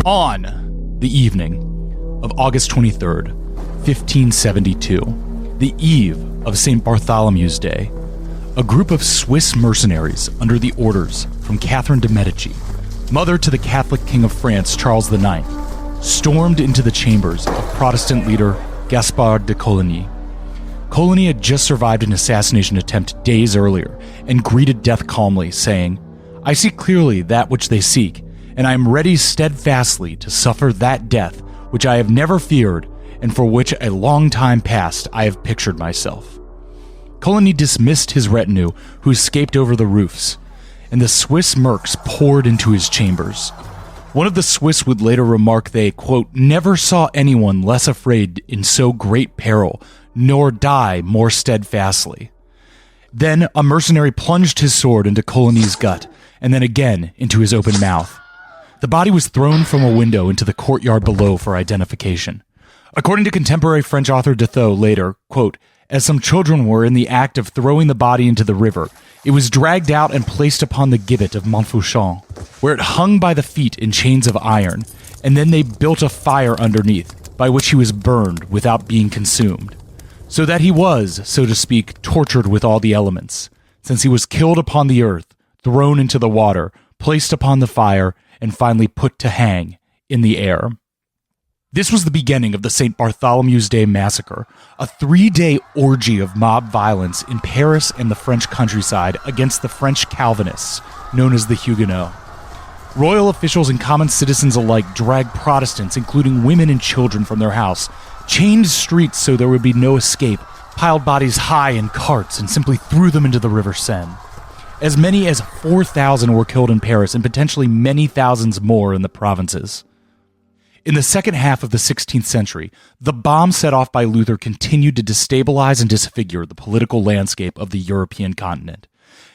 On the evening of August 23rd, 1572, the eve of St. Bartholomew's Day, a group of Swiss mercenaries under the orders from Catherine de' Medici, mother to the Catholic King of France, Charles IX, stormed into the chambers of Protestant leader Gaspard de Coligny. Coligny had just survived an assassination attempt days earlier and greeted death calmly, saying, "I see clearly that which they seek, and I am ready steadfastly to suffer that death which I have never feared and for which a long time past I have pictured myself." Coligny dismissed his retinue, who escaped over the roofs, and the Swiss mercs poured into his chambers. One of the Swiss would later remark they, quote, "never saw anyone less afraid in so great peril, nor die more steadfastly." Then a mercenary plunged his sword into Coligny's gut, and then again into his open mouth. The body was thrown from a window into the courtyard below for identification. According to contemporary French author Defoe later, quote, "as some children were in the act of throwing the body into the river, it was dragged out and placed upon the gibbet of Montfaucon, where it hung by the feet in chains of iron, and then they built a fire underneath, by which he was burned without being consumed. So that he was, so to speak, tortured with all the elements, since he was killed upon the earth, thrown into the water, placed upon the fire, and finally put to hang in the air." This was the beginning of the St. Bartholomew's Day massacre, a 3-day orgy of mob violence in Paris and the French countryside against the French Calvinists, known as the Huguenots. Royal officials and common citizens alike dragged Protestants, including women and children, from their house, chained streets so there would be no escape, piled bodies high in carts, and simply threw them into the River Seine. As many as 4,000 were killed in Paris and potentially many thousands more in the provinces. In the second half of the 16th century, the bomb set off by Luther continued to destabilize and disfigure the political landscape of the European continent.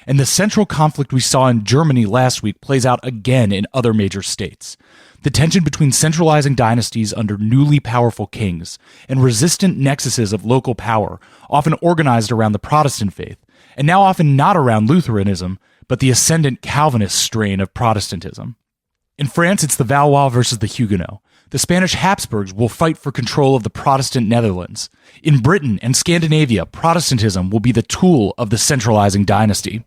And the central conflict we saw in Germany last week plays out again in other major states. The tension between centralizing dynasties under newly powerful kings and resistant nexuses of local power, often organized around the Protestant faith, and now often not around Lutheranism, but the ascendant Calvinist strain of Protestantism. In France, it's the Valois versus the Huguenots. The Spanish Habsburgs will fight for control of the Protestant Netherlands. In Britain and Scandinavia, Protestantism will be the tool of the centralizing dynasty.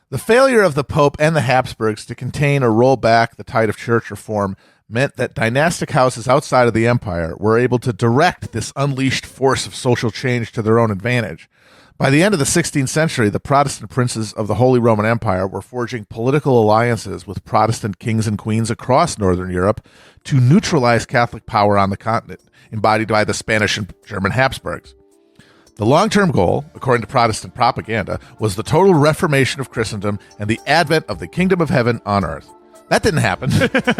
The failure of the Pope and the Habsburgs to contain or roll back the tide of church reform meant that dynastic houses outside of the empire were able to direct this unleashed force of social change to their own advantage. By the end of the 16th century, the Protestant princes of the Holy Roman Empire were forging political alliances with Protestant kings and queens across Northern Europe to neutralize Catholic power on the continent, embodied by the Spanish and German Habsburgs. The long-term goal, according to Protestant propaganda, was the total reformation of Christendom and the advent of the kingdom of heaven on earth. That didn't happen,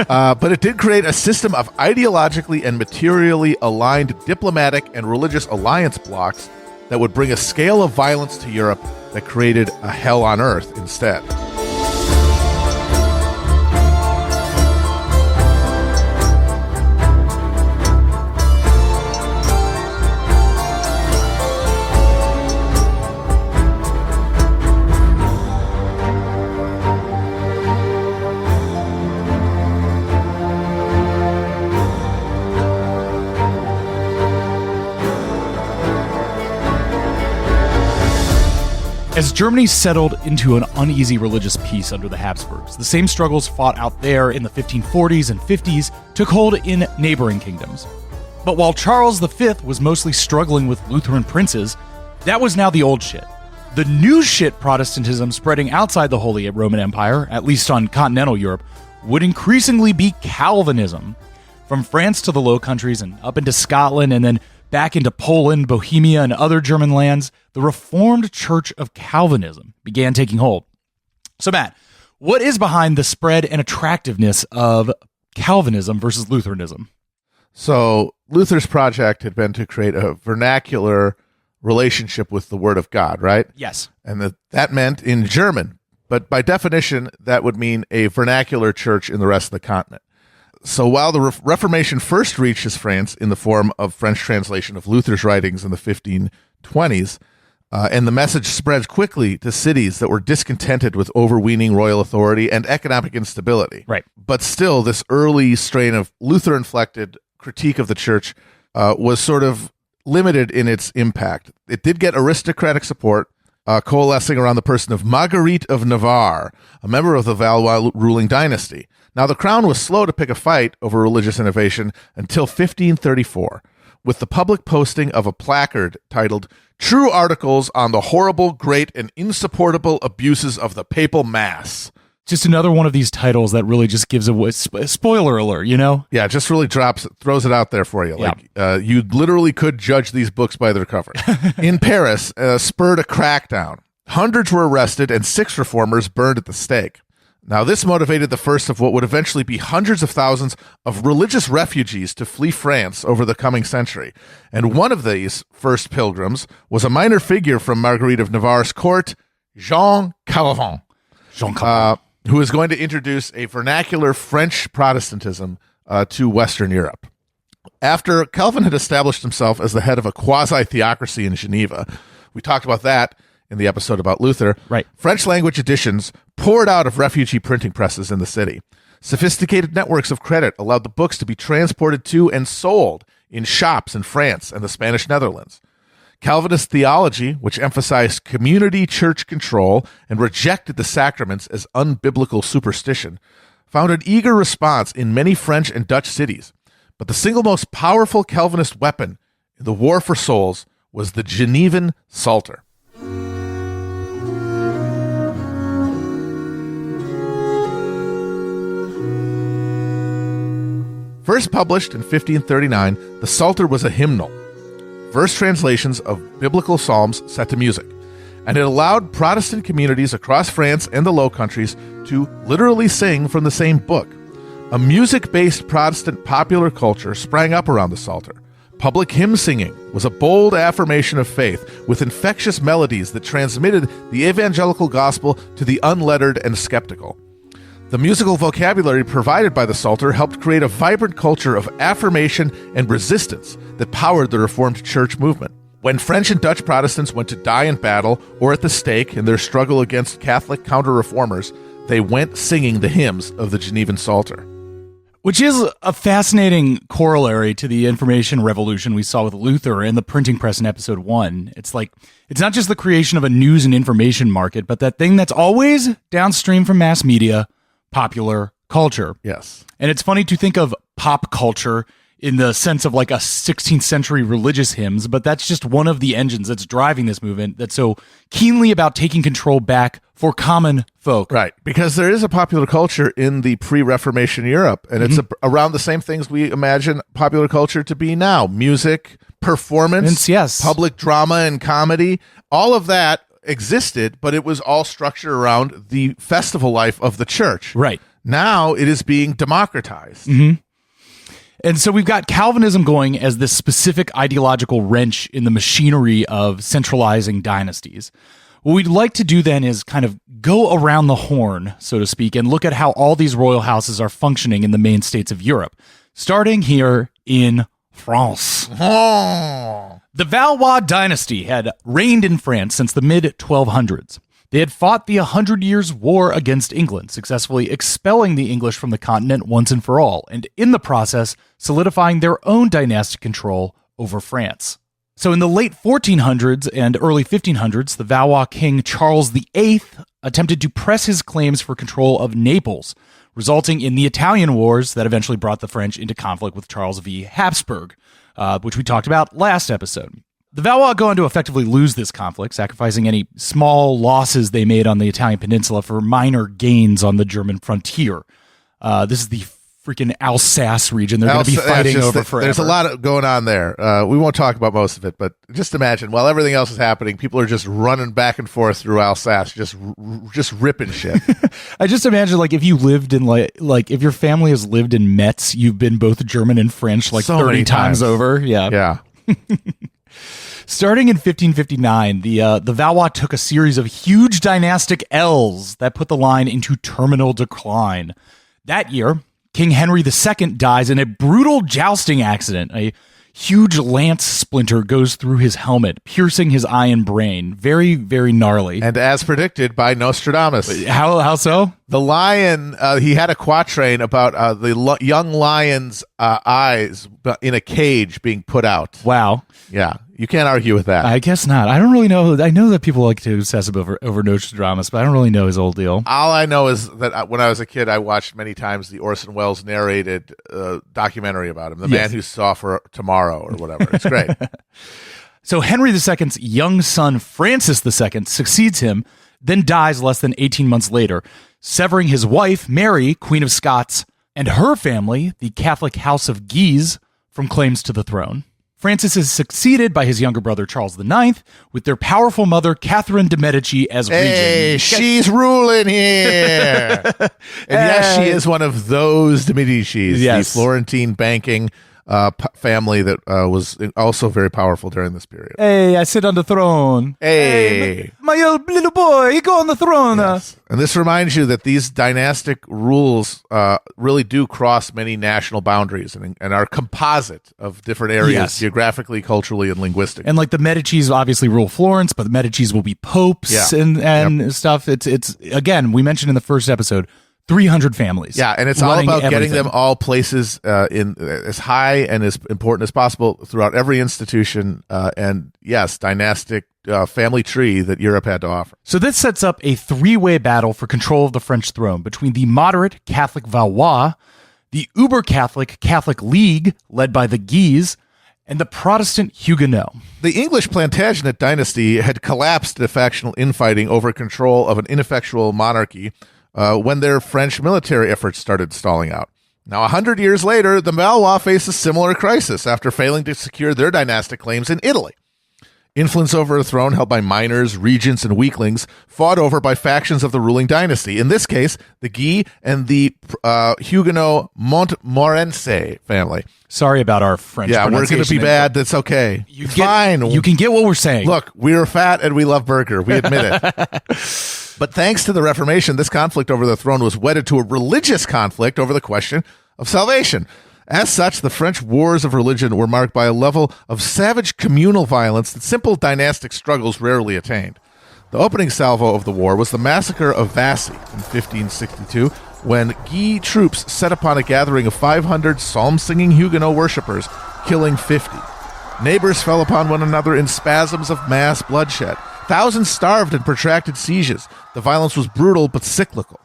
but it did create a system of ideologically and materially aligned diplomatic and religious alliance blocks that would bring a scale of violence to Europe that created a hell on earth instead. As Germany settled into an uneasy religious peace under the Habsburgs, the same struggles fought out there in the 1540s and 50s took hold in neighboring kingdoms. But while Charles V was mostly struggling with Lutheran princes, that was now the old shit. The new shit Protestantism spreading outside the Holy Roman Empire, at least on continental Europe, would increasingly be Calvinism. From France to the Low Countries and up into Scotland and then back into Poland, Bohemia, and other German lands, the Reformed Church of Calvinism began taking hold. So, Matt, what is behind the spread and attractiveness of Calvinism versus Lutheranism? So, Luther's project had been to create a vernacular relationship with the Word of God, right? Yes. And that meant in German, but by definition, that would mean a vernacular church in the rest of the continent. So while the Reformation first reaches France in the form of French translation of Luther's writings in the 1520s, And the message spread quickly to cities that were discontented with overweening royal authority and economic instability. Right. But still, this early strain of Luther-inflected critique of the church was sort of limited in its impact. It did get aristocratic support, coalescing around the person of Marguerite of Navarre, a member of the Valois ruling dynasty. Now, the crown was slow to pick a fight over religious innovation until 1534, with the public posting of a placard titled "True Articles on the Horrible, Great, and Insupportable Abuses of the Papal Mass." Just another one of these titles that really just gives a spoiler alert, you know? Yeah, it just really throws it out there for you. Like, you literally could judge these books by their cover. In Paris, spurred a crackdown. Hundreds were arrested and 6 reformers burned at the stake. Now, this motivated the first of what would eventually be hundreds of thousands of religious refugees to flee France over the coming century. And one of these first pilgrims was a minor figure from Marguerite of Navarre's court, Jean Calvin, who is going to introduce a vernacular French Protestantism to Western Europe. After Calvin had established himself as the head of a quasi-theocracy in Geneva, we talked about that in the episode about Luther, right? French language editions poured out of refugee printing presses in the city. Sophisticated networks of credit allowed the books to be transported to and sold in shops in France and the Spanish Netherlands. Calvinist theology, which emphasized community church control and rejected the sacraments as unbiblical superstition, found an eager response in many French and Dutch cities. But the single most powerful Calvinist weapon in the war for souls was the Genevan Psalter. First published in 1539, the Psalter was a hymnal, verse translations of biblical psalms set to music, and it allowed Protestant communities across France and the Low Countries to literally sing from the same book. A music-based Protestant popular culture sprang up around the Psalter. Public hymn singing was a bold affirmation of faith with infectious melodies that transmitted the evangelical gospel to the unlettered and skeptical. The musical vocabulary provided by the Psalter helped create a vibrant culture of affirmation and resistance that powered the Reformed Church movement. When French and Dutch Protestants went to die in battle or at the stake in their struggle against Catholic counter-reformers, they went singing the hymns of the Genevan Psalter. Which is a fascinating corollary to the information revolution we saw with Luther and the printing press in episode 1. It's like, it's not just the creation of a news and information market, but that thing that's always downstream from mass media, popular culture. Yes. And it's funny to think of pop culture in the sense of like a 16th century religious hymns, but that's just one of the engines that's driving this movement that's so keenly about taking control back for common folk. Right, because there is a popular culture in the pre-Reformation Europe, and it's around the same things we imagine popular culture to be now. Music, performance, yes, public drama and comedy, all of that existed, but it was all structured around the festival life of the church. Right. Now it is being democratized. And so we've got Calvinism going as this specific ideological wrench in the machinery of centralizing dynasties. What we'd like to do then is kind of go around the horn, so to speak, and look at how all these royal houses are functioning in the main states of Europe, starting here in France. The Valois dynasty had reigned in France since the mid-1200s. They had fought the 100 Years' War against England, successfully expelling the English from the continent once and for all, and in the process, solidifying their own dynastic control over France. So in the late 1400s and early 1500s, the Valois king Charles VIII attempted to press his claims for control of Naples, resulting in the Italian Wars that eventually brought the French into conflict with Charles V. Habsburg, which we talked about last episode. The Valois go on to effectively lose this conflict, sacrificing any small losses they made on the Italian peninsula for minor gains on the German frontier. This is the freaking Alsace region they're going to be fighting over forever. There's a lot going on there. We won't talk about most of it, but just imagine, while everything else is happening, people are just running back and forth through Alsace, just ripping shit. I just imagine, like, if you lived in, like if your family has lived in Metz, you've been both German and French, like, so 30 times over. Yeah. Starting in 1559, the Valois took a series of huge dynastic L's that put the line into terminal decline. That year, King Henry II dies in a brutal jousting accident. A huge lance splinter goes through his helmet, piercing his eye and brain. Very, very gnarly. And as predicted by Nostradamus. How so? The lion, he had a quatrain about the young lion's eyes in a cage being put out. Wow. Yeah, you can't argue with that. I guess not. I don't really know. I know that people like to obsess over Nostradamus, but I don't really know his old deal. All I know is that when I was a kid, I watched many times the Orson Welles narrated documentary about him, The Man Who Saw for Tomorrow or whatever. It's great. So Henry II's young son, Francis II, succeeds him, then dies less than 18 months later, severing his wife, Mary, Queen of Scots, and her family, the Catholic House of Guise, from claims to the throne. Francis is succeeded by his younger brother, Charles IX, with their powerful mother, Catherine de' Medici, as regent. Hey, she's ruling here. And yes, she is one of those de' Medicis, the Florentine banking family that was also very powerful during this period. Hey, I sit on the throne. Hey. My little boy, he go on the throne. Yes. And this reminds you that these dynastic rules really do cross many national boundaries and are composite of different areas, geographically, culturally, and linguistically. And like the Medicis obviously rule Florence, but the Medicis will be popes and stuff. It's again, we mentioned in the first episode, 300 families. Yeah, and it's all about getting them all places in as high and as important as possible throughout every institution. And yes, dynastic family tree that Europe had to offer. So this sets up a three-way battle for control of the French throne between the moderate Catholic Valois, the uber-Catholic Catholic League, led by the Guise, and the Protestant Huguenot. The English Plantagenet dynasty had collapsed to factional infighting over control of an ineffectual monarchy when their French military efforts started stalling out. Now, 100 years later, the Valois face a similar crisis after failing to secure their dynastic claims in Italy. Influence over a throne held by minors, regents, and weaklings fought over by factions of the ruling dynasty. In this case, the Guise and the Huguenot Montmorency family. Sorry about our French pronunciation. Yeah, we're going to be bad. That's okay. Fine. You can get what we're saying. Look, we're fat and we love burger. We admit it. But thanks to the Reformation, this conflict over the throne was wedded to a religious conflict over the question of salvation. As such, the French wars of religion were marked by a level of savage communal violence that simple dynastic struggles rarely attained. The opening salvo of the war was the massacre of Vassy in 1562, when Guise troops set upon a gathering of 500 psalm-singing Huguenot worshippers, killing 50. Neighbors fell upon one another in spasms of mass bloodshed. Thousands starved in protracted sieges. The violence was brutal but cyclical.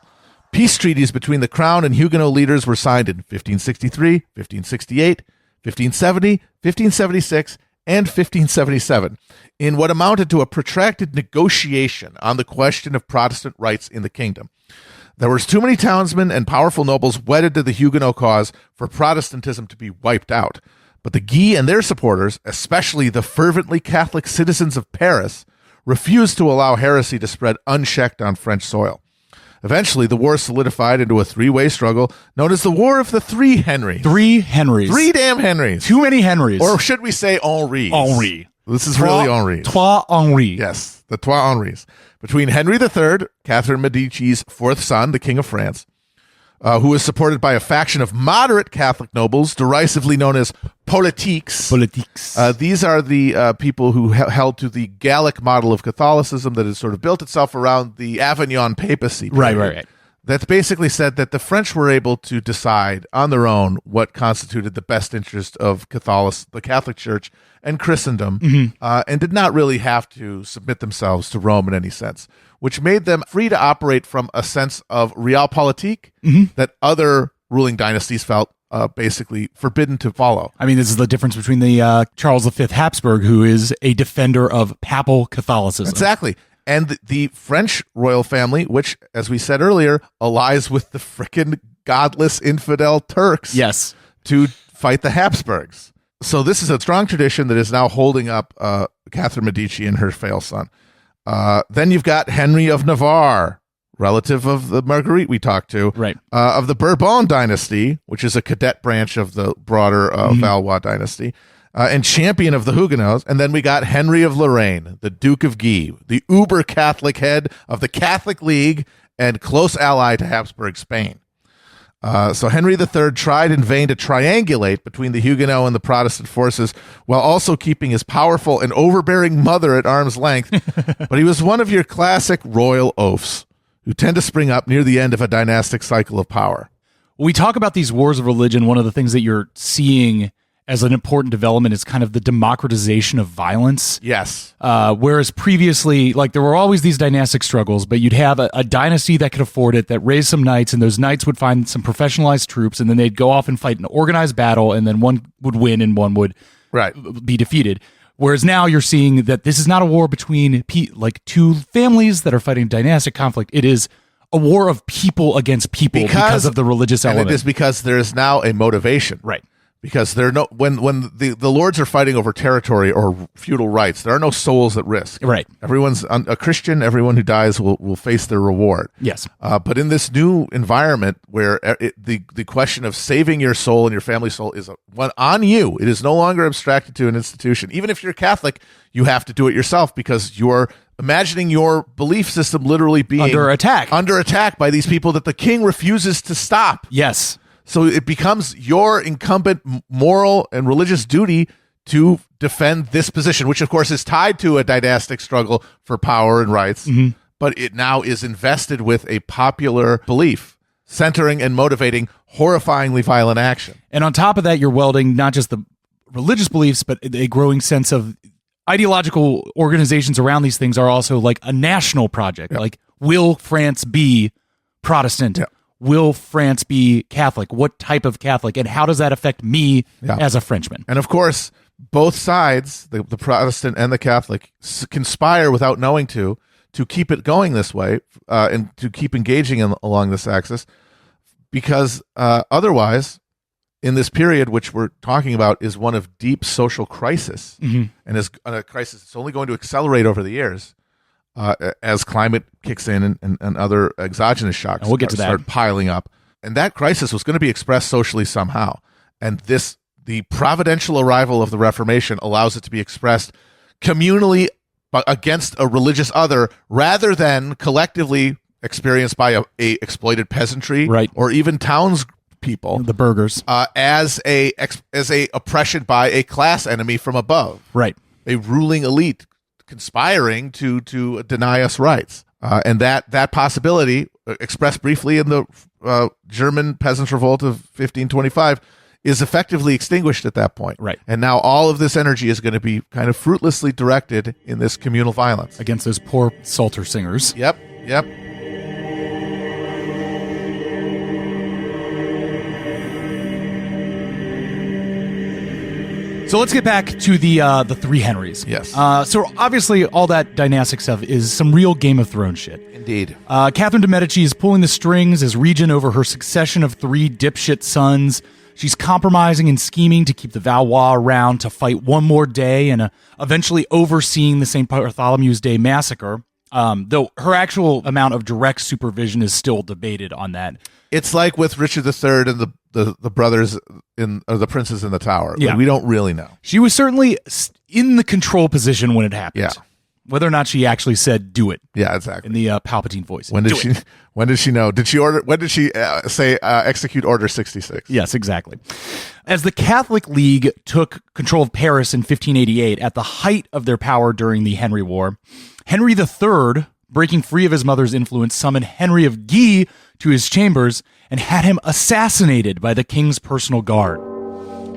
Peace treaties between the crown and Huguenot leaders were signed in 1563, 1568, 1570, 1576, and 1577 in what amounted to a protracted negotiation on the question of Protestant rights in the kingdom. There was too many townsmen and powerful nobles wedded to the Huguenot cause for Protestantism to be wiped out. But the Guise and their supporters, especially the fervently Catholic citizens of Paris, refused to allow heresy to spread unchecked on French soil. Eventually, the war solidified into a three-way struggle known as the War of the Three Henrys. Three Henrys. Three damn Henrys. Too many Henrys. Or should we say Henrys? Henri. This is really Henrys. Trois Henrys. Yes, the Trois Henrys. Between Henry III, Catherine Medici's fourth son, the King of France, who was supported by a faction of moderate Catholic nobles, derisively known as politiques. These are the people who held to the Gallic model of Catholicism that has sort of built itself around the Avignon papacy. Right. That's basically said that the French were able to decide on their own what constituted the best interest of the Catholic Church and Christendom, and did not really have to submit themselves to Rome in any sense, which made them free to operate from a sense of realpolitik that other ruling dynasties felt basically forbidden to follow. I mean, this is the difference between the Charles V Habsburg, who is a defender of papal Catholicism. Exactly. And the French royal family, which, as we said earlier, allies with the frickin' godless infidel Turks to fight the Habsburgs. So this is a strong tradition that is now holding up Catherine Medici and her fail son. Then you've got Henry of Navarre, relative of the Marguerite we talked to, of the Bourbon dynasty, which is a cadet branch of the broader Valois dynasty, and champion of the Huguenots. And then we got Henry of Lorraine, the Duke of Guise, the uber-Catholic head of the Catholic League and close ally to Habsburg Spain. So Henry III tried in vain to triangulate between the Huguenot and the Protestant forces while also keeping his powerful and overbearing mother at arm's length. But he was one of your classic royal oafs who tend to spring up near the end of a dynastic cycle of power. When we talk about these wars of religion, one of the things that you're seeing as an important development is kind of the democratization of violence. Yes. Whereas previously, like, there were always these dynastic struggles, but you'd have a dynasty that could afford it, that raised some knights, and those knights would find some professionalized troops, and then they'd go off and fight an organized battle, and then one would win and one would be defeated. Whereas now you're seeing that this is not a war between two families that are fighting dynastic conflict. It is a war of people against people because of the religious element. And it is because there is now a motivation. Right. Because when the lords are fighting over territory or feudal rights, there are no souls at risk. Right. Everyone's a Christian. Everyone who dies will face their reward. Yes. But in this new environment where the question of saving your soul and your family's soul is one on you, it is no longer abstracted to an institution. Even if you're Catholic, you have to do it yourself because you're imagining your belief system literally being under attack by these people that the king refuses to stop. Yes. So it becomes your incumbent moral and religious duty to defend this position, which of course is tied to a dynastic struggle for power and rights, but it now is invested with a popular belief, centering and motivating horrifyingly violent action. And on top of that, you're welding not just the religious beliefs, but a growing sense of ideological organizations around these things are also like a national project. Like, will France be Protestant? Will France be Catholic? What type of Catholic? And how does that affect me as a Frenchman? And of course, both sides, the Protestant and the Catholic, conspire without knowing to keep it going this way and to keep engaging along this axis, because otherwise, in this period, which we're talking about, is one of deep social crisis, and is a crisis that's only going to accelerate over the years. As climate kicks in and other exogenous shocks start piling up. And that crisis was going to be expressed socially somehow. And the providential arrival of the Reformation allows it to be expressed communally against a religious other rather than collectively experienced by a exploited peasantry or even townspeople, the burghers, as a oppression by a class enemy from above. Right. A ruling elite conspiring to deny us rights, and that possibility, expressed briefly in the German Peasants' Revolt of 1525, is effectively extinguished at that point. Right. And now all of this energy is going to be kind of fruitlessly directed in this communal violence against those poor psalter singers. Yep. So let's get back to the three Henrys. Yes. So obviously all that dynastic stuff is some real Game of Thrones shit. Indeed. Catherine de' Medici is pulling the strings as regent over her succession of three dipshit sons. She's compromising and scheming to keep the Valois around to fight one more day and eventually overseeing the St. Bartholomew's Day massacre. Though her actual amount of direct supervision is still debated on that. It's like with Richard III and the brothers or the princes in the tower. Yeah. Like, we don't really know. She was certainly in the control position when it happened. Yeah. Whether or not she actually said "do it." Yeah, exactly. In the Palpatine voice. When did she know? Did she order? When did she say execute Order 66? Yes, exactly. As the Catholic League took control of Paris in 1588, at the height of their power during the Henry War, Henry III, breaking free of his mother's influence, summoned Henry of Guise to his chambers and had him assassinated by the king's personal guard.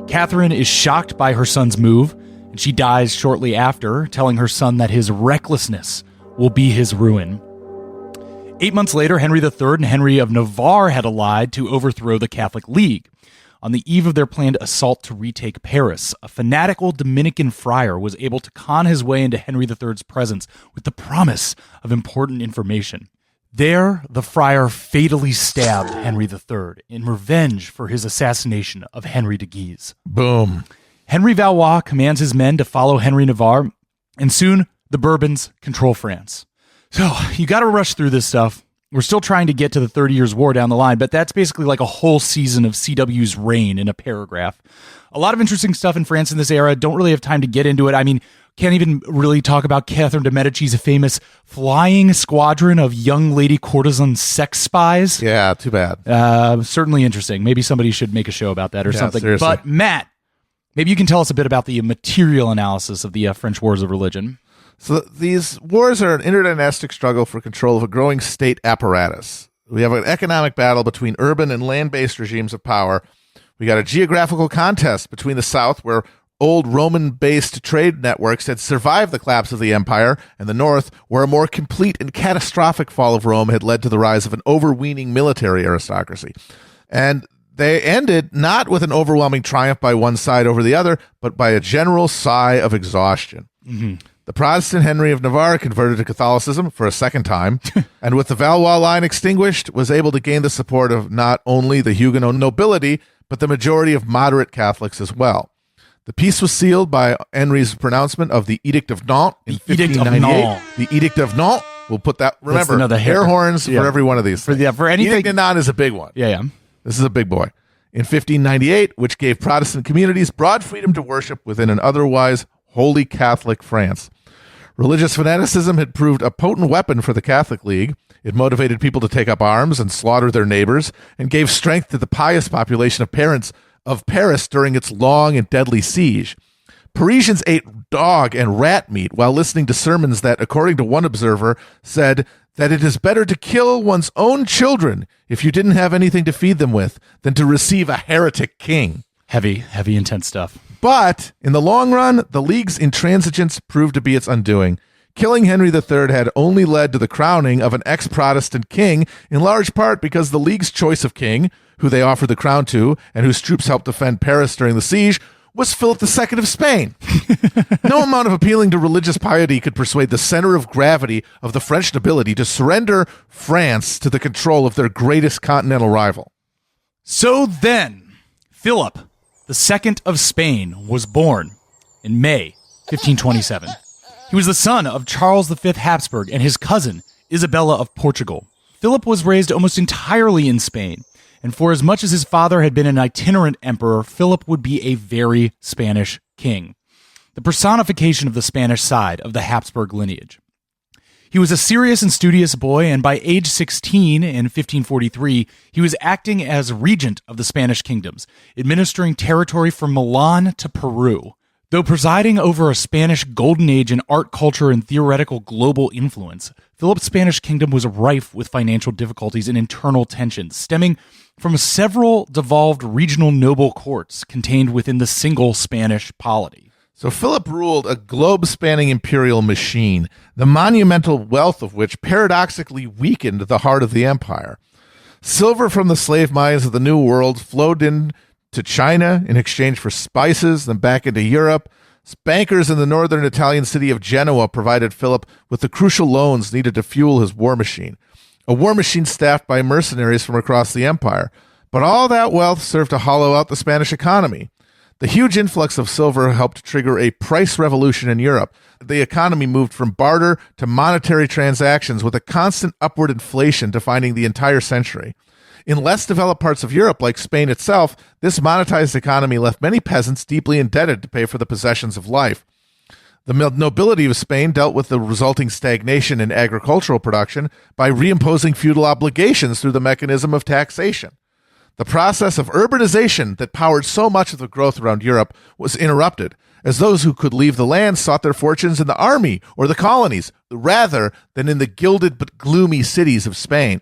Catherine is shocked by her son's move, and she dies shortly after, telling her son that his recklessness will be his ruin. 8 months later, Henry III and Henry of Navarre had allied to overthrow the Catholic League. On the eve of their planned assault to retake Paris, a fanatical Dominican friar was able to con his way into Henry III's presence with the promise of important information. There, the friar fatally stabbed Henry III in revenge for his assassination of Henry de Guise. Boom. Henry Valois commands his men to follow Henry Navarre, and soon the Bourbons control France. So, you got to rush through this stuff. We're still trying to get to the 30 Years' War down the line, but that's basically like a whole season of CW's reign in a paragraph. A lot of interesting stuff in France in this era. Don't really have time to get into it. I mean, Can't even really talk about Catherine de Medici's famous flying squadron of young lady courtesan sex spies. Yeah, too bad. Certainly interesting. Maybe somebody should make a show about that or something. Seriously. But Matt, maybe you can tell us a bit about the material analysis of the French Wars of Religion. So these wars are an interdynastic struggle for control of a growing state apparatus. We have an economic battle between urban and land-based regimes of power. We got a geographical contest between the South, where old Roman-based trade networks had survived the collapse of the empire, and the North, where a more complete and catastrophic fall of Rome had led to the rise of an overweening military aristocracy. And they ended not with an overwhelming triumph by one side over the other, but by a general sigh of exhaustion. Mm-hmm. The Protestant Henry of Navarre converted to Catholicism for a second time, and with the Valois line extinguished, was able to gain the support of not only the Huguenot nobility, but the majority of moderate Catholics as well. The peace was sealed by Henry's pronouncement of the Edict of Nantes in 1598. The Edict of Nantes. We'll put that. Remember, air horns for every one of these. For anything. Edict of Nantes is a big one. Yeah. This is a big boy. In 1598, which gave Protestant communities broad freedom to worship within an otherwise wholly Catholic France. Religious fanaticism had proved a potent weapon for the Catholic League. It motivated people to take up arms and slaughter their neighbors, and gave strength to the pious population of Paris during its long and deadly siege. Parisians ate dog and rat meat while listening to sermons that, according to one observer, said that it is better to kill one's own children if you didn't have anything to feed them with than to receive a heretic king. Heavy, intense stuff. But in the long run, the League's intransigence proved to be its undoing. Killing Henry III had only led to the crowning of an ex-Protestant king, in large part because the League's choice of king, who they offered the crown to, and whose troops helped defend Paris during the siege, was Philip II of Spain. No amount of appealing to religious piety could persuade the center of gravity of the French nobility to surrender France to the control of their greatest continental rival. So then, Philip II of Spain was born in May 1527. He was the son of Charles V Habsburg and his cousin, Isabella of Portugal. Philip was raised almost entirely in Spain, and for as much as his father had been an itinerant emperor, Philip would be a very Spanish king, the personification of the Spanish side of the Habsburg lineage. He was a serious and studious boy, and by age 16 in 1543, he was acting as regent of the Spanish kingdoms, administering territory from Milan to Peru. Though presiding over a Spanish golden age in art, culture, and theoretical global influence, Philip's Spanish kingdom was rife with financial difficulties and internal tensions, stemming from several devolved regional noble courts contained within the single Spanish polity. So Philip ruled a globe-spanning imperial machine, the monumental wealth of which paradoxically weakened the heart of the empire. Silver from the slave mines of the New World flowed in to China in exchange for spices, then back into Europe. Bankers in the northern Italian city of Genoa provided Philip with the crucial loans needed to fuel his war machine, a war machine staffed by mercenaries from across the empire. But all that wealth served to hollow out the Spanish economy. The huge influx of silver helped trigger a price revolution in Europe. The economy moved from barter to monetary transactions with a constant upward inflation defining the entire century. In less developed parts of Europe, like Spain itself, this monetized economy left many peasants deeply indebted to pay for the possessions of life. The nobility of Spain dealt with the resulting stagnation in agricultural production by reimposing feudal obligations through the mechanism of taxation. The process of urbanization that powered so much of the growth around Europe was interrupted, as those who could leave the land sought their fortunes in the army or the colonies, rather than in the gilded but gloomy cities of Spain.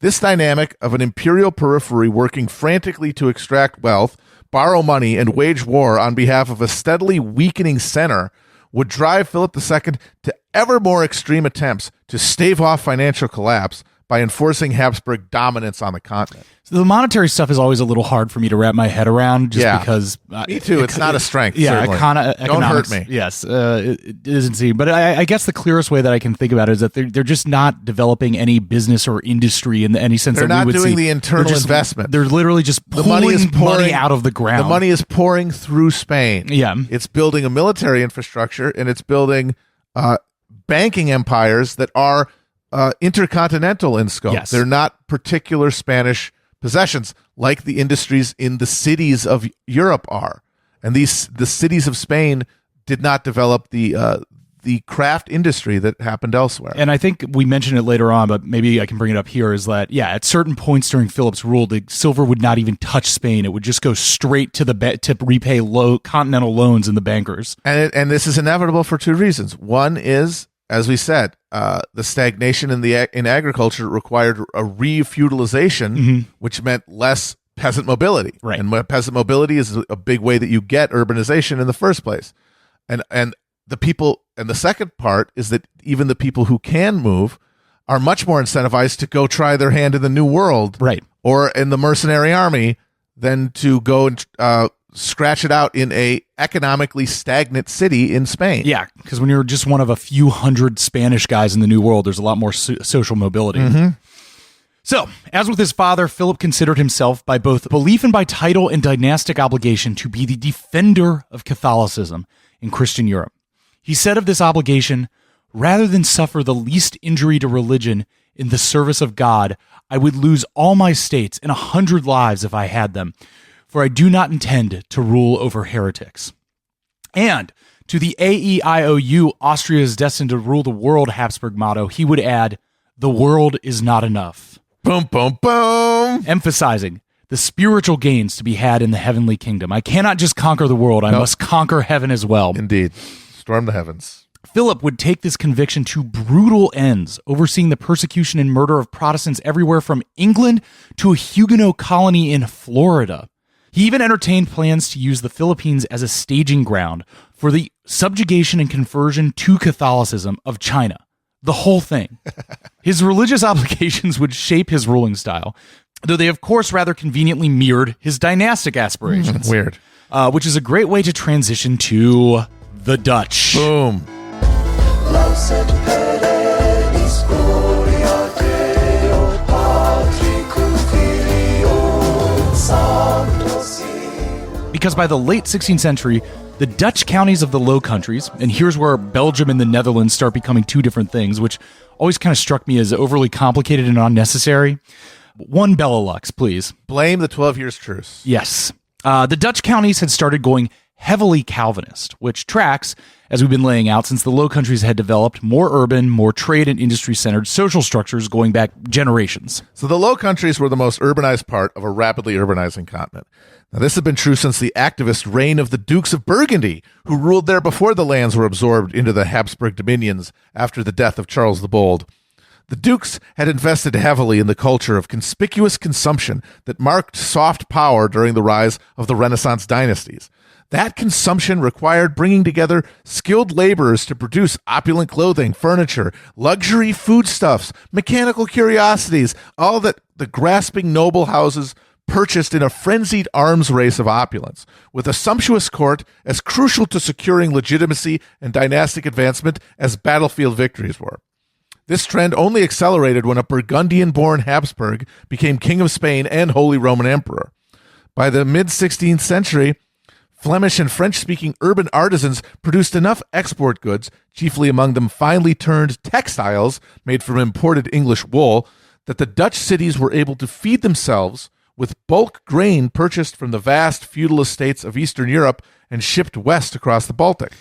This dynamic of an imperial periphery working frantically to extract wealth, borrow money, and wage war on behalf of a steadily weakening center would drive Philip II to ever more extreme attempts to stave off financial collapse by enforcing Habsburg dominance on the continent. So the monetary stuff is always a little hard for me to wrap my head around, just because. Me too. It's not a strength. Yeah, economics. Don't hurt me. Yes, it isn't seen. But I guess the clearest way that I can think about it is that they're just not developing any business or industry in any sense they're that we would see. They're not doing the internal investment. They're literally just pulling money out of the ground. The money is pouring through Spain. Yeah, it's building a military infrastructure, and it's building banking empires that are intercontinental in scope. Yes. They're not particular Spanish possessions like the industries in the cities of Europe are. And the cities of Spain did not develop the craft industry that happened elsewhere. And I think we mentioned it later on, but maybe I can bring it up here, is that, at certain points during Philip's rule, the silver would not even touch Spain. It would just go straight to to repay continental loans and the bankers. And this is inevitable for two reasons. One is, as we said, the stagnation in agriculture required a re-feudalization, which meant less peasant mobility. Right. And peasant mobility is a big way that you get urbanization in the first place. And the people, and the second part is that even the people who can move are much more incentivized to go try their hand in the New World, right, or in the mercenary army, than to go and scratch it out in a economically stagnant city in Spain. Yeah, because when you're just one of a few hundred Spanish guys in the New World, there's a lot more social mobility. So, as with his father, Philip considered himself, by both belief and by title and dynastic obligation, to be the defender of Catholicism in Christian Europe. He said of this obligation, "Rather than suffer the least injury to religion in the service of God, I would lose all my states and 100 lives if I had them, for I do not intend to rule over heretics." And to the AEIOU, Austria is destined to rule the world Habsburg motto, he would add, "The world is not enough." Boom, boom, boom. Emphasizing the spiritual gains to be had in the heavenly kingdom. I cannot just conquer the world, I must conquer heaven as well. Indeed. Storm the heavens. Philip would take this conviction to brutal ends, overseeing the persecution and murder of Protestants everywhere from England to a Huguenot colony in Florida. He even entertained plans to use the Philippines as a staging ground for the subjugation and conversion to Catholicism of China. The whole thing. His religious obligations would shape his ruling style, though they, of course, rather conveniently mirrored his dynastic aspirations. Weird. Which is a great way to transition to the Dutch. Boom. Because by the late 16th century, the Dutch counties of the Low Countries, and here's where Belgium and the Netherlands start becoming two different things, which always kind of struck me as overly complicated and unnecessary. One Benelux, please. Blame the 12 Years' Truce. Yes. The Dutch counties had started going heavily Calvinist, which tracks, as we've been laying out, since the Low Countries had developed more urban, more trade and industry-centered social structures going back generations. So the Low Countries were the most urbanized part of a rapidly urbanizing continent. Now, this had been true since the activist reign of the Dukes of Burgundy, who ruled there before the lands were absorbed into the Habsburg dominions after the death of Charles the Bold. The Dukes had invested heavily in the culture of conspicuous consumption that marked soft power during the rise of the Renaissance dynasties. That consumption required bringing together skilled laborers to produce opulent clothing, furniture, luxury foodstuffs, mechanical curiosities, all that the grasping noble houses purchased in a frenzied arms race of opulence, with a sumptuous court as crucial to securing legitimacy and dynastic advancement as battlefield victories were. This trend only accelerated when a Burgundian-born Habsburg became King of Spain and Holy Roman Emperor. By the mid-16th century, Flemish and French-speaking urban artisans produced enough export goods, chiefly among them finely turned textiles made from imported English wool, that the Dutch cities were able to feed themselves with bulk grain purchased from the vast feudal estates of Eastern Europe and shipped west across the Baltic.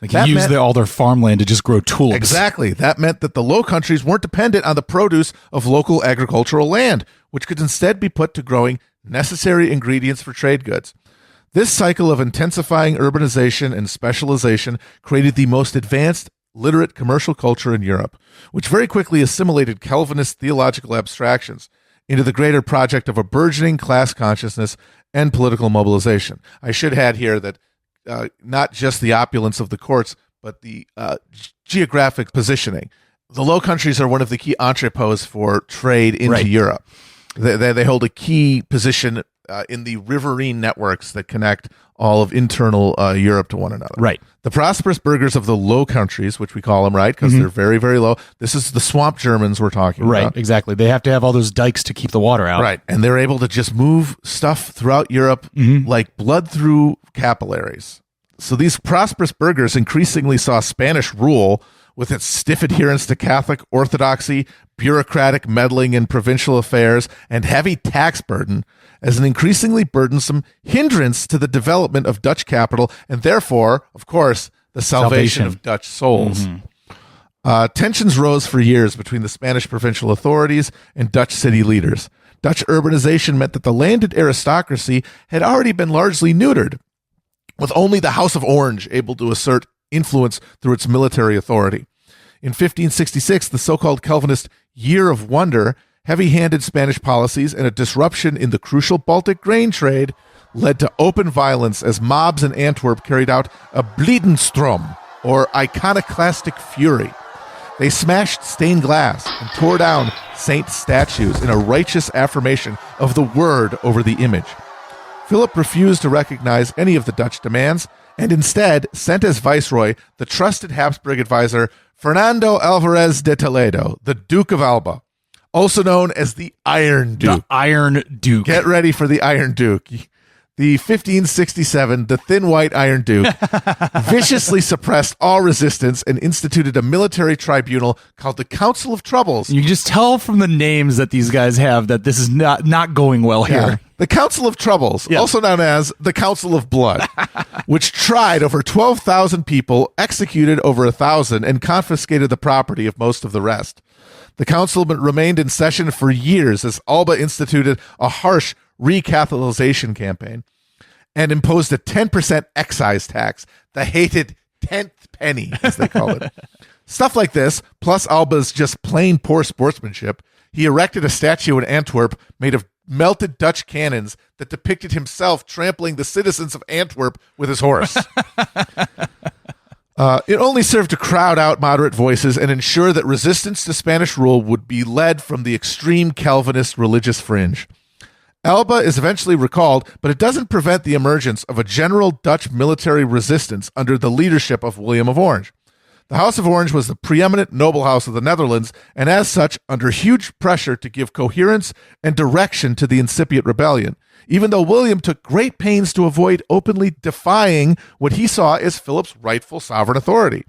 They can use all their farmland to just grow tulips. Exactly. That meant that the Low Countries weren't dependent on the produce of local agricultural land, which could instead be put to growing necessary ingredients for trade goods. This cycle of intensifying urbanization and specialization created the most advanced, literate commercial culture in Europe, which very quickly assimilated Calvinist theological abstractions into the greater project of a burgeoning class consciousness and political mobilization. I should add here that not just the opulence of the courts, but the geographic positioning. The Low Countries are one of the key entrepôts for trade into Europe. They hold a key position in the riverine networks that connect all of internal Europe to one another. Right. The prosperous burghers of the Low Countries, which we call them, right, because they're very, very low. This is the swamp Germans we're talking about. Right, exactly. They have to have all those dikes to keep the water out. Right, and they're able to just move stuff throughout Europe like blood through capillaries. So these prosperous burghers increasingly saw Spanish rule, with its stiff adherence to Catholic orthodoxy, bureaucratic meddling in provincial affairs, and heavy tax burden, as an increasingly burdensome hindrance to the development of Dutch capital, and therefore, of course, the salvation of Dutch souls. Tensions rose for years between the Spanish provincial authorities and Dutch city leaders. Dutch urbanization meant that the landed aristocracy had already been largely neutered, with only the House of Orange able to assert influence through its military authority. In 1566, the so-called Calvinist Year of Wonder, heavy-handed Spanish policies, and a disruption in the crucial Baltic grain trade led to open violence as mobs in Antwerp carried out a Bliedenstrom, or iconoclastic fury. They smashed stained glass and tore down saint statues in a righteous affirmation of the word over the image. Philip refused to recognize any of the Dutch demands and instead sent as viceroy the trusted Habsburg advisor Fernando Alvarez de Toledo, the Duke of Alba, also known as the Iron Duke. The Iron Duke. Get ready for the Iron Duke. The 1567, the Thin White Iron Duke, viciously suppressed all resistance and instituted a military tribunal called the Council of Troubles. You can just tell from the names that these guys have that this is not going well here. Yeah. The Council of Troubles, also known as the Council of Blood, which tried over 12,000 people, executed over 1,000, and confiscated the property of most of the rest. The council remained in session for years as Alba instituted a harsh recatholicization campaign and imposed a 10% excise tax, the hated 10th penny, as they call it. Stuff like this, plus Alba's just plain poor sportsmanship, he erected a statue in Antwerp made of melted Dutch cannons that depicted himself trampling the citizens of Antwerp with his horse. It only served to crowd out moderate voices and ensure that resistance to Spanish rule would be led from the extreme Calvinist religious fringe. Alba is eventually recalled, but it doesn't prevent the emergence of a general Dutch military resistance under the leadership of William of Orange. The House of Orange was the preeminent noble house of the Netherlands, and as such, under huge pressure to give coherence and direction to the incipient rebellion, even though William took great pains to avoid openly defying what he saw as Philip's rightful sovereign authority.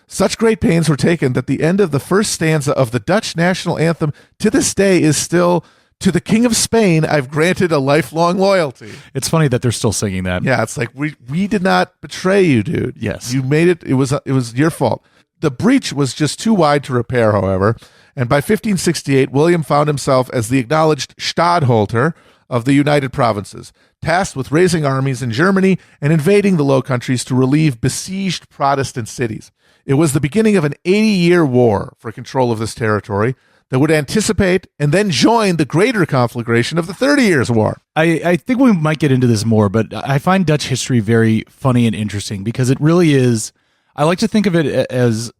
Such great pains were taken that the end of the first stanza of the Dutch national anthem to this day is still, "To the King of Spain, I've granted a lifelong loyalty." It's funny that they're still singing that. Yeah, it's like, we did not betray you, dude. Yes. You made it. It was your fault. The breach was just too wide to repair, however, and by 1568, William found himself as the acknowledged Stadtholder of the United Provinces, tasked with raising armies in Germany and invading the Low Countries to relieve besieged Protestant cities. It was the beginning of an 80-year war for control of this territory that would anticipate and then join the greater conflagration of the 30 Years' War. I think we might get into this more, but I find Dutch history very funny and interesting because it really is. I like to think of it as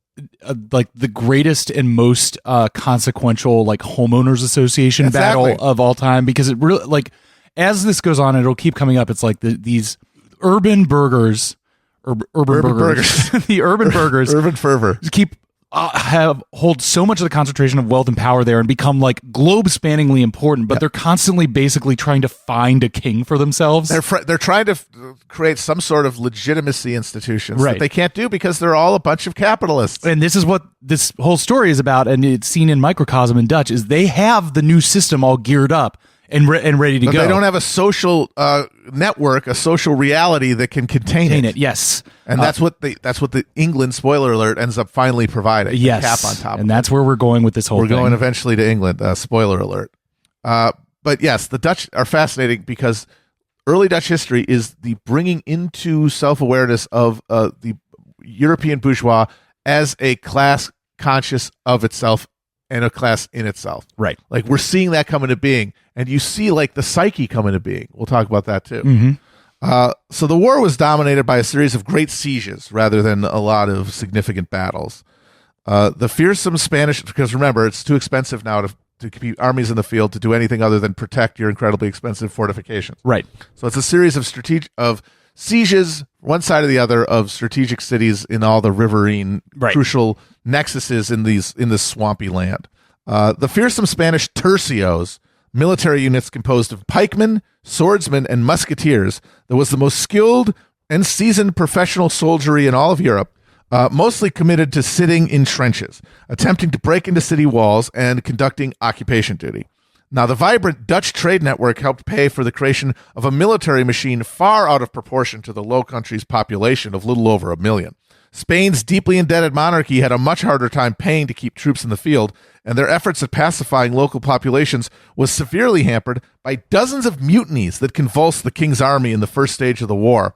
like the greatest and most consequential like homeowners association battle of all time, because it really, like, as this goes on, it'll keep coming up. It's like these urban burghers, urban burghers, the urban burghers, urban fervor, keep hold so much of the concentration of wealth and power there and become like globe-spanningly important, but they're constantly basically trying to find a king for themselves. They're trying to create some sort of legitimacy institutions that they can't do because they're all a bunch of capitalists. And this is what this whole story is about, and it's seen in microcosm in Dutch, is they have the new system all geared up and ready to go. They don't have a social network, a social reality that can contain it. Yes, and that's what the England, spoiler alert, ends up finally providing. Yes, the cap on top. And that's where we're going with this whole thing. We're going eventually to England. Spoiler alert. But yes, the Dutch are fascinating because early Dutch history is the bringing into self-awareness of the European bourgeois as a class conscious of itself and a class in itself. Right. Like, we're seeing that come into being, and you see like the psyche come into being. We'll talk about that too. Mm-hmm. So the war was dominated by a series of great sieges rather than a lot of significant battles. The fearsome Spanish, because remember, it's too expensive now to keep armies in the field to do anything other than protect your incredibly expensive fortifications. Right. So it's a series of sieges, one side or the other, of strategic cities in all the riverine crucial nexuses in this swampy land. The fearsome Spanish tercios, military units composed of pikemen, swordsmen, and musketeers, that was the most skilled and seasoned professional soldiery in all of Europe, mostly committed to sitting in trenches, attempting to break into city walls, and conducting occupation duty. Now, the vibrant Dutch trade network helped pay for the creation of a military machine far out of proportion to the Low Countries' population of little over 1 million. Spain's deeply indebted monarchy had a much harder time paying to keep troops in the field, and their efforts at pacifying local populations was severely hampered by dozens of mutinies that convulsed the king's army in the first stage of the war.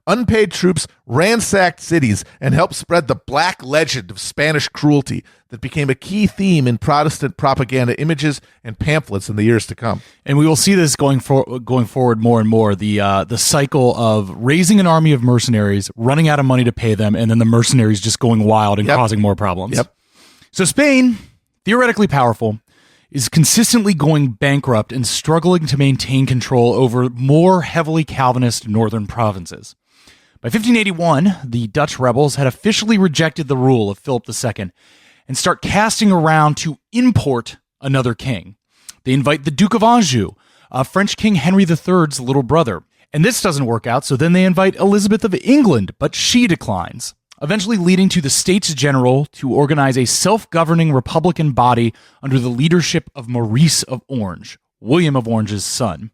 Unpaid troops ransacked cities and helped spread the black legend of Spanish cruelty that became a key theme in Protestant propaganda images and pamphlets in the years to come. And we will see this going forward more and more, the cycle of raising an army of mercenaries, running out of money to pay them, and then the mercenaries just going wild and causing more problems. Yep. So Spain, theoretically powerful, is consistently going bankrupt and struggling to maintain control over more heavily Calvinist northern provinces. By 1581, the Dutch rebels had officially rejected the rule of Philip II and start casting around to import another king. They invite the Duke of Anjou, French King Henry III's little brother. And this doesn't work out, so then they invite Elizabeth of England, but she declines, eventually leading to the States General to organize a self-governing republican body under the leadership of Maurice of Orange, William of Orange's son.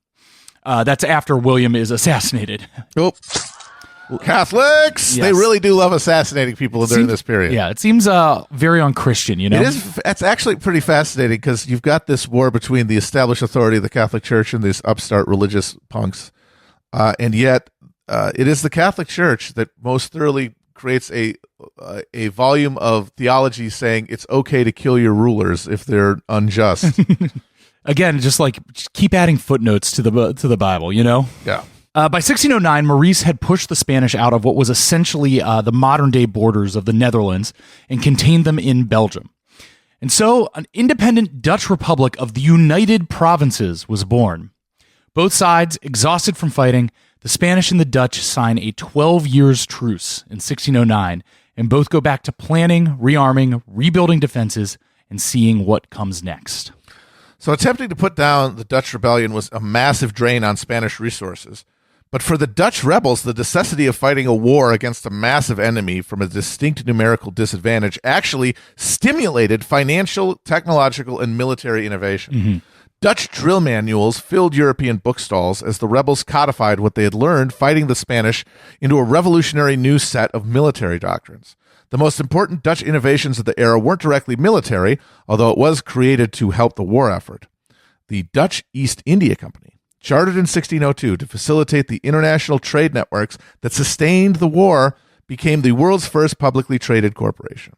That's after William is assassinated. Oh. Catholics, yes. They really do love assassinating people during this period. Yeah, it seems very unchristian, you know? It's actually pretty fascinating because you've got this war between the established authority of the Catholic Church and these upstart religious punks. And yet it is the Catholic Church that most thoroughly creates a volume of theology saying it's okay to kill your rulers if they're unjust. Again, just keep adding footnotes to the Bible, you know? Yeah. By 1609, Maurice had pushed the Spanish out of what was essentially the modern-day borders of the Netherlands and contained them in Belgium. And so, an independent Dutch Republic of the United Provinces was born. Both sides, exhausted from fighting, the Spanish and the Dutch sign a 12 years truce in 1609, and both go back to planning, rearming, rebuilding defenses, and seeing what comes next. So attempting to put down the Dutch rebellion was a massive drain on Spanish resources. But for the Dutch rebels, the necessity of fighting a war against a massive enemy from a distinct numerical disadvantage actually stimulated financial, technological, and military innovation. Mm-hmm. Dutch drill manuals filled European bookstalls as the rebels codified what they had learned fighting the Spanish into a revolutionary new set of military doctrines. The most important Dutch innovations of the era weren't directly military, although it was created to help the war effort. The Dutch East India Company, chartered in 1602 to facilitate the international trade networks that sustained the war, became the world's first publicly traded corporation.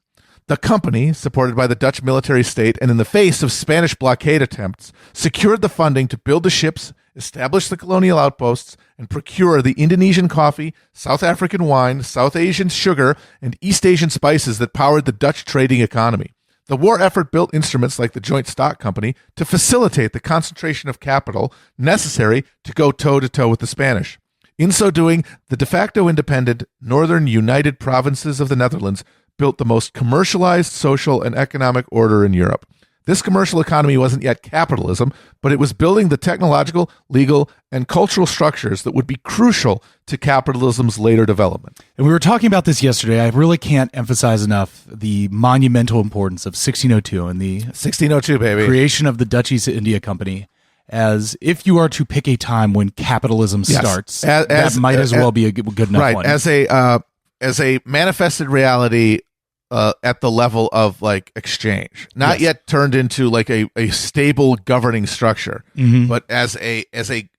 The company, supported by the Dutch military state and in the face of Spanish blockade attempts, secured the funding to build the ships, establish the colonial outposts, and procure the Indonesian coffee, South African wine, South Asian sugar, and East Asian spices that powered the Dutch trading economy. The war effort built instruments like the Joint Stock Company to facilitate the concentration of capital necessary to go toe-to-toe with the Spanish. In so doing, the de facto independent Northern United Provinces of the Netherlands built the most commercialized social and economic order in Europe. This commercial economy wasn't yet capitalism, but it was building the technological, legal, and cultural structures that would be crucial to capitalism's later development. And we were talking about this yesterday. I really can't emphasize enough the monumental importance of 1602 and the 1602, baby, creation of the Dutch East India Company. As if you are to pick a time when capitalism starts, that might as well be a good enough one. As a manifested reality at the level of exchange, not yet turned into a stable governing structure, but as a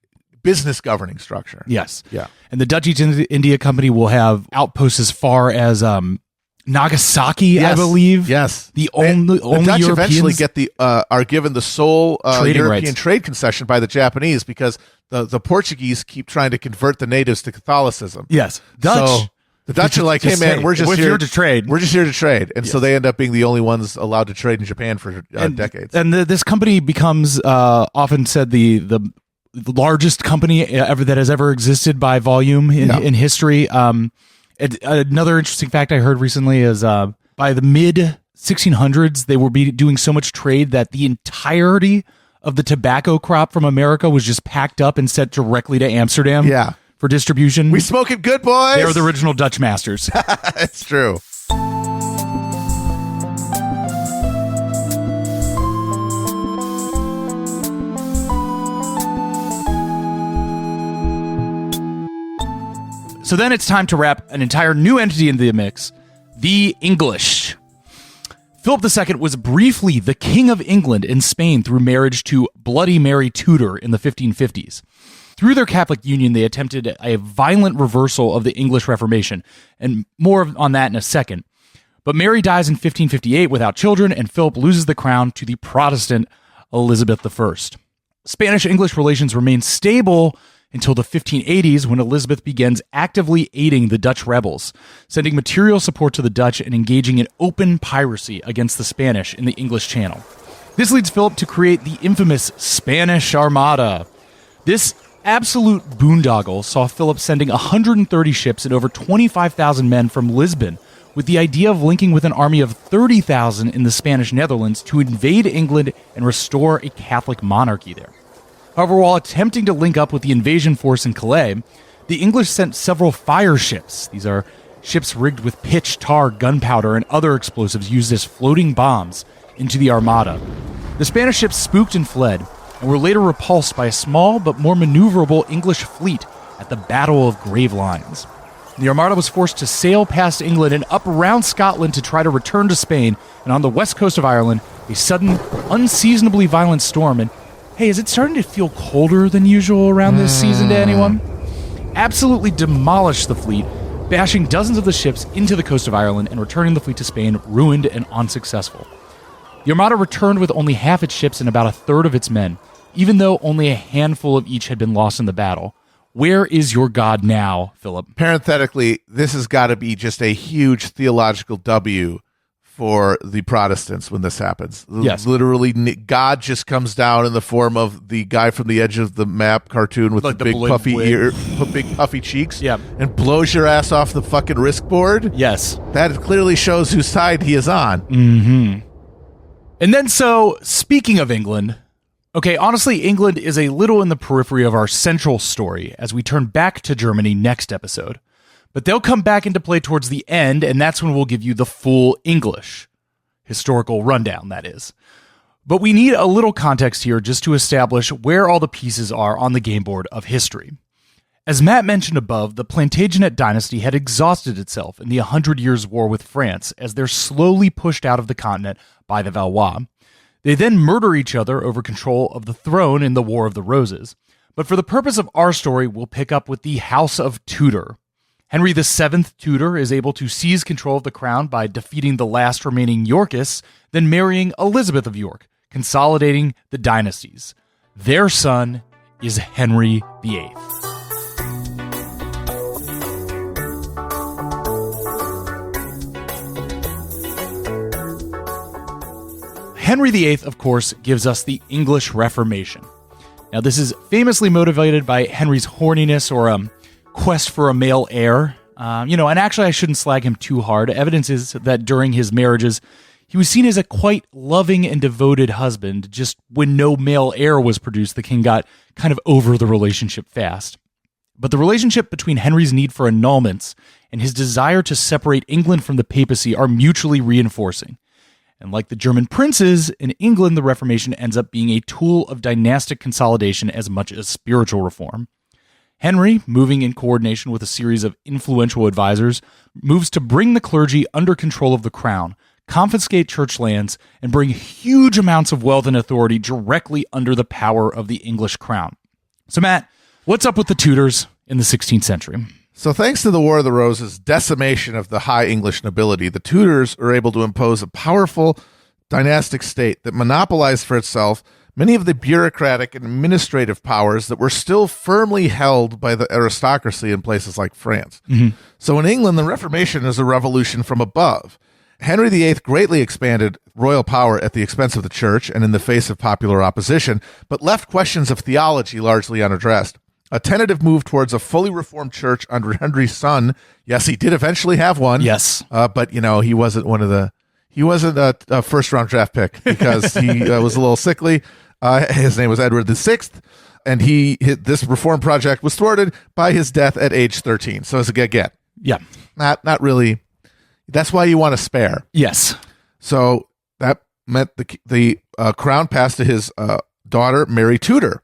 business governing structure. Yes. Yeah. And the Dutch East India Company will have outposts as far as Nagasaki, I believe. Yes. The only Dutch Europeans eventually are given the sole European trade concession by the Japanese because the Portuguese keep trying to convert the natives to Catholicism. Yes. The Dutch are like, hey man, we're just here to trade. We're just here to trade, and so they end up being the only ones allowed to trade in Japan for decades. And this company becomes often said the largest company that has ever existed by volume in history. Another interesting fact I heard recently is by the mid 1600s they were doing so much trade that the entirety of the tobacco crop from America was just packed up and sent directly to Amsterdam. Yeah. For distribution. We smoking good, boys. They were the original Dutch masters. It's true. So then it's time to wrap an entire new entity into the mix, The English. Philip II was briefly the King of England and Spain through marriage to Bloody Mary Tudor in the 1550s. Through their Catholic union, they attempted a violent reversal of the English Reformation, and more on that in a second. But Mary dies in 1558 without children, and Philip loses the crown to the Protestant Elizabeth I. Spanish-English relations remain stable until the 1580s, when Elizabeth begins actively aiding the Dutch rebels, sending material support to the Dutch and engaging in open piracy against the Spanish in the English Channel. This leads Philip to create the infamous Spanish Armada. This absolute boondoggle saw Philip sending 130 ships and over 25,000 men from Lisbon, with the idea of linking with an army of 30,000 in the Spanish Netherlands to invade England and restore a Catholic monarchy there. However, while attempting to link up with the invasion force in Calais, the English sent several fire ships. These are ships rigged with pitch, tar, gunpowder, and other explosives used as floating bombs into the Armada. The Spanish ships spooked and fled, and were later repulsed by a small but more maneuverable English fleet at the Battle of Gravelines. The Armada was forced to sail past England and up around Scotland to try to return to Spain, and on the west coast of Ireland, a sudden, unseasonably violent storm, and hey, is it starting to feel colder than usual around this season to anyone? Absolutely demolished the fleet, bashing dozens of the ships into the coast of Ireland and returning the fleet to Spain, ruined and unsuccessful. The Armada returned with only half its ships and about a third of its men, even though only a handful of each had been lost in the battle. Where is your God now, Philip? Parenthetically, this has got to be just a huge theological W for the Protestants when this happens. Yes. Literally, God just comes down in the form of the guy from the Edge of the Map cartoon with Like the the big big puffy wig. big puffy cheeks, Yep. and blows your ass off the fucking risk board. Yes. That clearly shows whose side he is on. And then speaking of England, okay, honestly, England is a little in the periphery of our central story as we turn back to Germany next episode. But they'll come back into play towards the end, and that's when we'll give you the full English historical rundown, that is. But we need a little context here just to establish where all the pieces are on the game board of history. As Matt mentioned above, the Plantagenet dynasty had exhausted itself in the 100 Years' War with France as they're slowly pushed out of the continent by the Valois. They then murder each other over control of the throne in the War of the Roses. But for the purpose of our story, we'll pick up with the House of Tudor. Henry VII Tudor is able to seize control of the crown by defeating the last remaining Yorkists, then marrying Elizabeth of York, consolidating the dynasties. Their son is Henry VIII. Henry VIII, of course, gives us the English Reformation. Now, this is famously motivated by Henry's horniness or quest for a male heir. And actually I shouldn't slag him too hard. Evidence is that during his marriages, he was seen as a quite loving and devoted husband. Just when no male heir was produced, the king got kind of over the relationship fast. But the relationship between Henry's need for annulments and his desire to separate England from the papacy are mutually reinforcing. And like the German princes, in England, the Reformation ends up being a tool of dynastic consolidation as much as spiritual reform. Henry, moving in coordination with a series of influential advisors, moves to bring the clergy under control of the crown, confiscate church lands, and bring huge amounts of wealth and authority directly under the power of the English crown. So, Matt, what's up with the Tudors in the 16th century? So thanks to the War of the Roses' decimation of the high English nobility, the Tudors are able to impose a powerful dynastic state that monopolized for itself many of the bureaucratic and administrative powers that were still firmly held by the aristocracy in places like France. So in England, the Reformation is a revolution from above. Henry VIII greatly expanded royal power at the expense of the church and in the face of popular opposition, but left questions of theology largely unaddressed. A tentative move towards a fully reformed church under Henry's son. Yes, he did eventually have one. Yes. But, he wasn't he wasn't a first-round draft pick because he was a little sickly. His name was Edward VI, and this reform project was thwarted by his death at age 13. So as a get. Yeah. Not really. That's why you want to spare. Yes. So that meant the crown passed to his daughter, Mary Tudor,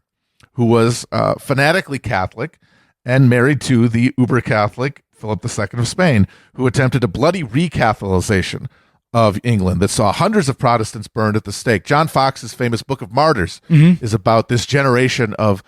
who was fanatically Catholic and married to the uber-Catholic Philip II of Spain, who attempted a bloody recatholicization of England that saw hundreds of Protestants burned at the stake. John Fox's famous Book of Martyrs is about this generation of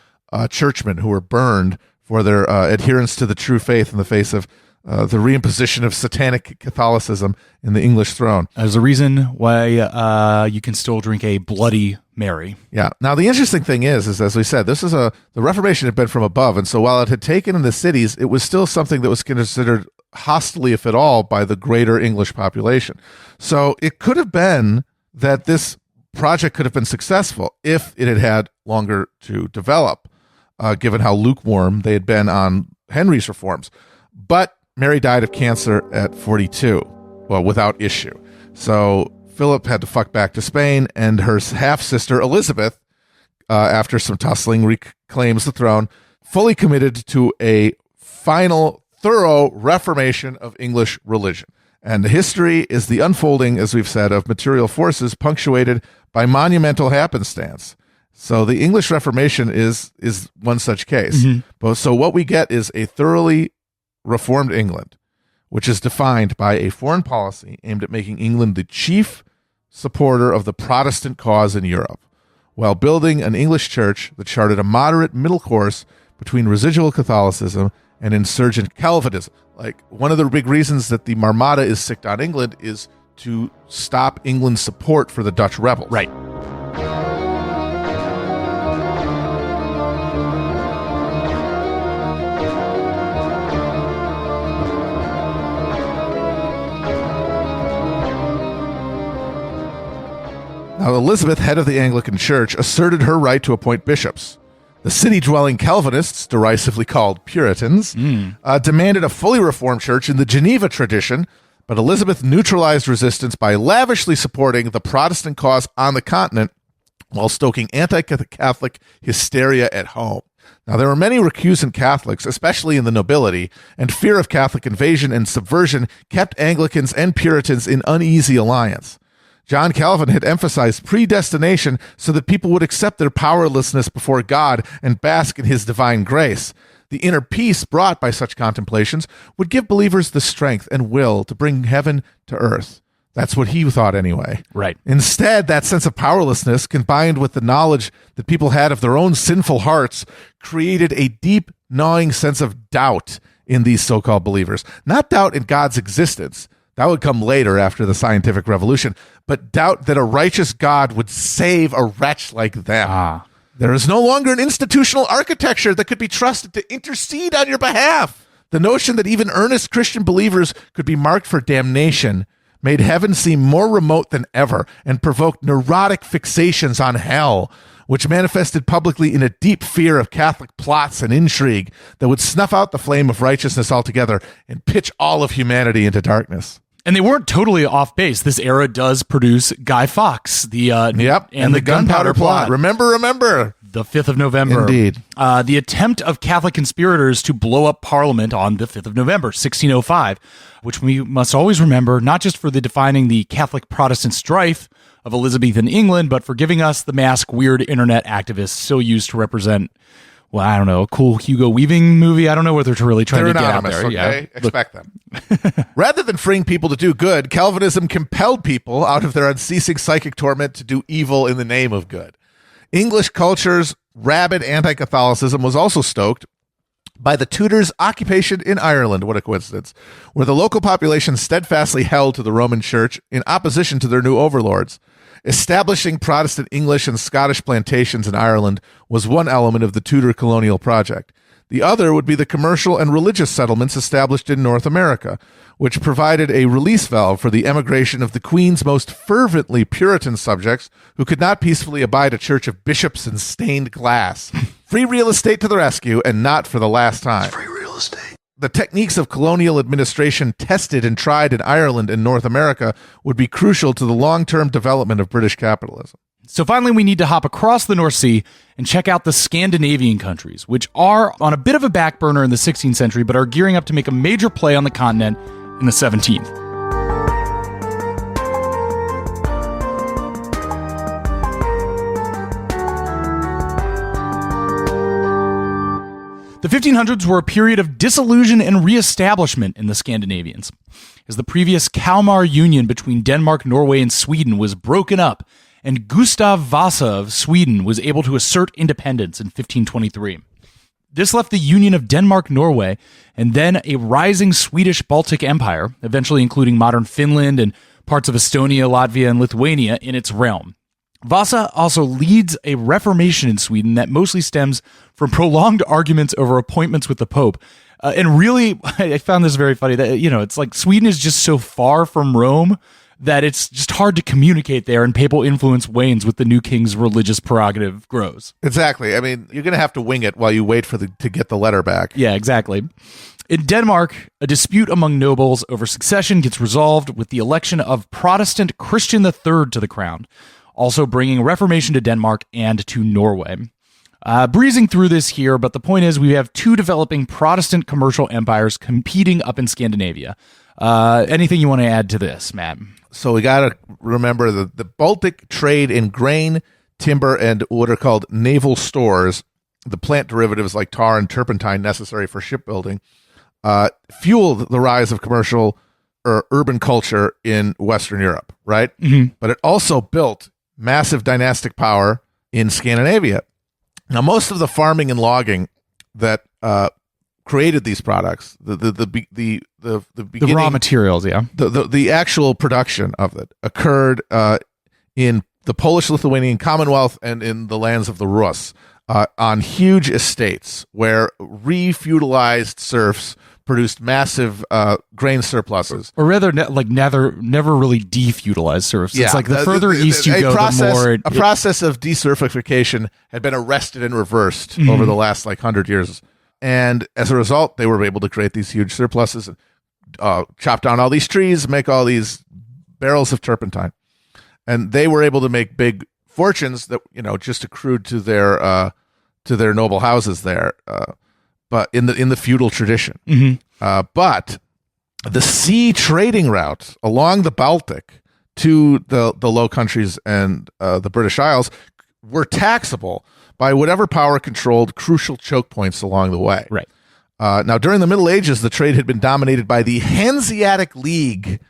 churchmen who were burned for their adherence to the true faith in the face of the reimposition of satanic Catholicism in the English throne. There's a reason why you can still drink a Bloody Mary. Yeah. Now, the interesting thing is as we said, the Reformation had been from above. And so while it had taken in the cities, it was still something that was considered hostily, if at all, by the greater English population. So it could have been that this project could have been successful if it had had longer to develop, given how lukewarm they had been on Henry's reforms. But Mary died of cancer at 42, well, without issue. So Philip had to fuck back to Spain, and her half-sister Elizabeth, after some tussling, reclaims the throne, fully committed to a final, thorough reformation of English religion. And the history is the unfolding, as we've said, of material forces punctuated by monumental happenstance. So the English Reformation is one such case. So what we get is a thoroughly reformed England, which is defined by a foreign policy aimed at making England the chief supporter of the Protestant cause in Europe, while building an English church that charted a moderate middle course between residual Catholicism and insurgent Calvinism. Like, one of the big reasons that the Marmada is sicked on England is to stop England's support for the Dutch rebels. Right. Now, Elizabeth, head of the Anglican Church, asserted her right to appoint bishops. The city-dwelling Calvinists, derisively called Puritans, demanded a fully reformed church in the Geneva tradition, but Elizabeth neutralized resistance by lavishly supporting the Protestant cause on the continent while stoking anti-Catholic hysteria at home. Now, there were many recusant Catholics, especially in the nobility, and fear of Catholic invasion and subversion kept Anglicans and Puritans in uneasy alliance. John Calvin had emphasized predestination so that people would accept their powerlessness before God and bask in his divine grace. The inner peace brought by such contemplations would give believers the strength and will to bring heaven to earth. That's what he thought anyway. Right. Instead, that sense of powerlessness, combined with the knowledge that people had of their own sinful hearts, created a deep, gnawing sense of doubt in these so-called believers. Not doubt in God's existence. That would come later after the scientific revolution, but doubt that a righteous God would save a wretch like them. There is no longer an institutional architecture that could be trusted to intercede on your behalf. The notion that even earnest Christian believers could be marked for damnation made heaven seem more remote than ever and provoked neurotic fixations on hell, which manifested publicly in a deep fear of Catholic plots and intrigue that would snuff out the flame of righteousness altogether and pitch all of humanity into darkness. And they weren't totally off base. This era does produce Guy Fawkes, and the Gunpowder Plot. Remember. The 5th of November. Indeed. The attempt of Catholic conspirators to blow up Parliament on the 5th of November, 1605, which we must always remember, not just for defining the Catholic-Protestant strife of Elizabethan England, but for giving us the mask weird internet activists still used to represent, well, I don't know, a cool Hugo Weaving movie. I don't know what they're really trying to get out there. Okay? Yeah. Expect them. Rather than freeing people to do good, Calvinism compelled people out of their unceasing psychic torment to do evil in the name of good. English culture's rabid anti-Catholicism was also stoked by the Tudors' occupation in Ireland, what a coincidence, where the local population steadfastly held to the Roman Church in opposition to their new overlords. Establishing Protestant English and Scottish plantations in Ireland was one element of the Tudor colonial project. The other would be the commercial and religious settlements established in North America, which provided a release valve for the emigration of the Queen's most fervently Puritan subjects who could not peacefully abide a church of bishops and stained glass. Free real estate to the rescue, and not for the last time. Free real estate. The techniques of colonial administration tested and tried in Ireland and North America would be crucial to the long-term development of British capitalism. So finally, we need to hop across the North Sea and check out the Scandinavian countries, which are on a bit of a back burner in the 16th century, but are gearing up to make a major play on the continent in the 17th. The 1500s were a period of disillusion and reestablishment in the Scandinavians, as the previous Kalmar Union between Denmark, Norway, and Sweden was broken up, and Gustav Vasa of Sweden was able to assert independence in 1523. This left the Union of Denmark-Norway and then a rising Swedish Baltic Empire, eventually including modern Finland and parts of Estonia, Latvia, and Lithuania in its realm. Vasa also leads a reformation in Sweden that mostly stems from prolonged arguments over appointments with the Pope. And really, I found this very funny that, it's like Sweden is just so far from Rome that it's just hard to communicate there, and papal influence wanes with the new king's religious prerogative grows. Exactly. I mean, you're going to have to wing it while you wait to get the letter back. Yeah, exactly. In Denmark, a dispute among nobles over succession gets resolved with the election of Protestant Christian III to the crown, also bringing reformation to Denmark and to Norway. Breezing through this here, but the point is we have two developing Protestant commercial empires competing up in Scandinavia. Anything you want to add to this, Matt? So we got to remember the Baltic trade in grain, timber, and what are called naval stores, the plant derivatives like tar and turpentine necessary for shipbuilding, fueled the rise of commercial or urban culture in Western Europe, right? Mm-hmm. But it also built massive dynastic power in Scandinavia. Now, most of the farming and logging that created these products, the beginning, raw materials, yeah, the actual production of it occurred in the Polish-Lithuanian Commonwealth and in the lands of the Rus, on huge estates where refeudalized serfs produced massive grain surpluses, or rather, never really defeudalized serfs. Yeah, it's like the further east you go, the more a process of deserfification had been arrested and reversed over the last 100 years. And as a result, they were able to create these huge surpluses, chop down all these trees, make all these barrels of turpentine. And they were able to make big fortunes that, just accrued to their noble houses there, but in the feudal tradition. Mm-hmm. But the sea trading route along the Baltic to the Low Countries and the British Isles were taxable by whatever power controlled crucial choke points along the way. Right. Now, during the Middle Ages, the trade had been dominated by the Hanseatic League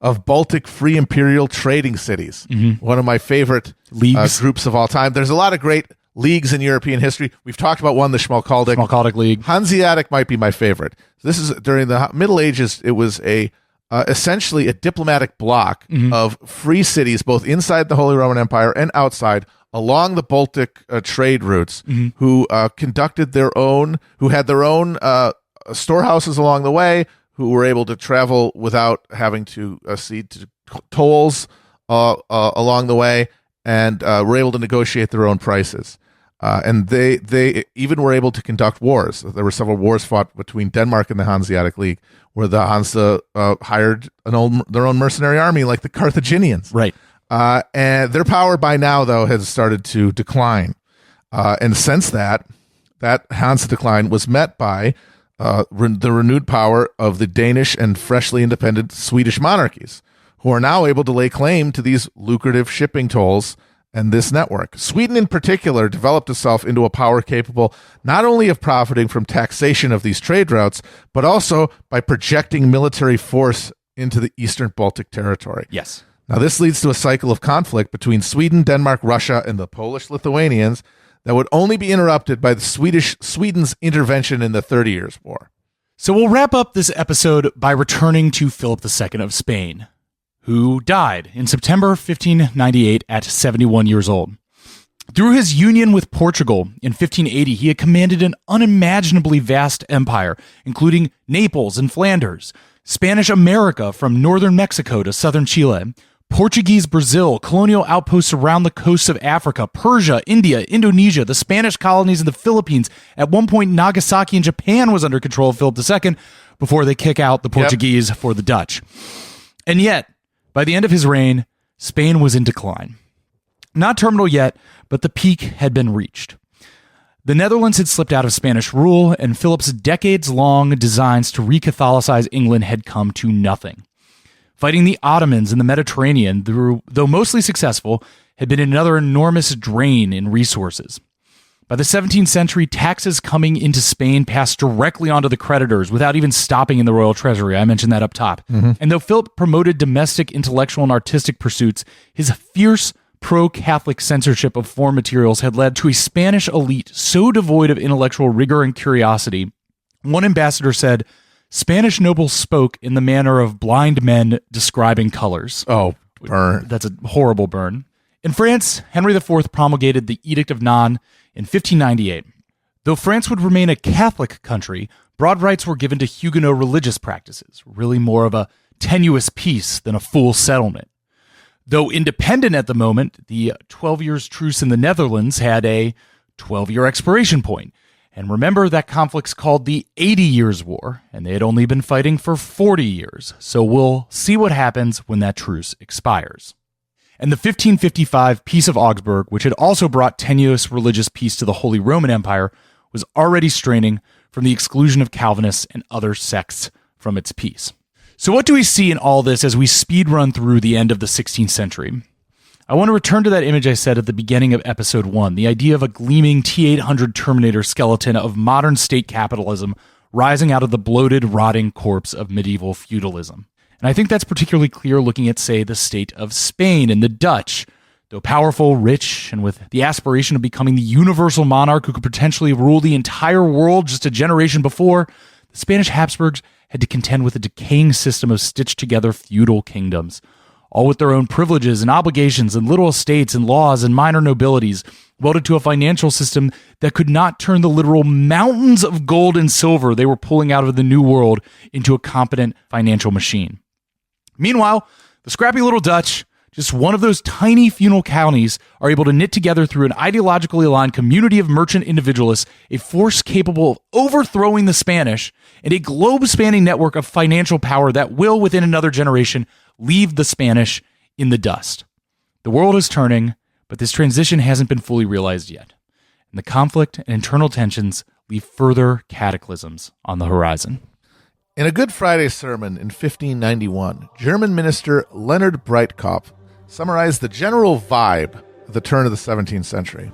of Baltic Free Imperial Trading Cities, one of my favorite leagues groups of all time. There's a lot of great leagues in European history. We've talked about one, the Schmalkaldic League. Hanseatic might be my favorite. This is during the Middle Ages. It was essentially a diplomatic bloc of free cities, both inside the Holy Roman Empire and outside, along the Baltic trade routes, who conducted who had their own storehouses along the way, who were able to travel without having to cede to tolls along the way, and were able to negotiate their own prices. And they even were able to conduct wars. There were several wars fought between Denmark and the Hanseatic League, where the Hansa hired their own mercenary army, like the Carthaginians. Right. And their power by now, though, has started to decline. And since that Hansa decline was met by the renewed power of the Danish and freshly independent Swedish monarchies, who are now able to lay claim to these lucrative shipping tolls and this network. Sweden, in particular, developed itself into a power capable not only of profiting from taxation of these trade routes, but also by projecting military force into the Eastern Baltic territory. Yes. Now, this leads to a cycle of conflict between Sweden, Denmark, Russia, and the Polish-Lithuanians that would only be interrupted by Sweden's intervention in the 30 Years' War. So we'll wrap up this episode by returning to Philip II of Spain, who died in September 1598 at 71 years old. Through his union with Portugal in 1580, he had commanded an unimaginably vast empire, including Naples and Flanders, Spanish America from northern Mexico to southern Chile, Portuguese Brazil, colonial outposts around the coasts of Africa, Persia, India, Indonesia, the Spanish colonies in the Philippines. At one point, Nagasaki in Japan was under control of Philip II before they kick out the Portuguese for the Dutch. And yet, by the end of his reign, Spain was in decline. Not terminal yet, but the peak had been reached. The Netherlands had slipped out of Spanish rule, and Philip's decades-long designs to re-Catholicize England had come to nothing. Fighting the Ottomans in the Mediterranean, though mostly successful, had been another enormous drain in resources. By the 17th century, taxes coming into Spain passed directly onto the creditors without even stopping in the royal treasury. I mentioned that up top. And though Philip promoted domestic intellectual and artistic pursuits, his fierce pro-Catholic censorship of foreign materials had led to a Spanish elite so devoid of intellectual rigor and curiosity. One ambassador said, Spanish nobles spoke in the manner of blind men describing colors. Oh, burn. That's a horrible burn. In France, Henry IV promulgated the Edict of Nantes in 1598. Though France would remain a Catholic country, broad rights were given to Huguenot religious practices, really more of a tenuous peace than a full settlement. Though independent at the moment, the 12 years truce in the Netherlands had a 12-year expiration point. And remember, that conflict's called the 80 Years' War, and they had only been fighting for 40 years. So we'll see what happens when that truce expires. And the 1555 Peace of Augsburg, which had also brought tenuous religious peace to the Holy Roman Empire, was already straining from the exclusion of Calvinists and other sects from its peace. So what do we see in all this as we speed run through the end of the 16th century? I want to return to that image I said at the beginning of episode 1, the idea of a gleaming T-800 Terminator skeleton of modern state capitalism rising out of the bloated, rotting corpse of medieval feudalism. And I think that's particularly clear looking at, say, the state of Spain and the Dutch. Though powerful, rich, and with the aspiration of becoming the universal monarch who could potentially rule the entire world just a generation before, the Spanish Habsburgs had to contend with a decaying system of stitched-together feudal kingdoms, all with their own privileges and obligations and little estates and laws and minor nobilities, welded to a financial system that could not turn the literal mountains of gold and silver they were pulling out of the New World into a competent financial machine. Meanwhile, the scrappy little Dutch, just one of those tiny feudal counties, are able to knit together through an ideologically aligned community of merchant individualists a force capable of overthrowing the Spanish and a globe-spanning network of financial power that will, within another generation, leave the Spanish in the dust. The world is turning, but this transition hasn't been fully realized yet. And the conflict and internal tensions leave further cataclysms on the horizon. In a Good Friday sermon in 1591, German minister Leonard Breitkopf summarized the general vibe of the turn of the 17th century.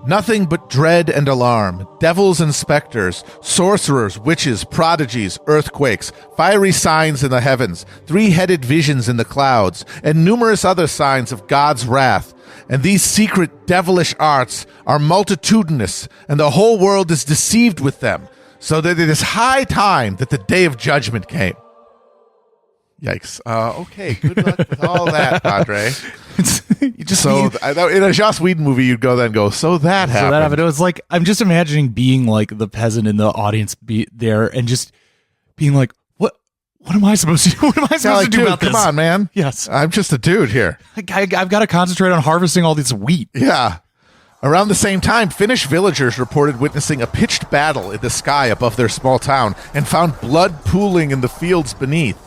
Nothing but dread and alarm, devils and specters, sorcerers, witches, prodigies, earthquakes, fiery signs in the heavens, three-headed visions in the clouds, and numerous other signs of God's wrath. And these secret devilish arts are multitudinous, and the whole world is deceived with them, so that it is high time that the day of judgment came. Yikes. Okay, good luck with all that, Padre. In a Joss Whedon movie, you'd go then go, so that happened. It was like, I'm just imagining being like the peasant in the audience there and just being like, what am I supposed to do? What am I supposed to do about this? Come on, man. Yes. I'm just a dude here. I've got to concentrate on harvesting all this wheat. Yeah. Around the same time, Finnish villagers reported witnessing a pitched battle in the sky above their small town and found blood pooling in the fields beneath.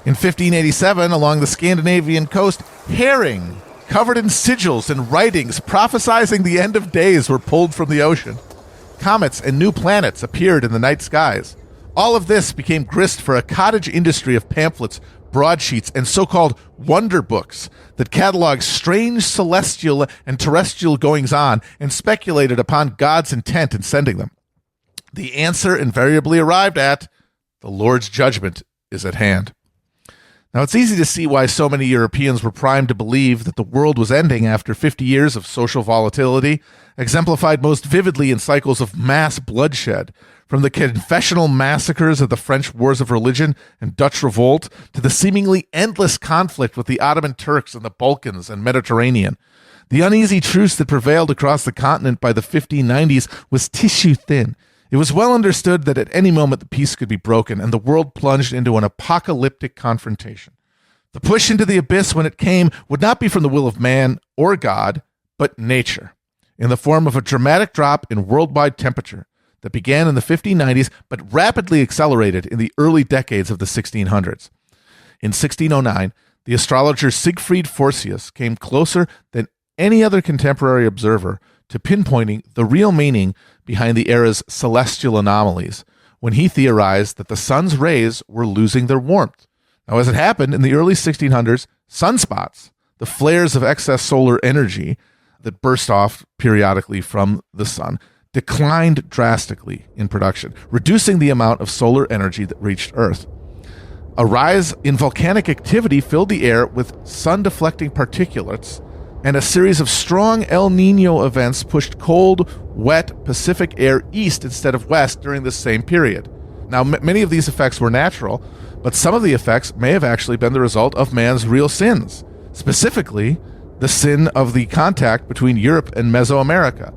In 1587, along the Scandinavian coast, herring covered in sigils and writings prophesizing the end of days were pulled from the ocean. Comets and new planets appeared in the night skies. All of this became grist for a cottage industry of pamphlets, broadsheets, and so-called wonder books that cataloged strange celestial and terrestrial goings-on and speculated upon God's intent in sending them. The answer invariably arrived at, the Lord's judgment is at hand. Now, it's easy to see why so many Europeans were primed to believe that the world was ending after 50 years of social volatility, exemplified most vividly in cycles of mass bloodshed, from the confessional massacres of the French Wars of Religion and Dutch Revolt to the seemingly endless conflict with the Ottoman Turks in the Balkans and Mediterranean. The uneasy truce that prevailed across the continent by the 1590s was tissue thin. It was well understood that at any moment the peace could be broken and the world plunged into an apocalyptic confrontation. The push into the abyss when it came would not be from the will of man or God, but nature, in the form of a dramatic drop in worldwide temperature that began in the 1590s but rapidly accelerated in the early decades of the 1600s. In 1609, the astrologer Siegfried Forsius came closer than any other contemporary observer to pinpointing the real meaning behind the era's celestial anomalies, when he theorized that the sun's rays were losing their warmth. Now, as it happened in the early 1600s, sunspots, the flares of excess solar energy, that burst off periodically from the sun declined drastically in production, reducing the amount of solar energy that reached Earth. A rise in volcanic activity filled the air with sun-deflecting particulates, and a series of strong El Niño events pushed cold, wet Pacific air east instead of west during this same period. Now, many of these effects were natural, but some of the effects may have actually been the result of man's real sins, specifically the sin of the contact between Europe and Mesoamerica.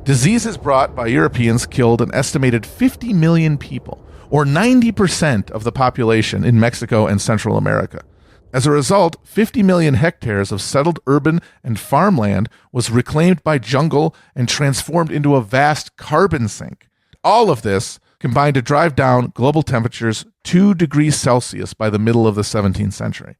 Diseases brought by Europeans killed an estimated 50 million people, or 90% of the population in Mexico and Central America. As a result, 50 million hectares of settled urban and farmland was reclaimed by jungle and transformed into a vast carbon sink. All of this combined to drive down global temperatures 2 degrees Celsius by the middle of the 17th century.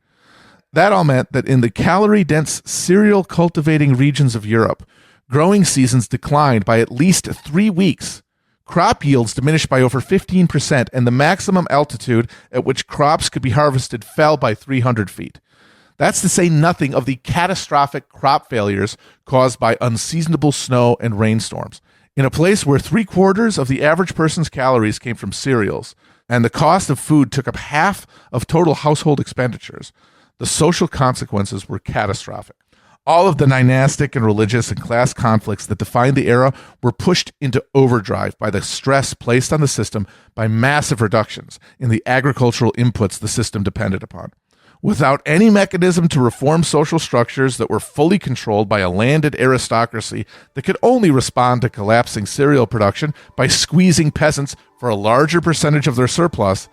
That all meant that in the calorie-dense cereal cultivating regions of Europe, growing seasons declined by at least 3 weeks. Crop yields diminished by over 15%, and the maximum altitude at which crops could be harvested fell by 300 feet. That's to say nothing of the catastrophic crop failures caused by unseasonable snow and rainstorms. In a place where 3/4 of the average person's calories came from cereals, and the cost of food took up half of total household expenditures, the social consequences were catastrophic. All of the dynastic and religious and class conflicts that defined the era were pushed into overdrive by the stress placed on the system by massive reductions in the agricultural inputs the system depended upon. Without any mechanism to reform social structures that were fully controlled by a landed aristocracy that could only respond to collapsing cereal production by squeezing peasants for a larger percentage of their surplus,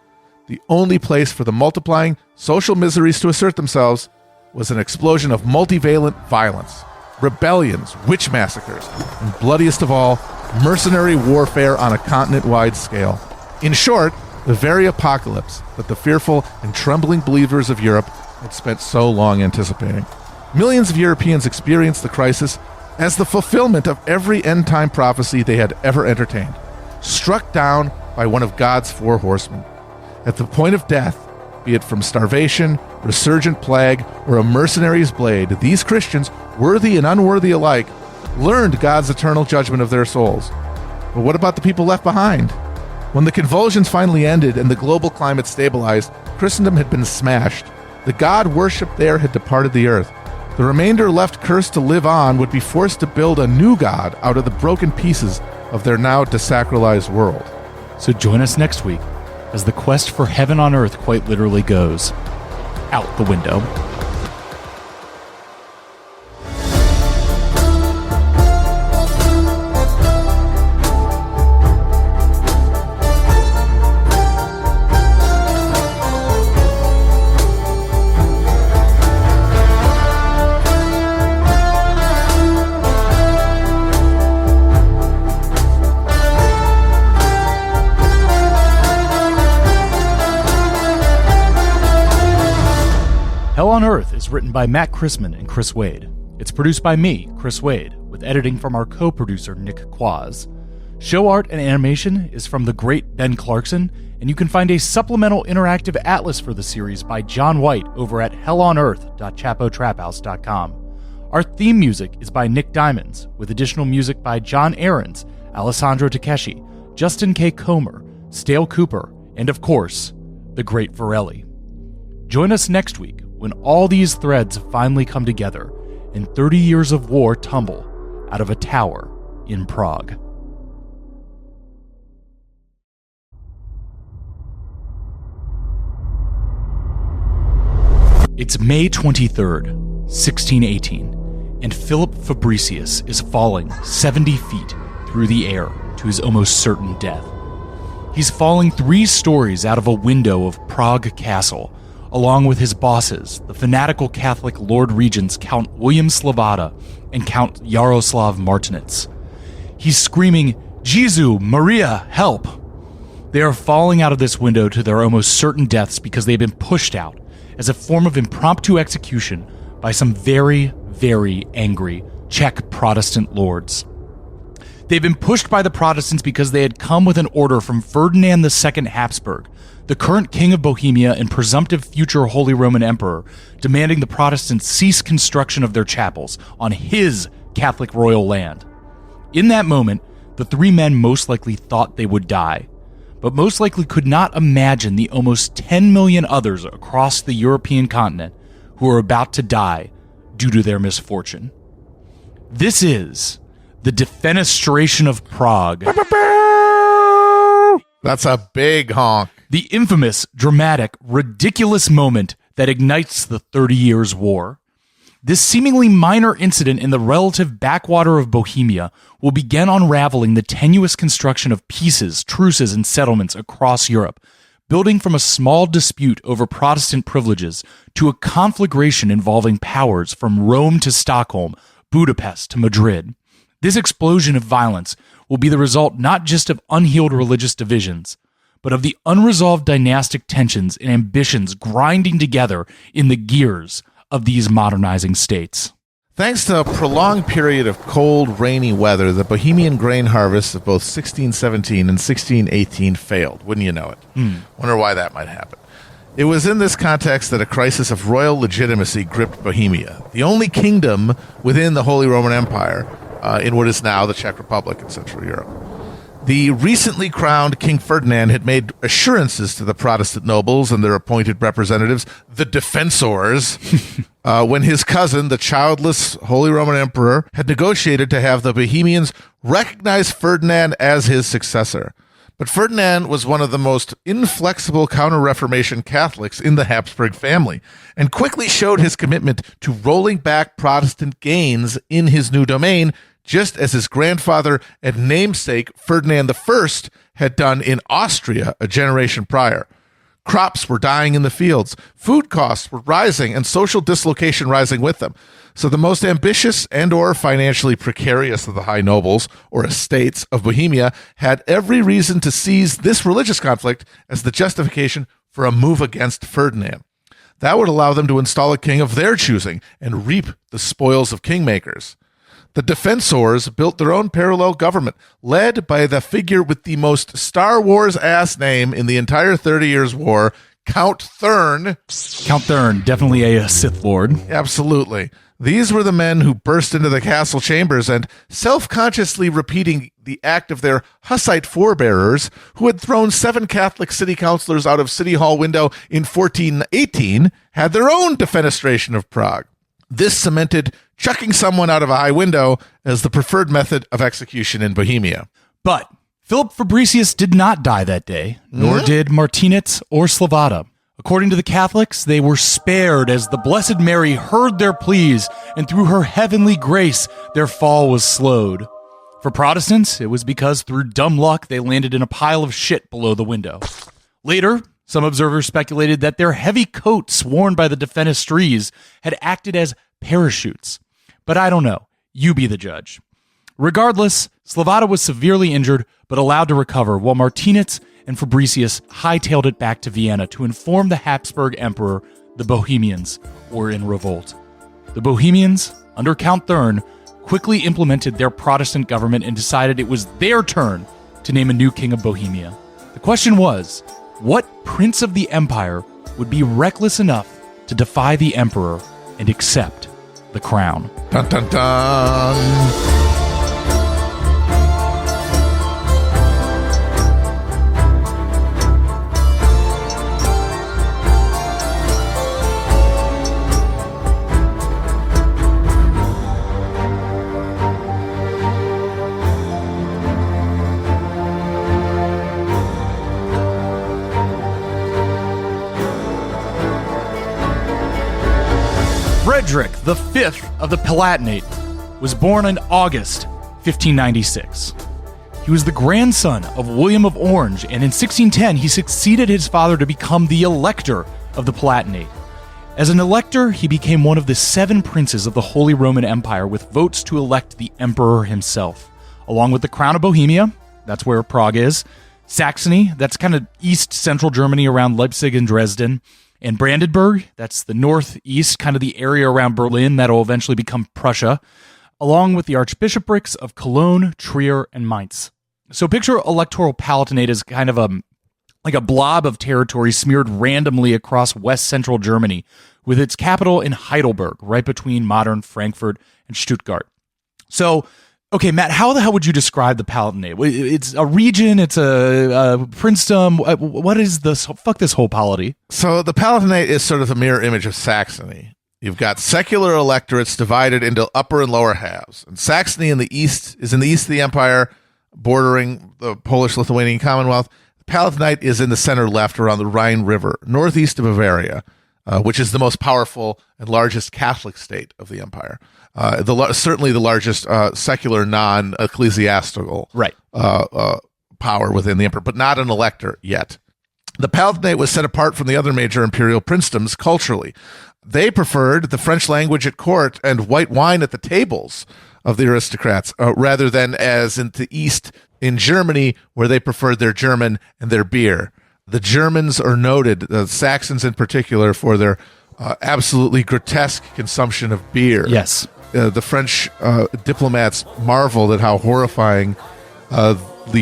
the only place for the multiplying social miseries to assert themselves was an explosion of multivalent violence, rebellions, witch massacres, and bloodiest of all, mercenary warfare on a continent-wide scale. In short, the very apocalypse that the fearful and trembling believers of Europe had spent so long anticipating. Millions of Europeans experienced the crisis as the fulfillment of every end-time prophecy they had ever entertained, struck down by one of God's 4 horsemen. At the point of death, be it from starvation, resurgent plague, or a mercenary's blade, these Christians, worthy and unworthy alike, learned God's eternal judgment of their souls. But what about the people left behind? When the convulsions finally ended and the global climate stabilized, Christendom had been smashed. The God worshipped there had departed the earth. The remainder left cursed to live on would be forced to build a new God out of the broken pieces of their now desacralized world. So join us next week as the quest for heaven on earth quite literally goes out the window. Hell on Earth is written by Matt Christman and Chris Wade. It's produced by me, Chris Wade, with editing from our co-producer Nick Quaz. Show art and animation is from the great Ben Clarkson, and you can find a supplemental interactive atlas for the series by John White over at hellonearth.chapotraphouse.com. Our theme music is by Nick Diamonds, with additional music by John Ahrens, Alessandro Takeshi, Justin K. Comer, Stale Cooper, and of course, the great Varelli. Join us next week when all these threads finally come together and 30 years of war tumble out of a tower in Prague. It's May 23rd, 1618, and Philip Fabricius is falling 70 feet through the air to his almost certain death. He's falling 3 stories out of a window of Prague Castle, along with his bosses, the fanatical Catholic Lord Regents Count William Slavata and Count Yaroslav Martinitz. He's screaming, "Jesus, Maria, help!" They are falling out of this window to their almost certain deaths because they've been pushed out as a form of impromptu execution by some very, very angry Czech Protestant lords. They've been pushed by the Protestants because they had come with an order from Ferdinand II Habsburg, the current King of Bohemia and presumptive future Holy Roman Emperor, demanding the Protestants cease construction of their chapels on his Catholic royal land. In that moment, the three men most likely thought they would die, but most likely could not imagine the almost 10 million others across the European continent who are about to die due to their misfortune. This is the defenestration of Prague. That's a big honk. The infamous, dramatic, ridiculous moment that ignites the 30 Years' War. This seemingly minor incident in the relative backwater of Bohemia will begin unraveling the tenuous construction of peaces, truces, and settlements across Europe, building from a small dispute over Protestant privileges to a conflagration involving powers from Rome to Stockholm, Budapest to Madrid. This explosion of violence will be the result not just of unhealed religious divisions, but of the unresolved dynastic tensions and ambitions grinding together in the gears of these modernizing states. Thanks to a prolonged period of cold, rainy weather, the Bohemian grain harvests of both 1617 and 1618 failed. Wouldn't you know it? Wonder why that might happen. It was in this context that a crisis of royal legitimacy gripped Bohemia, the only kingdom within the Holy Roman Empire in what is now the Czech Republic in Central Europe. The recently crowned King Ferdinand had made assurances to the Protestant nobles and their appointed representatives, the defensors, when his cousin, the childless Holy Roman Emperor, had negotiated to have the Bohemians recognize Ferdinand as his successor. But Ferdinand was one of the most inflexible counter-Reformation Catholics in the Habsburg family, and quickly showed his commitment to rolling back Protestant gains in his new domain, just as his grandfather and namesake Ferdinand I had done in Austria a generation prior. Crops were dying in the fields, food costs were rising, and social dislocation rising with them. So the most ambitious and or financially precarious of the high nobles, or estates, of Bohemia had every reason to seize this religious conflict as the justification for a move against Ferdinand. That would allow them to install a king of their choosing and reap the spoils of kingmakers. The defensors built their own parallel government, led by the figure with the most Star Wars-ass name in the entire 30 Years' War, Count Thurn. Count Thurn, definitely a Sith Lord. Absolutely. These were the men who burst into the castle chambers and, self-consciously repeating the act of their Hussite forebearers, who had thrown 7 Catholic city councilors out of City Hall window in 1418, had their own defenestration of Prague. This cemented chucking someone out of a high window as the preferred method of execution in Bohemia. But Philip Fabricius did not die that day, nor did Martinitz or Slavata. According to the Catholics, they were spared as the Blessed Mary heard their pleas, and through her heavenly grace, their fall was slowed. For Protestants, it was because through dumb luck, they landed in a pile of shit below the window. Later, some observers speculated that their heavy coats worn by the defenestries had acted as parachutes. But I don't know. You be the judge. Regardless, Slavata was severely injured, but allowed to recover, while Martinitz and Fabricius hightailed it back to Vienna to inform the Habsburg Emperor the Bohemians were in revolt. The Bohemians, under Count Thurn, quickly implemented their Protestant government and decided it was their turn to name a new king of Bohemia. The question was, what prince of the empire would be reckless enough to defy the emperor and accept the crown? Dun, dun, dun. Frederick V of the Palatinate was born in August 1596. He was the grandson of William of Orange, and in 1610 he succeeded his father to become the elector of the Palatinate. As an elector, he became one of the 7 princes of the Holy Roman Empire with votes to elect the emperor himself, along with the crown of Bohemia, that's where Prague is, Saxony, that's kind of east-central Germany around Leipzig and Dresden, and Brandenburg, that's the northeast, kind of the area around Berlin that'll eventually become Prussia, along with the archbishoprics of Cologne, Trier, and Mainz. So picture electoral palatinate as kind of like a blob of territory smeared randomly across west-central Germany, with its capital in Heidelberg, right between modern Frankfurt and Stuttgart. So, okay, Matt, how the hell would you describe the Palatinate? It's a region, it's a princedom. What is this? Fuck this whole polity. So the Palatinate is sort of the mirror image of Saxony. You've got secular electorates divided into upper and lower halves. And Saxony in the east is in the east of the empire, bordering the Polish-Lithuanian Commonwealth. The Palatinate is in the center left around the Rhine River, northeast of Bavaria, which is the most powerful and largest Catholic state of the empire. Certainly the largest secular, non-ecclesiastical power within the emperor, but not an elector yet. The Palatinate was set apart from the other major imperial princedoms culturally. They preferred the French language at court and white wine at the tables of the aristocrats, rather than as in the East in Germany, where they preferred their German and their beer. The Germans are noted, the Saxons in particular, for their absolutely grotesque consumption of beer. Yes. The French diplomats marveled at how horrifyingly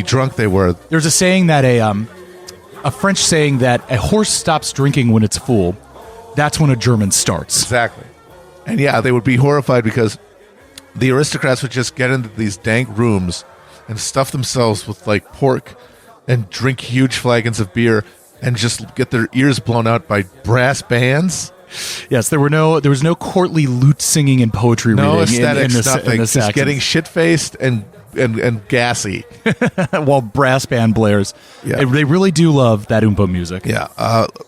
drunk they were. There's a saying that a French saying that a horse stops drinking when it's full. That's when a German starts. Exactly. And yeah, they would be horrified because the aristocrats would just get into these dank rooms and stuff themselves with like pork and drink huge flagons of beer and just get their ears blown out by brass bands. Yes, there was no courtly lute singing and poetry reading. No aesthetics, in the just getting shit-faced and gassy while brass band blares. Yeah. They really do love that oompa music. Yeah.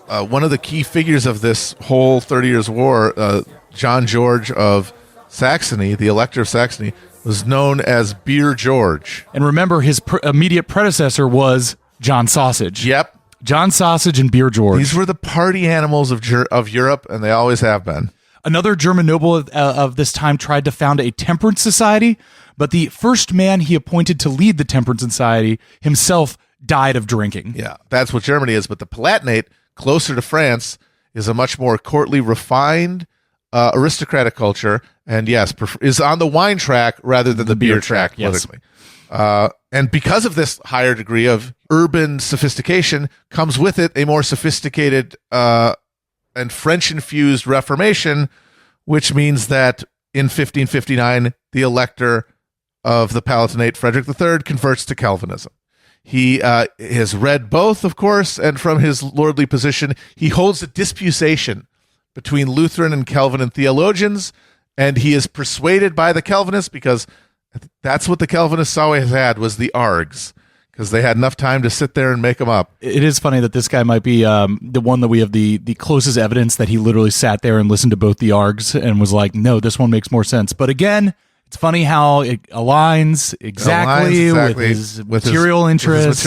One of the key figures of this whole 30 Years' War, John George of Saxony, the Elector of Saxony, was known as Beer George. And remember, his immediate predecessor was John Sausage. Yep. John Sausage and Beer George. These were the party animals of Europe, and they always have been. Another German noble of this time tried to found a temperance society, but the first man he appointed to lead the temperance society himself died of drinking. Yeah, that's what Germany is. But the Palatinate, closer to France, is a much more courtly, refined, aristocratic culture, and yes, is on the wine track rather than the beer track politically. Yes. And because of this higher degree of urban sophistication, comes with it a more sophisticated and French-infused Reformation, which means that in 1559, the elector of the Palatinate, Frederick III, converts to Calvinism. He has read both, of course, and from his lordly position, he holds a disputation between Lutheran and Calvinist theologians, and he is persuaded by the Calvinists because that's what the Calvinists always had, was the args, because they had enough time to sit there and make them up. It is funny that this guy might be the one that we have the closest evidence that he literally sat there and listened to both the args and was like, no, this one makes more sense. But again, it's funny how it aligns exactly with his material interests,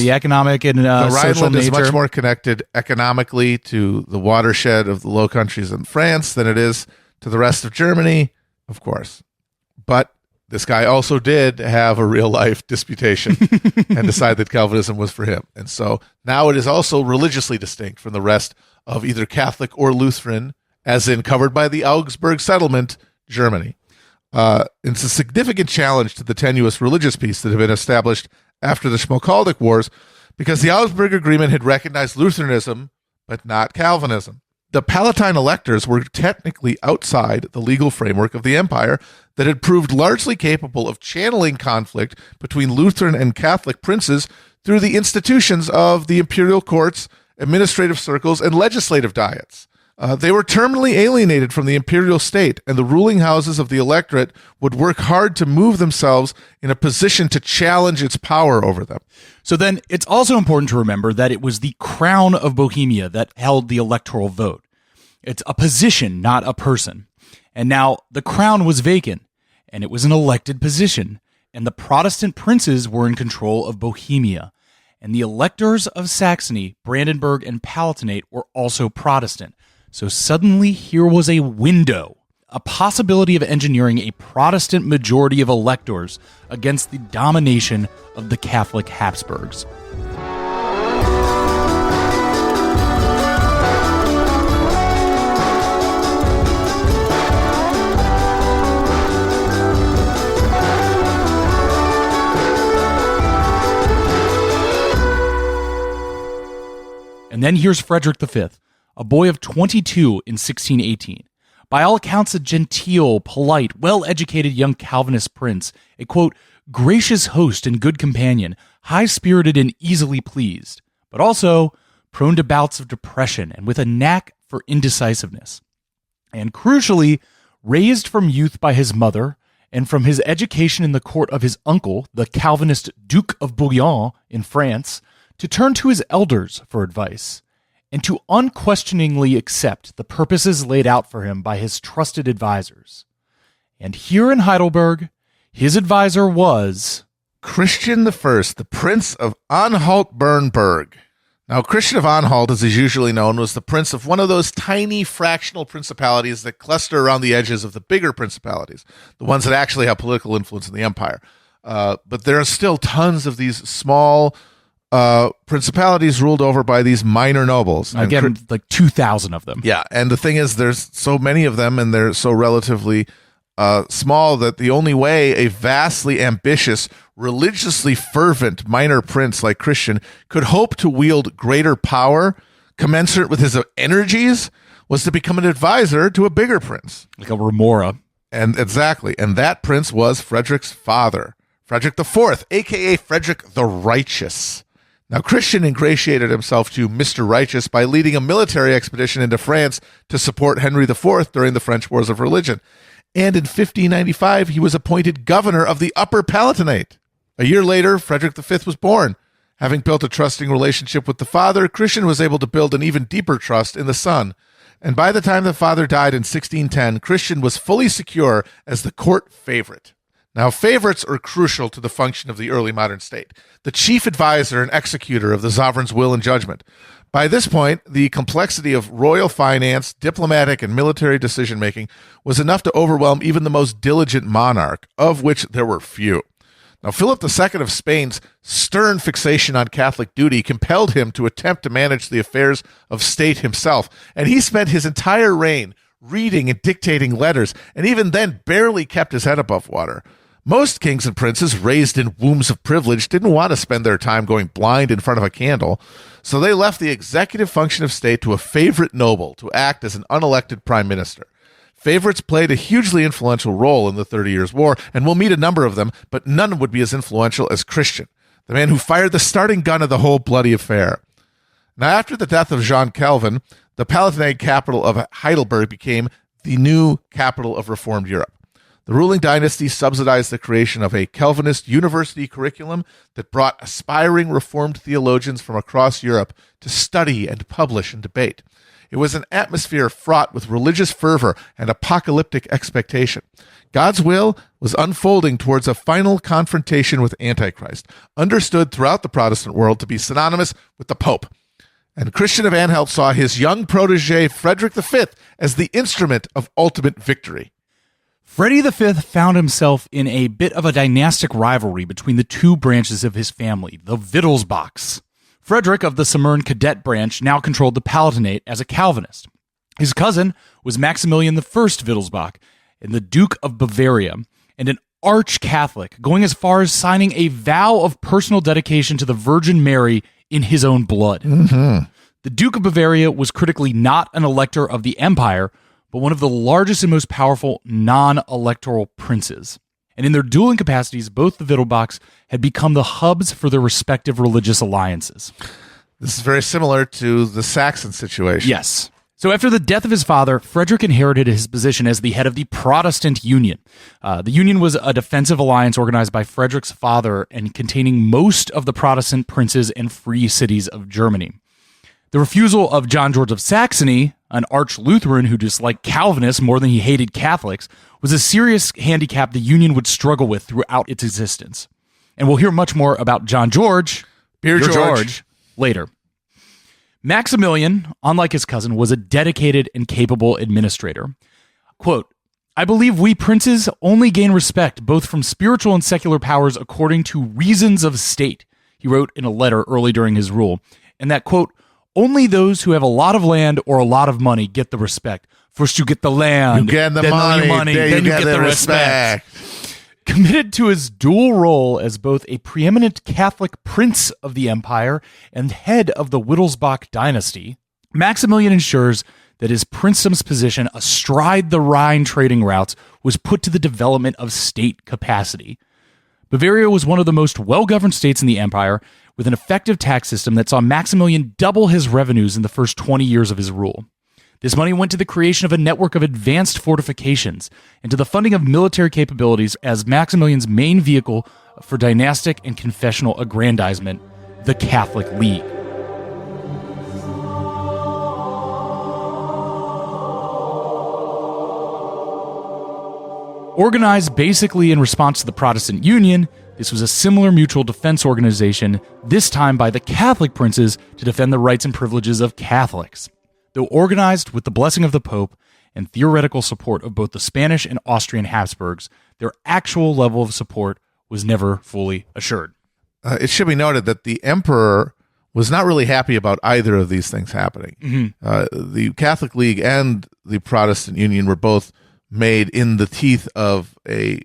the economic and the social Rhineland nature. is much more connected economically to the watershed of the Low Countries in France than it is to the rest of Germany, of course. But this guy also did have a real-life disputation and decide that Calvinism was for him. And so now it is also religiously distinct from the rest of either Catholic or Lutheran, as in covered by the Augsburg Settlement, Germany. It's a significant challenge to the tenuous religious peace that had been established after the Schmalkaldic Wars, because the Augsburg Agreement had recognized Lutheranism, but not Calvinism. The Palatine electors were technically outside the legal framework of the empire that had proved largely capable of channeling conflict between Lutheran and Catholic princes through the institutions of the imperial courts, administrative circles, and legislative diets. They were terminally alienated from the imperial state, and the ruling houses of the electorate would work hard to move themselves in a position to challenge its power over them. So then it's also important to remember that it was the crown of Bohemia that held the electoral vote. It's a position, not a person. And now the crown was vacant, and it was an elected position, and the Protestant princes were in control of Bohemia. And the electors of Saxony, Brandenburg, and Palatinate were also Protestant. So suddenly here was a window, a possibility of engineering a Protestant majority of electors against the domination of the Catholic Habsburgs. And then here's Frederick V, a boy of 22 in 1618, By all accounts, a genteel, polite, well-educated young Calvinist prince, a, quote, gracious host and good companion, high-spirited and easily pleased, but also prone to bouts of depression and with a knack for indecisiveness. And crucially, raised from youth by his mother and from his education in the court of his uncle, the Calvinist Duke of Bouillon in France, to turn to his elders for advice, and to unquestioningly accept the purposes laid out for him by his trusted advisors. And here in Heidelberg, his advisor was Christian I, the Prince of Anhalt-Bernburg. Now, Christian of Anhalt, as he's usually known, was the prince of one of those tiny fractional principalities that cluster around the edges of the bigger principalities, the ones that actually have political influence in the empire. But there are still tons of these small principalities ruled over by these minor nobles. Again, like 2,000 of them. Yeah, and the thing is, there's so many of them, and they're so relatively small that the only way a vastly ambitious, religiously fervent minor prince like Christian could hope to wield greater power commensurate with his energies was to become an advisor to a bigger prince. Like a remora. And exactly. And that prince was Frederick's father, Frederick IV, a.k.a. Frederick the Righteous. Now, Christian ingratiated himself to Mr. Righteous by leading a military expedition into France to support Henry IV during the French Wars of Religion. And in 1595, he was appointed governor of the Upper Palatinate. A year later, Frederick V was born. Having built a trusting relationship with the father, Christian was able to build an even deeper trust in the son. And by the time the father died in 1610, Christian was fully secure as the court favorite. Now, favorites are crucial to the function of the early modern state, the chief advisor and executor of the sovereign's will and judgment. By this point, the complexity of royal finance, diplomatic, and military decision-making was enough to overwhelm even the most diligent monarch, of which there were few. Now, Philip II of Spain's stern fixation on Catholic duty compelled him to attempt to manage the affairs of state himself, and he spent his entire reign reading and dictating letters, and even then barely kept his head above water. Most kings and princes raised in wombs of privilege didn't want to spend their time going blind in front of a candle, so they left the executive function of state to a favorite noble to act as an unelected prime minister. Favorites played a hugely influential role in the 30 Years' War, and we'll meet a number of them, but none would be as influential as Christian, the man who fired the starting gun of the whole bloody affair. Now, after the death of Jean Calvin, the Palatinate capital of Heidelberg became the new capital of Reformed Europe. The ruling dynasty subsidized the creation of a Calvinist university curriculum that brought aspiring Reformed theologians from across Europe to study and publish and debate. It was an atmosphere fraught with religious fervor and apocalyptic expectation. God's will was unfolding towards a final confrontation with Antichrist, understood throughout the Protestant world to be synonymous with the Pope. And Christian of Anhalt saw his young protege, Frederick V, as the instrument of ultimate victory. Freddie V found himself in a bit of a dynastic rivalry between the two branches of his family, the Wittelsbachs. Frederick of the Cimmern cadet branch now controlled the Palatinate as a Calvinist. His cousin was Maximilian I Wittelsbach, and the Duke of Bavaria, and an arch-Catholic, going as far as signing a vow of personal dedication to the Virgin Mary in his own blood. Mm-hmm. The Duke of Bavaria was critically not an elector of the empire, but one of the largest and most powerful non-electoral princes. And in their dueling capacities, both the Wittelsbachs had become the hubs for their respective religious alliances. This is very similar to the Saxon situation. Yes. So after the death of his father, Frederick inherited his position as the head of the Protestant Union. The Union was a defensive alliance organized by Frederick's father and containing most of the Protestant princes and free cities of Germany. The refusal of John George of Saxony, an arch-Lutheran who disliked Calvinists more than he hated Catholics, was a serious handicap the Union would struggle with throughout its existence. And we'll hear much more about John George, Beer George, later. Maximilian, unlike his cousin, was a dedicated and capable administrator. Quote, "I believe we princes only gain respect both from spiritual and secular powers according to reasons of state," he wrote in a letter early during his rule, and that, quote, "only those who have a lot of land or a lot of money get the respect. First you get the land, you get the then money, then you get the respect." Committed to his dual role as both a preeminent Catholic prince of the empire and head of the Wittelsbach dynasty, Maximilian ensures that his princedom's position astride the Rhine trading routes was put to the development of state capacity. Bavaria was one of the most well-governed states in the empire, with an effective tax system that saw Maximilian double his revenues in the first 20 years of his rule. This money went to the creation of a network of advanced fortifications and to the funding of military capabilities as Maximilian's main vehicle for dynastic and confessional aggrandizement, the Catholic League. Organized basically in response to the Protestant Union, this was a similar mutual defense organization, this time by the Catholic princes to defend the rights and privileges of Catholics. Though organized with the blessing of the Pope and theoretical support of both the Spanish and Austrian Habsburgs, their actual level of support was never fully assured. It should be noted that the emperor was not really happy about either of these things happening. The Catholic League and the Protestant Union were both made in the teeth of a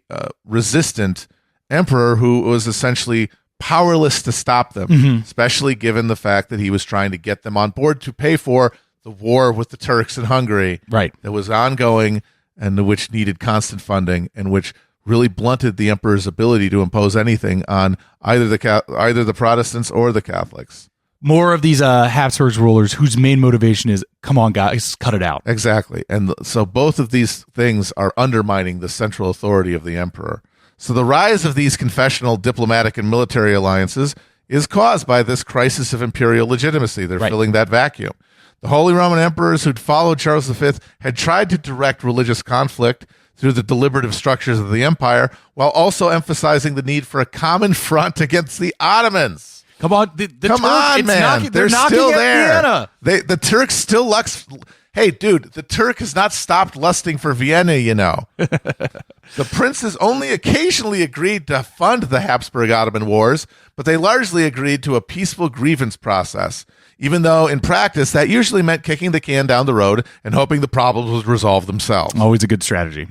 resistant emperor who was essentially powerless to stop them, especially given the fact that he was trying to get them on board to pay for the war with the Turks in Hungary that was ongoing and which needed constant funding and which really blunted the emperor's ability to impose anything on either the Protestants or the Catholics. More of these Habsburg rulers whose main motivation is, come on, guys, cut it out. Exactly. And so both of these things are undermining the central authority of the emperor. So the rise of these confessional diplomatic and military alliances is caused by this crisis of imperial legitimacy. They're filling that vacuum. The Holy Roman emperors who'd followed Charles V had tried to direct religious conflict through the deliberative structures of the empire, while also emphasizing the need for a common front against the Ottomans. Come on, Come on, man. They're still there. The Turks still lux. Hey, dude, the Turk has not stopped lusting for Vienna, you know. The princes only occasionally agreed to fund the Habsburg-Ottoman wars, but they largely agreed to a peaceful grievance process, even though in practice that usually meant kicking the can down the road and hoping the problems would resolve themselves. Always a good strategy.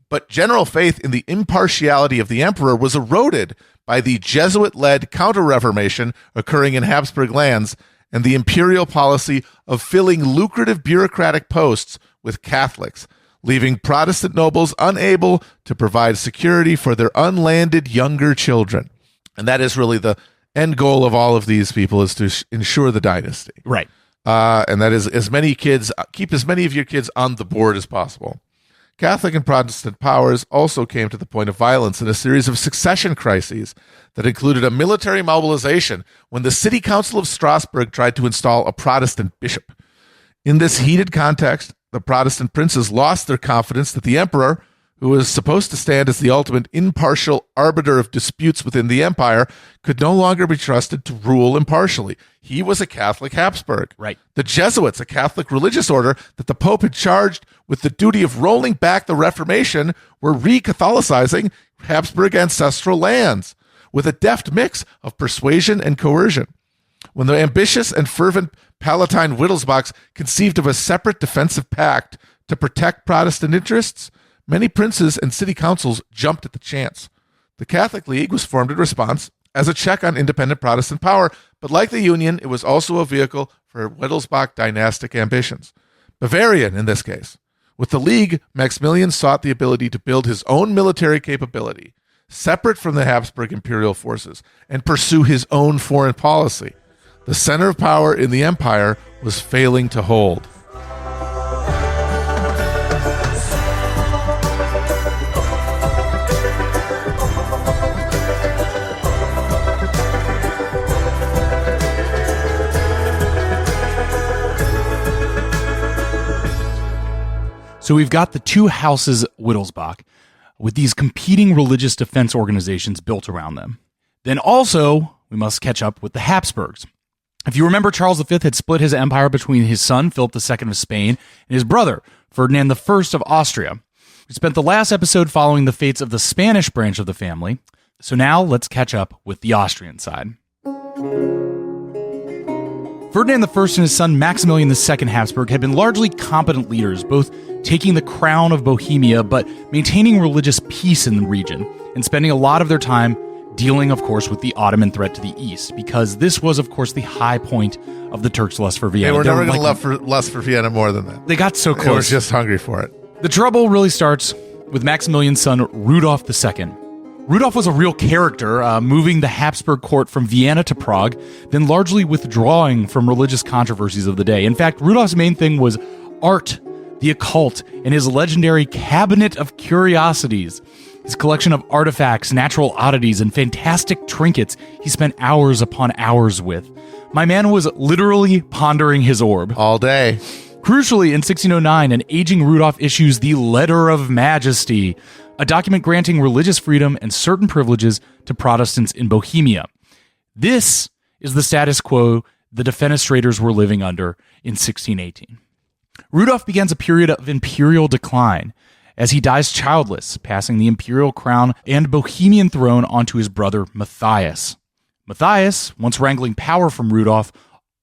But general faith in the impartiality of the emperor was eroded by the Jesuit-led counter-reformation occurring in Habsburg lands and the imperial policy of filling lucrative bureaucratic posts with Catholics, leaving Protestant nobles unable to provide security for their unlanded younger children. And that is really the end goal of all of these people, is to ensure the dynasty. Right. And that is keep as many of your kids on the board as possible. Catholic and Protestant powers also came to the point of violence in a series of succession crises that included a military mobilization when the City Council of Strasbourg tried to install a Protestant bishop. In this heated context, the Protestant princes lost their confidence that the emperor, who was supposed to stand as the ultimate impartial arbiter of disputes within the empire, could no longer be trusted to rule impartially. He was a Catholic Habsburg. Right. The Jesuits, a Catholic religious order that the Pope had charged with the duty of rolling back the Reformation, were re-Catholicizing Habsburg ancestral lands with a deft mix of persuasion and coercion. When the ambitious and fervent Palatine Wittelsbachs conceived of a separate defensive pact to protect Protestant interests, many princes and city councils jumped at the chance. The Catholic League was formed in response as a check on independent Protestant power, but like the Union, it was also a vehicle for Wittelsbach dynastic ambitions. Bavarian, in this case. With the League, Maximilian sought the ability to build his own military capability, separate from the Habsburg imperial forces, and pursue his own foreign policy. The center of power in the empire was failing to hold. So we've got the two houses Wittelsbach with these competing religious defense organizations built around them. Then also, we must catch up with the Habsburgs. If you remember, Charles V had split his empire between his son, Philip II of Spain, and his brother, Ferdinand I of Austria. We spent the last episode following the fates of the Spanish branch of the family. So now let's catch up with the Austrian side. Ferdinand I and his son Maximilian II Habsburg had been largely competent leaders, both taking the crown of Bohemia but maintaining religious peace in the region and spending a lot of their time dealing, of course, with the Ottoman threat to the east, because this was, of course, the high point of the Turks' lust for Vienna. They were never going to lust for Vienna more than that. They got so close. They were just hungry for it. The trouble really starts with Maximilian's son, Rudolf II. Rudolf was a real character, moving the Habsburg court from Vienna to Prague, then largely withdrawing from religious controversies of the day. In fact, Rudolf's main thing was art, the occult, and his legendary Cabinet of Curiosities. His collection of artifacts, natural oddities, and fantastic trinkets he spent hours upon hours with. My man was literally pondering his orb. All day. Crucially, in 1609, an aging Rudolf issues the Letter of Majesty, a document granting religious freedom and certain privileges to Protestants in Bohemia. This is the status quo the defenestrators were living under in 1618. Rudolf begins a period of imperial decline as he dies childless, passing the imperial crown and Bohemian throne onto his brother Matthias. Matthias, once wrangling power from Rudolf,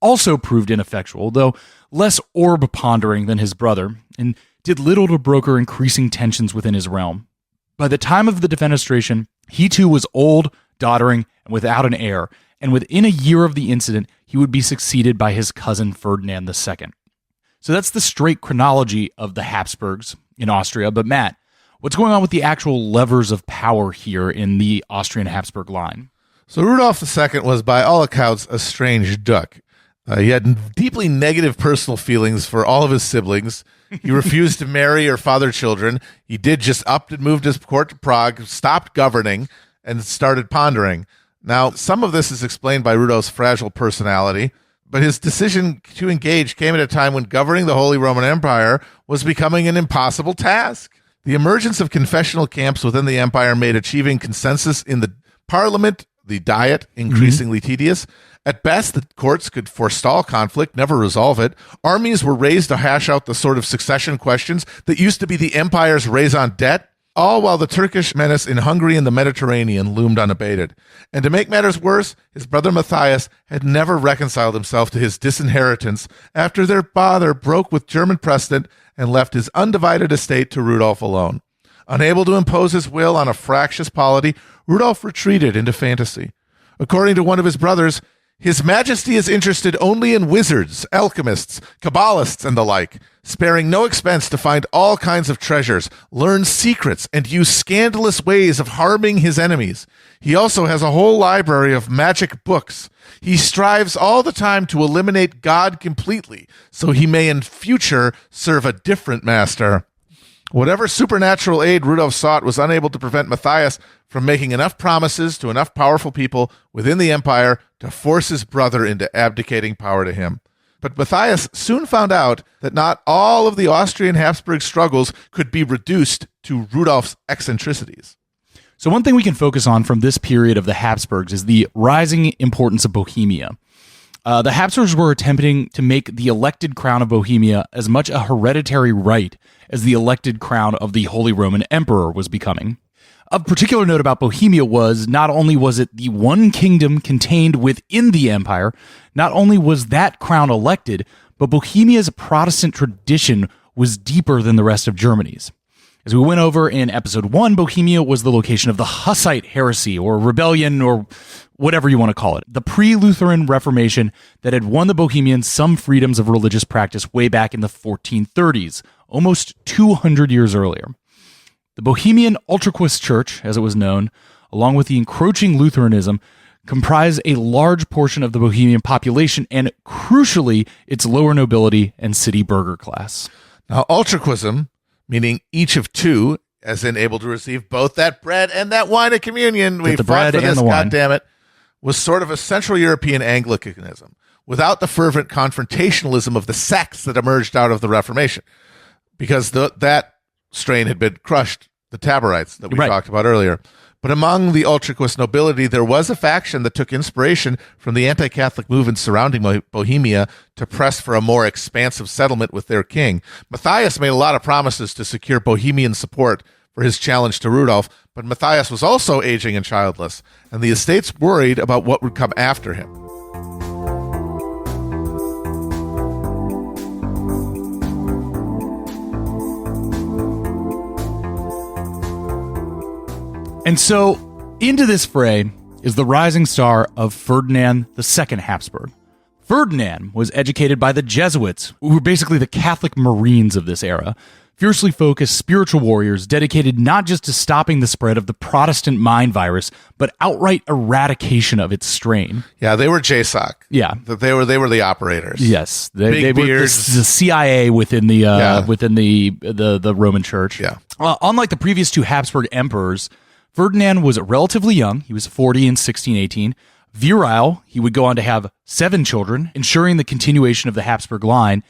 also proved ineffectual, though less orb-pondering than his brother, and did little to broker increasing tensions within his realm. By the time of the defenestration, he too was old, doddering, and without an heir, and within a year of the incident, he would be succeeded by his cousin Ferdinand II. So that's the straight chronology of the Habsburgs in Austria. But Matt, what's going on with the actual levers of power here in the Austrian Habsburg line? So Rudolf II was, by all accounts, a strange duck. He had deeply negative personal feelings for all of his siblings. He refused to marry or father children. He did just upped and moved his court to Prague, stopped governing, and started pondering. Now, some of this is explained by Rudolf's fragile personality, but his decision to engage came at a time when governing the Holy Roman Empire was becoming an impossible task. The emergence of confessional camps within the empire made achieving consensus in the parliament, the Diet, increasingly tedious. At best, the courts could forestall conflict, never resolve it. Armies were raised to hash out the sort of succession questions that used to be the empire's raison d'etre, all while the Turkish menace in Hungary and the Mediterranean loomed unabated. And to make matters worse, his brother Matthias had never reconciled himself to his disinheritance after their father broke with German precedent and left his undivided estate to Rudolf alone. Unable to impose his will on a fractious polity, Rudolf retreated into fantasy. According to one of his brothers, His Majesty is interested only in wizards, alchemists, Kabbalists, and the like, sparing no expense to find all kinds of treasures, learn secrets, and use scandalous ways of harming his enemies. He also has a whole library of magic books. He strives all the time to eliminate God completely, so he may in future serve a different master. Whatever supernatural aid Rudolf sought was unable to prevent Matthias from making enough promises to enough powerful people within the empire to force his brother into abdicating power to him. But Matthias soon found out that not all of the Austrian Habsburg struggles could be reduced to Rudolf's eccentricities. So one thing we can focus on from this period of the Habsburgs is the rising importance of Bohemia. The Habsburgs were attempting to make the elected crown of Bohemia as much a hereditary right as the elected crown of the Holy Roman Emperor was becoming. Of particular note about Bohemia was not only was it the one kingdom contained within the empire, not only was that crown elected, but Bohemia's Protestant tradition was deeper than the rest of Germany's. As we went over in episode 1, Bohemia was the location of the Hussite heresy, or rebellion, or whatever you want to call it, the pre-Lutheran Reformation that had won the Bohemians some freedoms of religious practice way back in the 1430s, almost 200 years earlier. The Bohemian Utraquist Church, as it was known, along with the encroaching Lutheranism, comprised a large portion of the Bohemian population and, crucially, its lower nobility and city burgher class. Now, Utraquism, meaning each of two, as in able to receive both that bread and that wine at communion. We fought for this, goddammit, was sort of a Central European Anglicanism, without the fervent confrontationalism of the sects that emerged out of the Reformation, because that strain had been crushed, the Taborites that we talked about earlier. But among the Utraquist nobility, there was a faction that took inspiration from the anti-Catholic movement surrounding Bohemia to press for a more expansive settlement with their king. Matthias made a lot of promises to secure Bohemian support for his challenge to Rudolf, but Matthias was also aging and childless, and the estates worried about what would come after him. And so, into this fray is the rising star of Ferdinand II Habsburg. Ferdinand was educated by the Jesuits, who were basically the Catholic Marines of this era, fiercely focused spiritual warriors dedicated not just to stopping the spread of the Protestant mind virus, but outright eradication of its strain. Yeah, they were JSOC. Yeah, they were the operators. Yes, they were the beards. CIA within the Roman Church. Yeah. Unlike the previous two Habsburg emperors, Ferdinand was relatively young. He was 40 in 1618. Virile, he would go on to have 7 children, ensuring the continuation of the Habsburg line,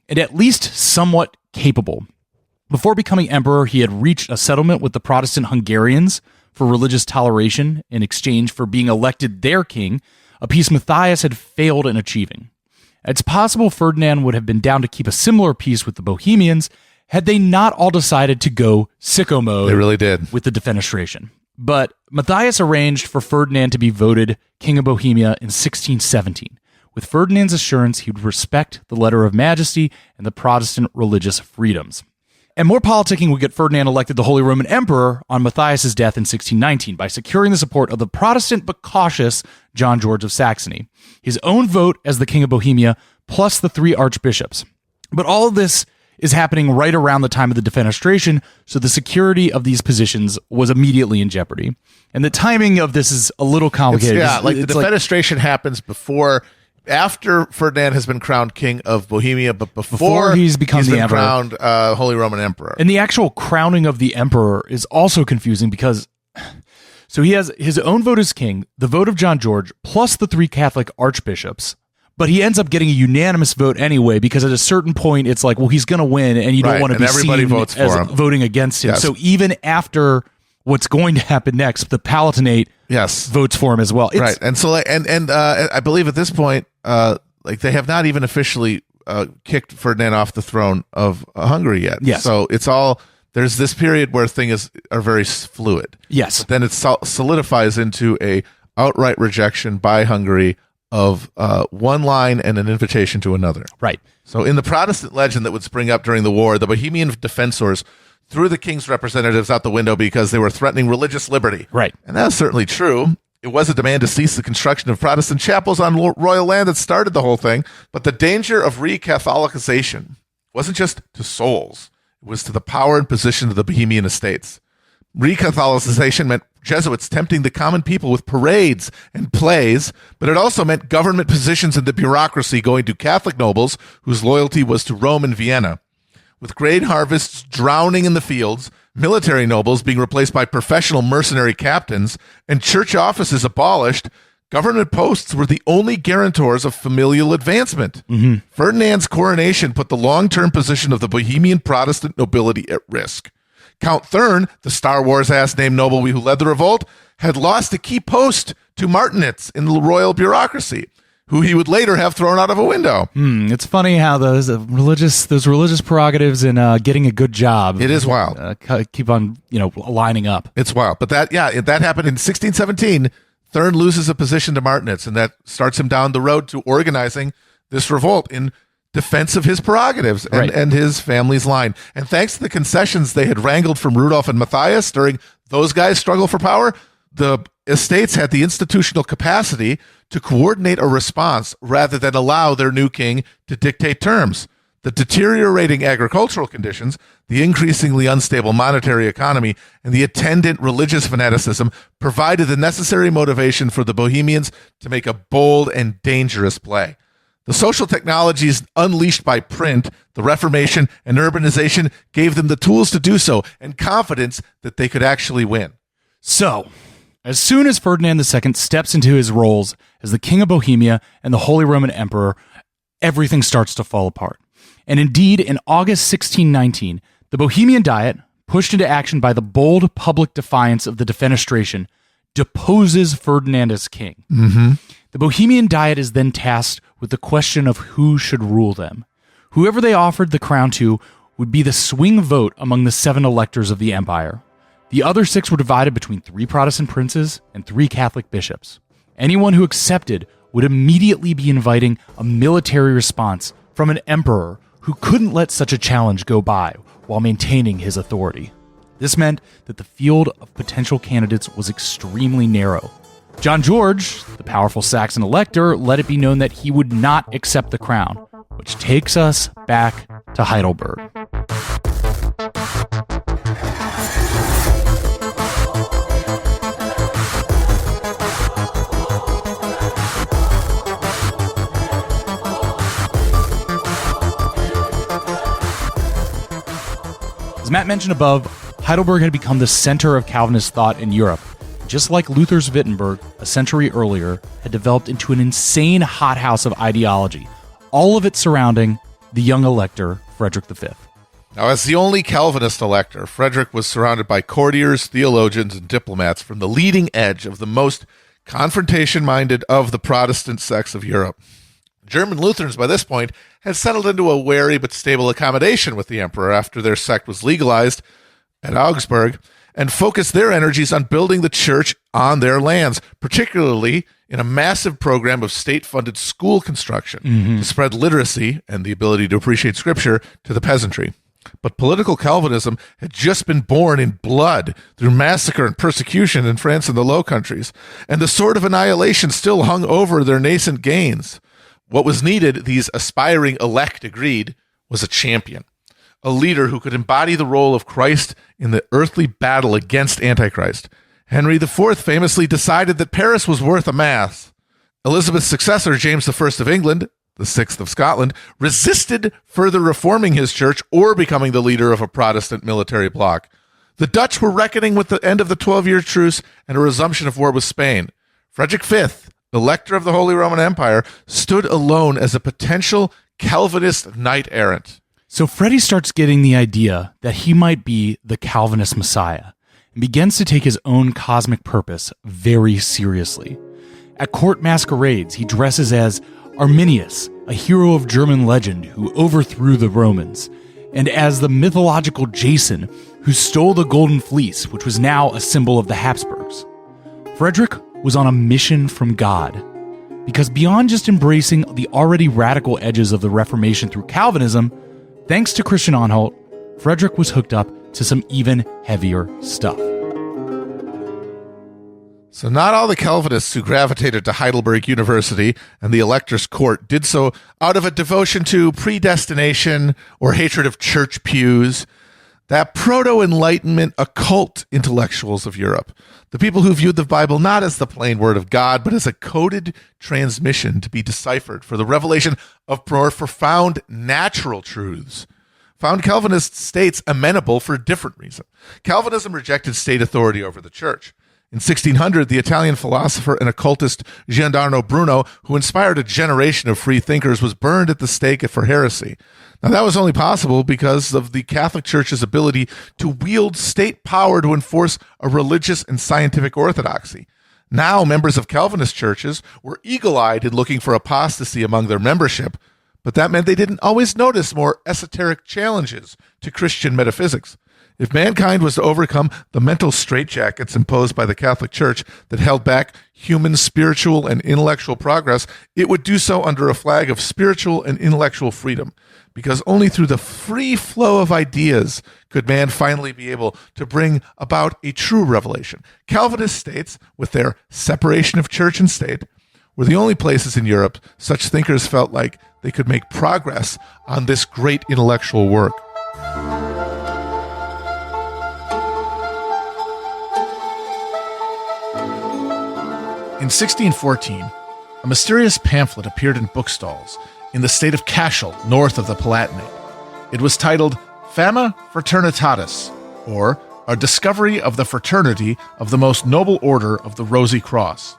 and at least somewhat capable. Before becoming emperor, he had reached a settlement with the Protestant Hungarians for religious toleration in exchange for being elected their king, a peace Matthias had failed in achieving. It's possible Ferdinand would have been down to keep a similar peace with the Bohemians had they not all decided to go sicko mode. They really did. With the defenestration. But Matthias arranged for Ferdinand to be voted King of Bohemia in 1617. With Ferdinand's assurance, he would respect the letter of majesty and the Protestant religious freedoms. And more politicking would get Ferdinand elected the Holy Roman Emperor on Matthias' death in 1619 by securing the support of the Protestant but cautious John George of Saxony, his own vote as the King of Bohemia, plus the 3 archbishops. But all of this is happening right around the time of the defenestration, so the security of these positions was immediately in jeopardy. And the timing of this is a little complicated. The defenestration happens after Ferdinand has been crowned King of Bohemia, but before he's become the emperor, crowned Holy Roman Emperor. And the actual crowning of the emperor is also confusing because so he has his own vote as king, the vote of John George, plus the 3 Catholic archbishops. But he ends up getting a unanimous vote anyway, because at a certain point, it's like, well, he's going to win, and you don't want to be seen votes as for him. Voting against him. Yes. So even after what's going to happen next, the Palatinate votes for him as well. Right, and so I believe at this point, they have not even officially kicked Ferdinand off the throne of Hungary yet. Yes. So it's all, there's this period where things are very fluid. Yes. But then it solidifies into a outright rejection by Hungary of one line and an invitation to another. Right. So in the Protestant legend that would spring up during the war, the Bohemian defensors threw the king's representatives out the window because they were threatening religious liberty. Right. And that's certainly true. It was a demand to cease the construction of Protestant chapels on royal land that started the whole thing. But the danger of re-Catholicization wasn't just to souls. It was to the power and position of the Bohemian estates. Re-Catholicization meant Jesuits tempting the common people with parades and plays, but it also meant government positions in the bureaucracy going to Catholic nobles whose loyalty was to Rome and Vienna. With grain harvests drowning in the fields, military nobles being replaced by professional mercenary captains, and church offices abolished, government posts were the only guarantors of familial advancement. Mm-hmm. Ferdinand's coronation put the long-term position of the Bohemian Protestant nobility at risk. Count Thurn, the Star Wars-ass named noble who led the revolt, had lost a key post to Martinitz in the royal bureaucracy, who he would later have thrown out of a window. It's funny how those religious prerogatives and getting a good job. It is wild. Keep on lining up. It's wild. But that happened in 1617. Thurn loses a position to Martinitz, and that starts him down the road to organizing this revolt in defense of his prerogatives and his family's line. And thanks to the concessions they had wrangled from Rudolf and Matthias during those guys' struggle for power, the estates had the institutional capacity to coordinate a response rather than allow their new king to dictate terms. The deteriorating agricultural conditions, the increasingly unstable monetary economy, and the attendant religious fanaticism provided the necessary motivation for the Bohemians to make a bold and dangerous play. The social technologies unleashed by print, the Reformation, and urbanization gave them the tools to do so and confidence that they could actually win. So, as soon as Ferdinand II steps into his roles as the King of Bohemia and the Holy Roman Emperor, everything starts to fall apart. And indeed, in August 1619, the Bohemian Diet, pushed into action by the bold public defiance of the defenestration, deposes Ferdinand as king. Mm-hmm. The Bohemian Diet is then tasked with the question of who should rule them. Whoever they offered the crown to would be the swing vote among the 7 electors of the empire. The other 6 were divided between 3 Protestant princes and 3 Catholic bishops. Anyone who accepted would immediately be inviting a military response from an emperor who couldn't let such a challenge go by while maintaining his authority. This meant that the field of potential candidates was extremely narrow. John George, the powerful Saxon elector, let it be known that he would not accept the crown, which takes us back to Heidelberg. As Matt mentioned above, Heidelberg had become the center of Calvinist thought in Europe. Just like Luther's Wittenberg a century earlier, had developed into an insane hothouse of ideology, all of it surrounding the young elector, Frederick V. Now, as the only Calvinist elector, Frederick was surrounded by courtiers, theologians, and diplomats from the leading edge of the most confrontation-minded of the Protestant sects of Europe. German Lutherans, by this point, had settled into a wary but stable accommodation with the emperor after their sect was legalized at Augsburg, and focused their energies on building the church on their lands, particularly in a massive program of state-funded school construction to spread literacy and the ability to appreciate Scripture to the peasantry. But political Calvinism had just been born in blood through massacre and persecution in France and the Low Countries, and the sword of annihilation still hung over their nascent gains. What was needed, these aspiring elect agreed, was a champion, a leader who could embody the role of Christ in the earthly battle against Antichrist. Henry IV famously decided that Paris was worth a mass. Elizabeth's successor, James I of England, the Sixth of Scotland, resisted further reforming his church or becoming the leader of a Protestant military bloc. The Dutch were reckoning with the end of the 12-year truce and a resumption of war with Spain. Frederick V, Elector of the Holy Roman Empire, stood alone as a potential Calvinist knight-errant. So Freddie starts getting the idea that he might be the Calvinist Messiah and begins to take his own cosmic purpose very seriously. At court masquerades, he dresses as Arminius, a hero of German legend who overthrew the Romans, and as the mythological Jason, who stole the Golden Fleece, which was now a symbol of the Habsburgs. Frederick was on a mission from God, because beyond just embracing the already radical edges of the Reformation through Calvinism, thanks to Christian Anhalt, Frederick was hooked up to some even heavier stuff. So not all the Calvinists who gravitated to Heidelberg University and the elector's court did so out of a devotion to predestination or hatred of church pews. That proto-Enlightenment occult intellectuals of Europe, the people who viewed the Bible not as the plain word of God, but as a coded transmission to be deciphered for the revelation of more profound natural truths, found Calvinist states amenable for a different reason. Calvinism rejected state authority over the church. In 1600, the Italian philosopher and occultist Giordano Bruno, who inspired a generation of free thinkers, was burned at the stake for heresy. Now, that was only possible because of the Catholic Church's ability to wield state power to enforce a religious and scientific orthodoxy. Now, members of Calvinist churches were eagle-eyed in looking for apostasy among their membership, but that meant they didn't always notice more esoteric challenges to Christian metaphysics. If mankind was to overcome the mental straitjackets imposed by the Catholic Church that held back human spiritual and intellectual progress, it would do so under a flag of spiritual and intellectual freedom, because only through the free flow of ideas could man finally be able to bring about a true revelation. Calvinist states, with their separation of church and state, were the only places in Europe such thinkers felt like they could make progress on this great intellectual work. In 1614, a mysterious pamphlet appeared in bookstalls in the state of Kassel, north of the Palatinate. It was titled Fama Fraternitatis, or A Discovery of the Fraternity of the Most Noble Order of the Rosy Cross.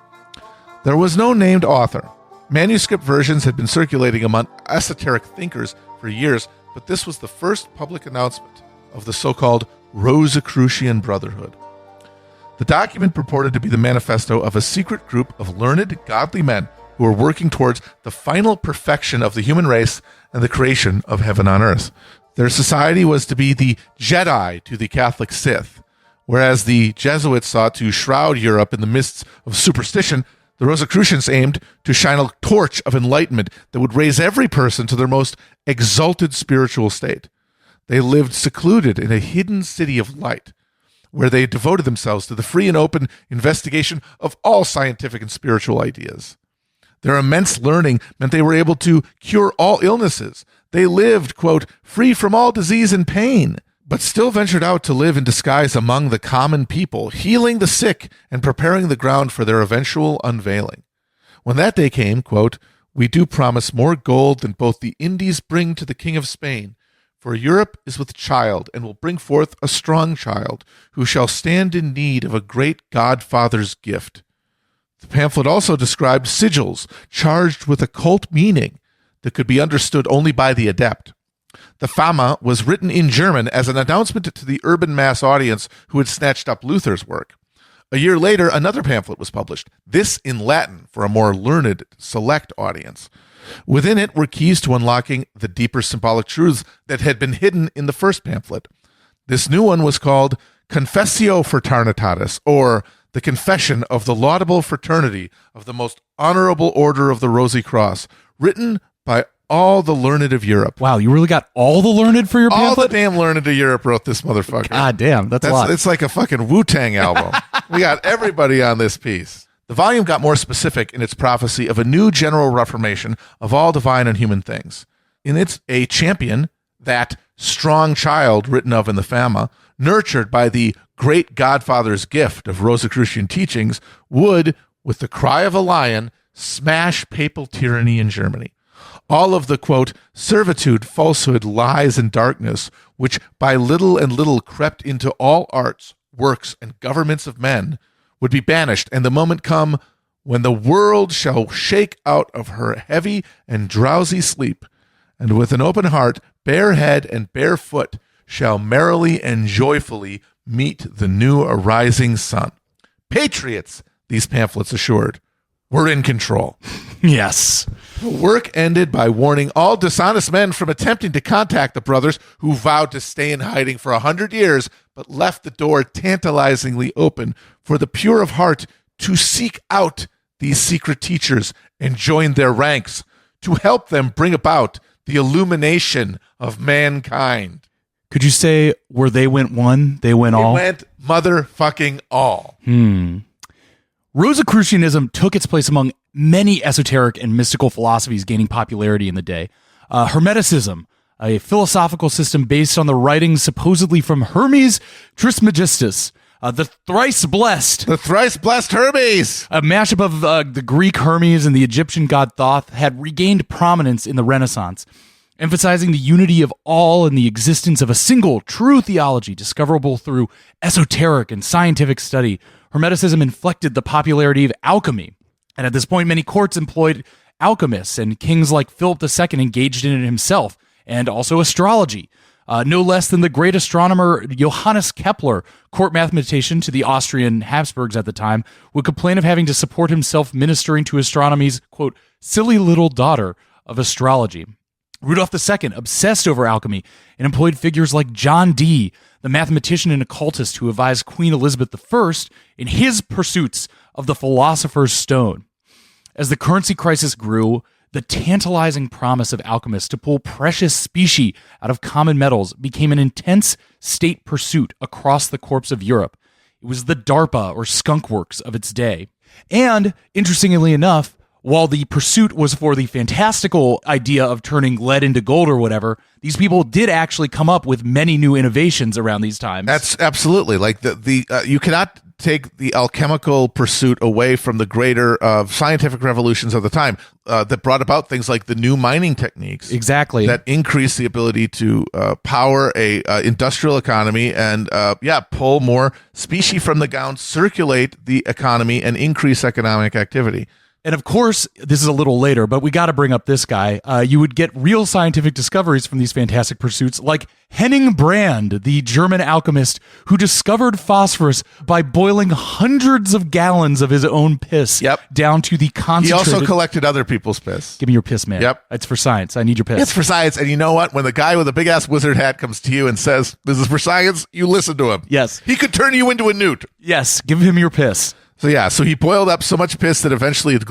There was no named author. Manuscript versions had been circulating among esoteric thinkers for years, but this was the first public announcement of the so-called Rosicrucian Brotherhood. The document purported to be the manifesto of a secret group of learned, godly men who were working towards the final perfection of the human race and the creation of heaven on earth. Their society was to be the Jedi to the Catholic Sith. Whereas the Jesuits sought to shroud Europe in the mists of superstition, the Rosicrucians aimed to shine a torch of enlightenment that would raise every person to their most exalted spiritual state. They lived secluded in a hidden city of light, where they devoted themselves to the free and open investigation of all scientific and spiritual ideas. Their immense learning meant they were able to cure all illnesses. They lived, quote, free from all disease and pain, but still ventured out to live in disguise among the common people, healing the sick and preparing the ground for their eventual unveiling. When that day came, quote, we do promise more gold than both the Indies bring to the King of Spain, for Europe is with child and will bring forth a strong child who shall stand in need of a great Godfather's gift. The pamphlet also described sigils charged with occult meaning that could be understood only by the adept. The Fama was written in German as an announcement to the urban mass audience who had snatched up Luther's work. A year later, another pamphlet was published, this in Latin for a more learned, select audience. Within it were keys to unlocking the deeper symbolic truths that had been hidden in the first pamphlet. This new one was called Confessio Fraternitatis, or the Confession of the Laudable Fraternity of the Most Honorable Order of the Rosy Cross, written by all the learned of Europe. Wow, you really got all the learned for your pamphlet? All the damn learned of Europe wrote this motherfucker. God damn, that's a lot. It's like a fucking Wu-Tang album. We got everybody on this piece. The volume got more specific in its prophecy of a new general reformation of all divine and human things. In its a champion, that strong child written of in the Fama, nurtured by the great Godfather's gift of Rosicrucian teachings, would, with the cry of a lion, smash papal tyranny in Germany. All of the, quote, servitude, falsehood, lies, and darkness, which by little and little crept into all arts, works, and governments of men, would be banished, and the moment come when the world shall shake out of her heavy and drowsy sleep, and with an open heart, bare head, and bare foot, shall merrily and joyfully meet the new arising sun. Patriots, these pamphlets assured, were in control. Yes. The work ended by warning all dishonest men from attempting to contact the brothers who vowed to stay in hiding for 100 years, but left the door tantalizingly open for the pure of heart to seek out these secret teachers and join their ranks to help them bring about the illumination of mankind. Could you say where they went one, they went all? They went motherfucking all. Rosicrucianism took its place among many esoteric and mystical philosophies gaining popularity in the day. Hermeticism, a philosophical system based on the writings supposedly from Hermes Trismegistus, the thrice blessed. The thrice blessed Hermes! A mashup of the Greek Hermes and the Egyptian god Thoth had regained prominence in the Renaissance, emphasizing the unity of all and the existence of a single true theology discoverable through esoteric and scientific study. Hermeticism inflected the popularity of alchemy, and at this point many courts employed alchemists, and kings like Philip II engaged in it himself, and also astrology. No less than the great astronomer Johannes Kepler, court mathematician to the Austrian Habsburgs at the time, would complain of having to support himself ministering to astronomy's, quote, silly little daughter of astrology. Rudolf II obsessed over alchemy and employed figures like John Dee, the mathematician and occultist who advised Queen Elizabeth I in his pursuits of the philosopher's stone. As the currency crisis grew, the tantalizing promise of alchemists to pull precious specie out of common metals became an intense state pursuit across the corps of Europe. It was the DARPA, or skunk works, of its day. And, interestingly enough, while the pursuit was for the fantastical idea of turning lead into gold or whatever, these people did actually come up with many new innovations around these times. That's absolutely like you cannot take the alchemical pursuit away from the greater scientific revolutions of the time that brought about things like the new mining techniques. Exactly. That increased the ability to power a industrial economy and pull more specie from the ground, circulate the economy, and increase economic activity. And of course, this is a little later, but we got to bring up this guy. You would get real scientific discoveries from these fantastic pursuits, like Henning Brand, the German alchemist who discovered phosphorus by boiling hundreds of gallons of his own piss down to the concentrated... He also collected other people's piss. Give me your piss, man. Yep. It's for science. I need your piss. It's for science. And you know what? When the guy with the big-ass wizard hat comes to you and says, this is for science, you listen to him. Yes. He could turn you into a newt. Yes. Give him your piss. So he boiled up so much piss that eventually it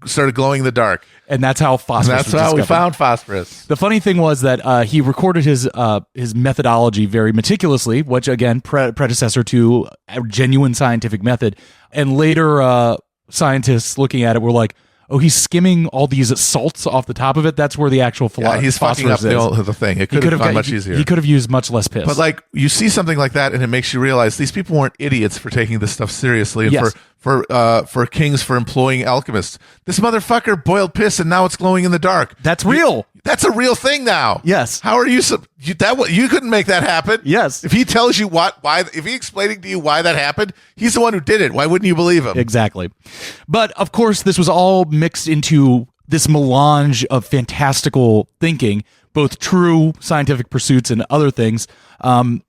started glowing in the dark. And that's how phosphorus That's how we found phosphorus. The funny thing was that he recorded his methodology very meticulously, which again, predecessor to a genuine scientific method. And later scientists looking at it were like, oh, he's skimming all these salts off the top of it. That's where the actual he's fucking up the thing. It could have gone much easier. He could have used much less piss. But like you see something like that, and it makes you realize these people weren't idiots for taking this stuff seriously, and for kings for employing alchemists. This motherfucker boiled piss, and now it's glowing in the dark. That's real. That's a real thing now. Yes. How are you? You couldn't make that happen. Yes. If he tells you why, if he's explaining to you why that happened, he's the one who did it. Why wouldn't you believe him? Exactly. But of course, this was all mixed into this melange of fantastical thinking, both true scientific pursuits and other things. And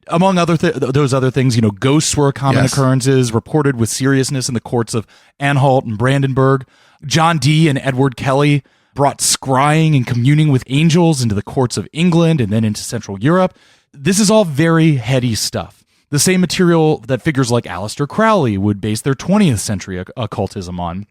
among those other things, ghosts were common occurrences reported with seriousness in the courts of Anhalt and Brandenburg. John Dee and Edward Kelly brought scrying and communing with angels into the courts of England and then into Central Europe. This is all very heady stuff. The same material that figures like Aleister Crowley would base their 20th century occultism on.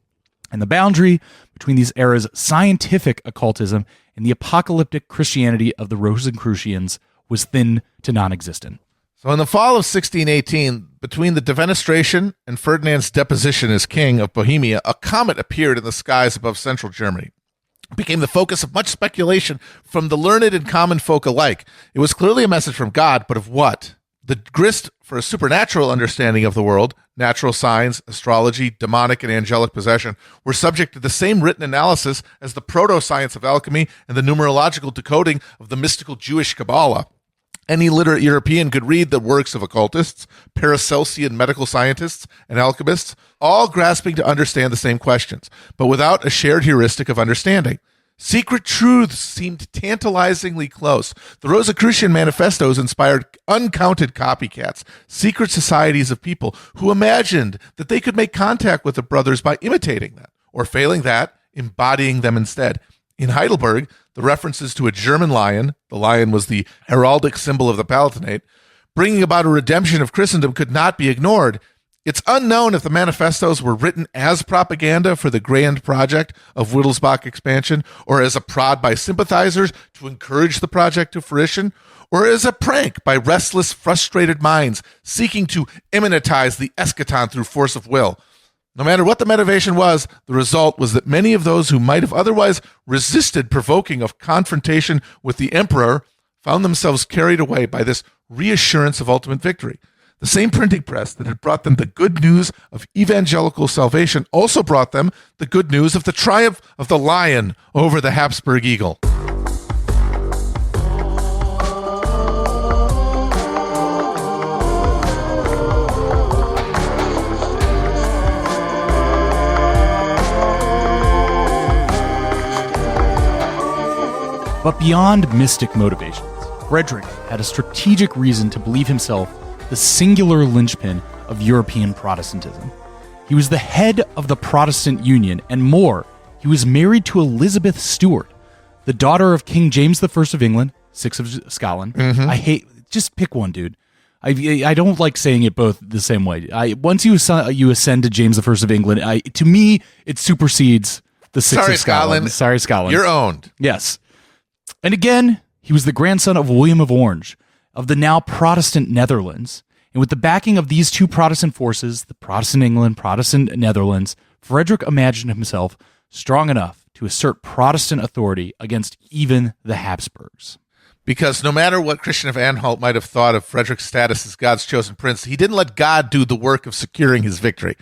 And the boundary between these eras' scientific occultism and the apocalyptic Christianity of the Rosicrucians was thin to non-existent. So in the fall of 1618, between the defenestration and Ferdinand's deposition as king of Bohemia, a comet appeared in the skies above central Germany. It became the focus of much speculation from the learned and common folk alike. It was clearly a message from God, but of what? The grist for a supernatural understanding of the world, natural signs, astrology, demonic and angelic possession, were subject to the same written analysis as the proto-science of alchemy and the numerological decoding of the mystical Jewish Kabbalah. Any literate European could read the works of occultists, Paracelsian medical scientists, and alchemists, all grasping to understand the same questions, but without a shared heuristic of understanding. Secret truths seemed tantalizingly close. The Rosicrucian manifestos inspired uncounted copycats, secret societies of people who imagined that they could make contact with the brothers by imitating them, or failing that, embodying them instead. In Heidelberg, the references to a German lion, the lion was the heraldic symbol of the Palatinate, bringing about a redemption of Christendom could not be ignored. It's unknown if the manifestos were written as propaganda for the grand project of Wittelsbach expansion, or as a prod by sympathizers to encourage the project to fruition, or as a prank by restless, frustrated minds seeking to immanentize the eschaton through force of will. No matter what the motivation was, the result was that many of those who might have otherwise resisted provoking of confrontation with the emperor found themselves carried away by this reassurance of ultimate victory. The same printing press that had brought them the good news of evangelical salvation also brought them the good news of the triumph of the lion over the Habsburg eagle. But beyond mystic motivations, Frederick had a strategic reason to believe himself the singular linchpin of European Protestantism. He was the head of the Protestant Union, and more, he was married to Elizabeth Stuart, the daughter of King James I of England, VI of Scotland. Just pick one, dude. I don't like saying it both the same way. Once you ascend to James I of England, to me, it supersedes the VI of Scotland. Sorry, Scotland. You're owned. Yes. And again, he was the grandson of William of Orange, of the now Protestant Netherlands. And with the backing of these two Protestant forces, the Protestant England, Protestant Netherlands, Frederick imagined himself strong enough to assert Protestant authority against even the Habsburgs. Because no matter what Christian of Anhalt might have thought of Frederick's status as God's chosen prince, he didn't let God do the work of securing his victory.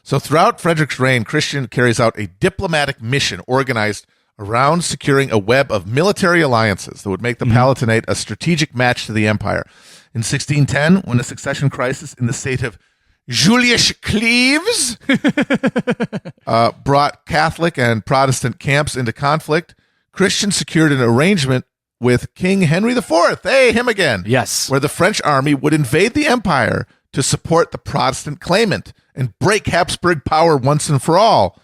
So throughout Frederick's reign, Christian carries out a diplomatic mission organized around securing a web of military alliances that would make the Palatinate a strategic match to the empire. In 1610, when a succession crisis in the state of Julius Cleves brought Catholic and Protestant camps into conflict, Christian secured an arrangement with King Henry IV, him again, yes, where the French army would invade the empire to support the Protestant claimant and break Habsburg power once and for all.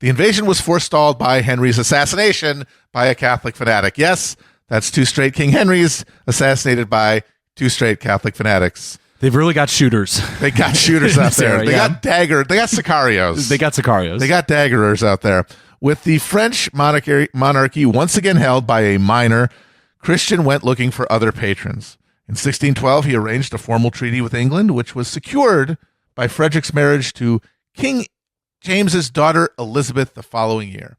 The invasion was forestalled by Henry's assassination by a Catholic fanatic. Yes, that's two straight King Henrys assassinated by two straight Catholic fanatics. They've really got shooters. They got shooters out there. Area, They got Sicarios. They got Sicarios. They got daggerers out there. With the French monarchy once again held by a minor, Christian went looking for other patrons. In 1612, he arranged a formal treaty with England, which was secured by Frederick's marriage to King James's daughter Elizabeth the following year.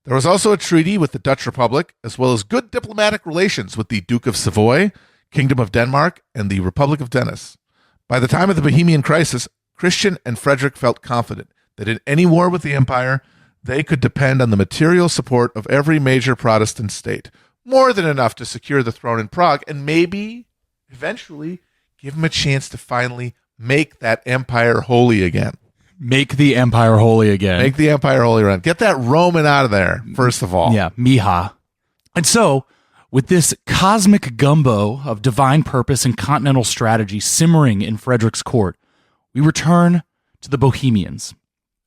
There was also a treaty with the Dutch Republic, as well as good diplomatic relations with the Duke of Savoy, Kingdom of Denmark, and the Republic of Venice. By the time of the Bohemian crisis, Christian and Frederick felt confident that in any war with the empire, they could depend on the material support of every major Protestant state, more than enough to secure the throne in Prague, and maybe, eventually, give them a chance to finally make that empire holy again. Make the empire holy again. Make the empire holy again. Get that Roman out of there, first of all. Yeah, Miha. And so, with this cosmic gumbo of divine purpose and continental strategy simmering in Frederick's court, we return to the Bohemians.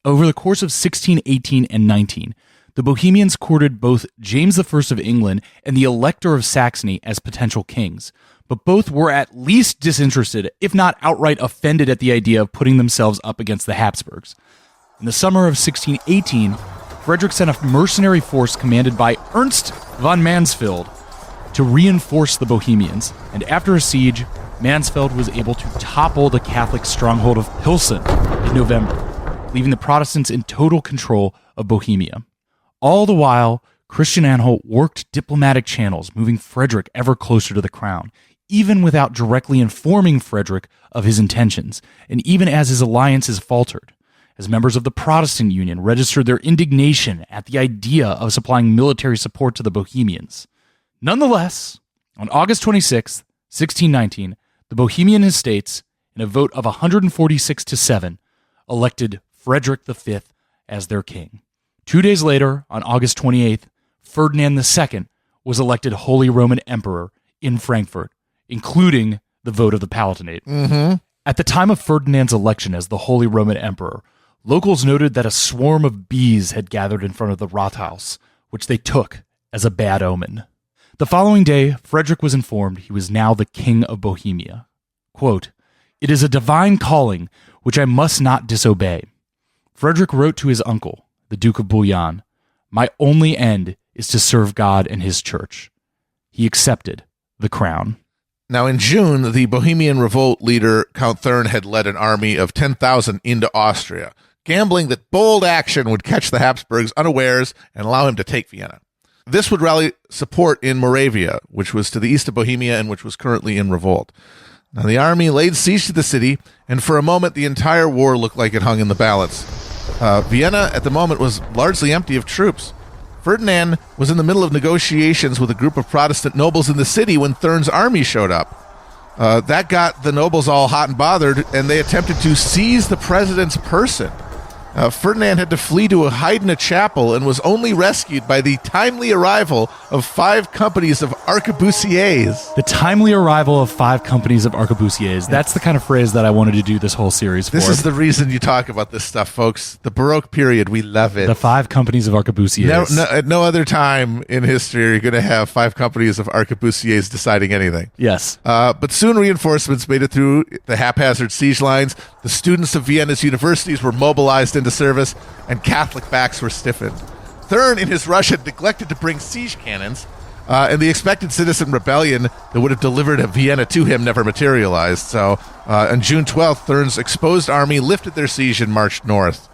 Over the course of 1618 and 19, the Bohemians courted both James I of England and the Elector of Saxony as potential kings, but both were at least disinterested, if not outright offended at the idea of putting themselves up against the Habsburgs. In the summer of 1618, Frederick sent a mercenary force commanded by Ernst von Mansfeld to reinforce the Bohemians, and after a siege, Mansfeld was able to topple the Catholic stronghold of Pilsen in November, leaving the Protestants in total control of Bohemia. All the while, Christian Anhalt worked diplomatic channels, moving Frederick ever closer to the crown, even without directly informing Frederick of his intentions, and even as his alliances faltered, as members of the Protestant Union registered their indignation at the idea of supplying military support to the Bohemians. Nonetheless, on August 26, 1619, the Bohemian Estates, in a vote of 146-7, elected Frederick V as their king. 2 days later, on August 28th, Ferdinand II was elected Holy Roman Emperor in Frankfurt, including the vote of the Palatinate. Mm-hmm. At the time of Ferdinand's election as the Holy Roman Emperor, locals noted that a swarm of bees had gathered in front of the Rathaus, which they took as a bad omen. The following day, Frederick was informed he was now the King of Bohemia. Quote, "It is a divine calling which I must not disobey." Frederick wrote to his uncle, the Duke of Bouillon, "My only end is to serve God and his church." He accepted the crown. Now, in June, the Bohemian revolt leader, Count Thurn, had led an army of 10,000 into Austria, gambling that bold action would catch the Habsburgs unawares and allow him to take Vienna. This would rally support in Moravia, which was to the east of Bohemia and which was currently in revolt. Now, the army laid siege to the city, and for a moment, the entire war looked like it hung in the balance. Vienna, at the moment, was largely empty of troops. Ferdinand was in the middle of negotiations with a group of Protestant nobles in the city when Thurn's army showed up. That got the nobles all hot and bothered, and they attempted to seize the president's person. Ferdinand had to flee to hide in a chapel and was only rescued by the timely arrival of 5 companies of arquebusiers. The timely arrival of 5 companies of arquebusiers. That's the kind of phrase that I wanted to do this whole series for. This is the reason you talk about this stuff, folks. The Baroque period, we love it. The 5 companies of arquebusiers. At no other time in history are you going to have 5 companies of arquebusiers deciding anything. Yes. But soon reinforcements made it through the haphazard siege lines. The students of Vienna's universities were mobilized into service, and Catholic backs were stiffened. Thurn, in his rush, had neglected to bring siege cannons, and the expected citizen rebellion that would have delivered Vienna to him never materialized. So, on June 12th, Thurn's exposed army lifted their siege and marched north.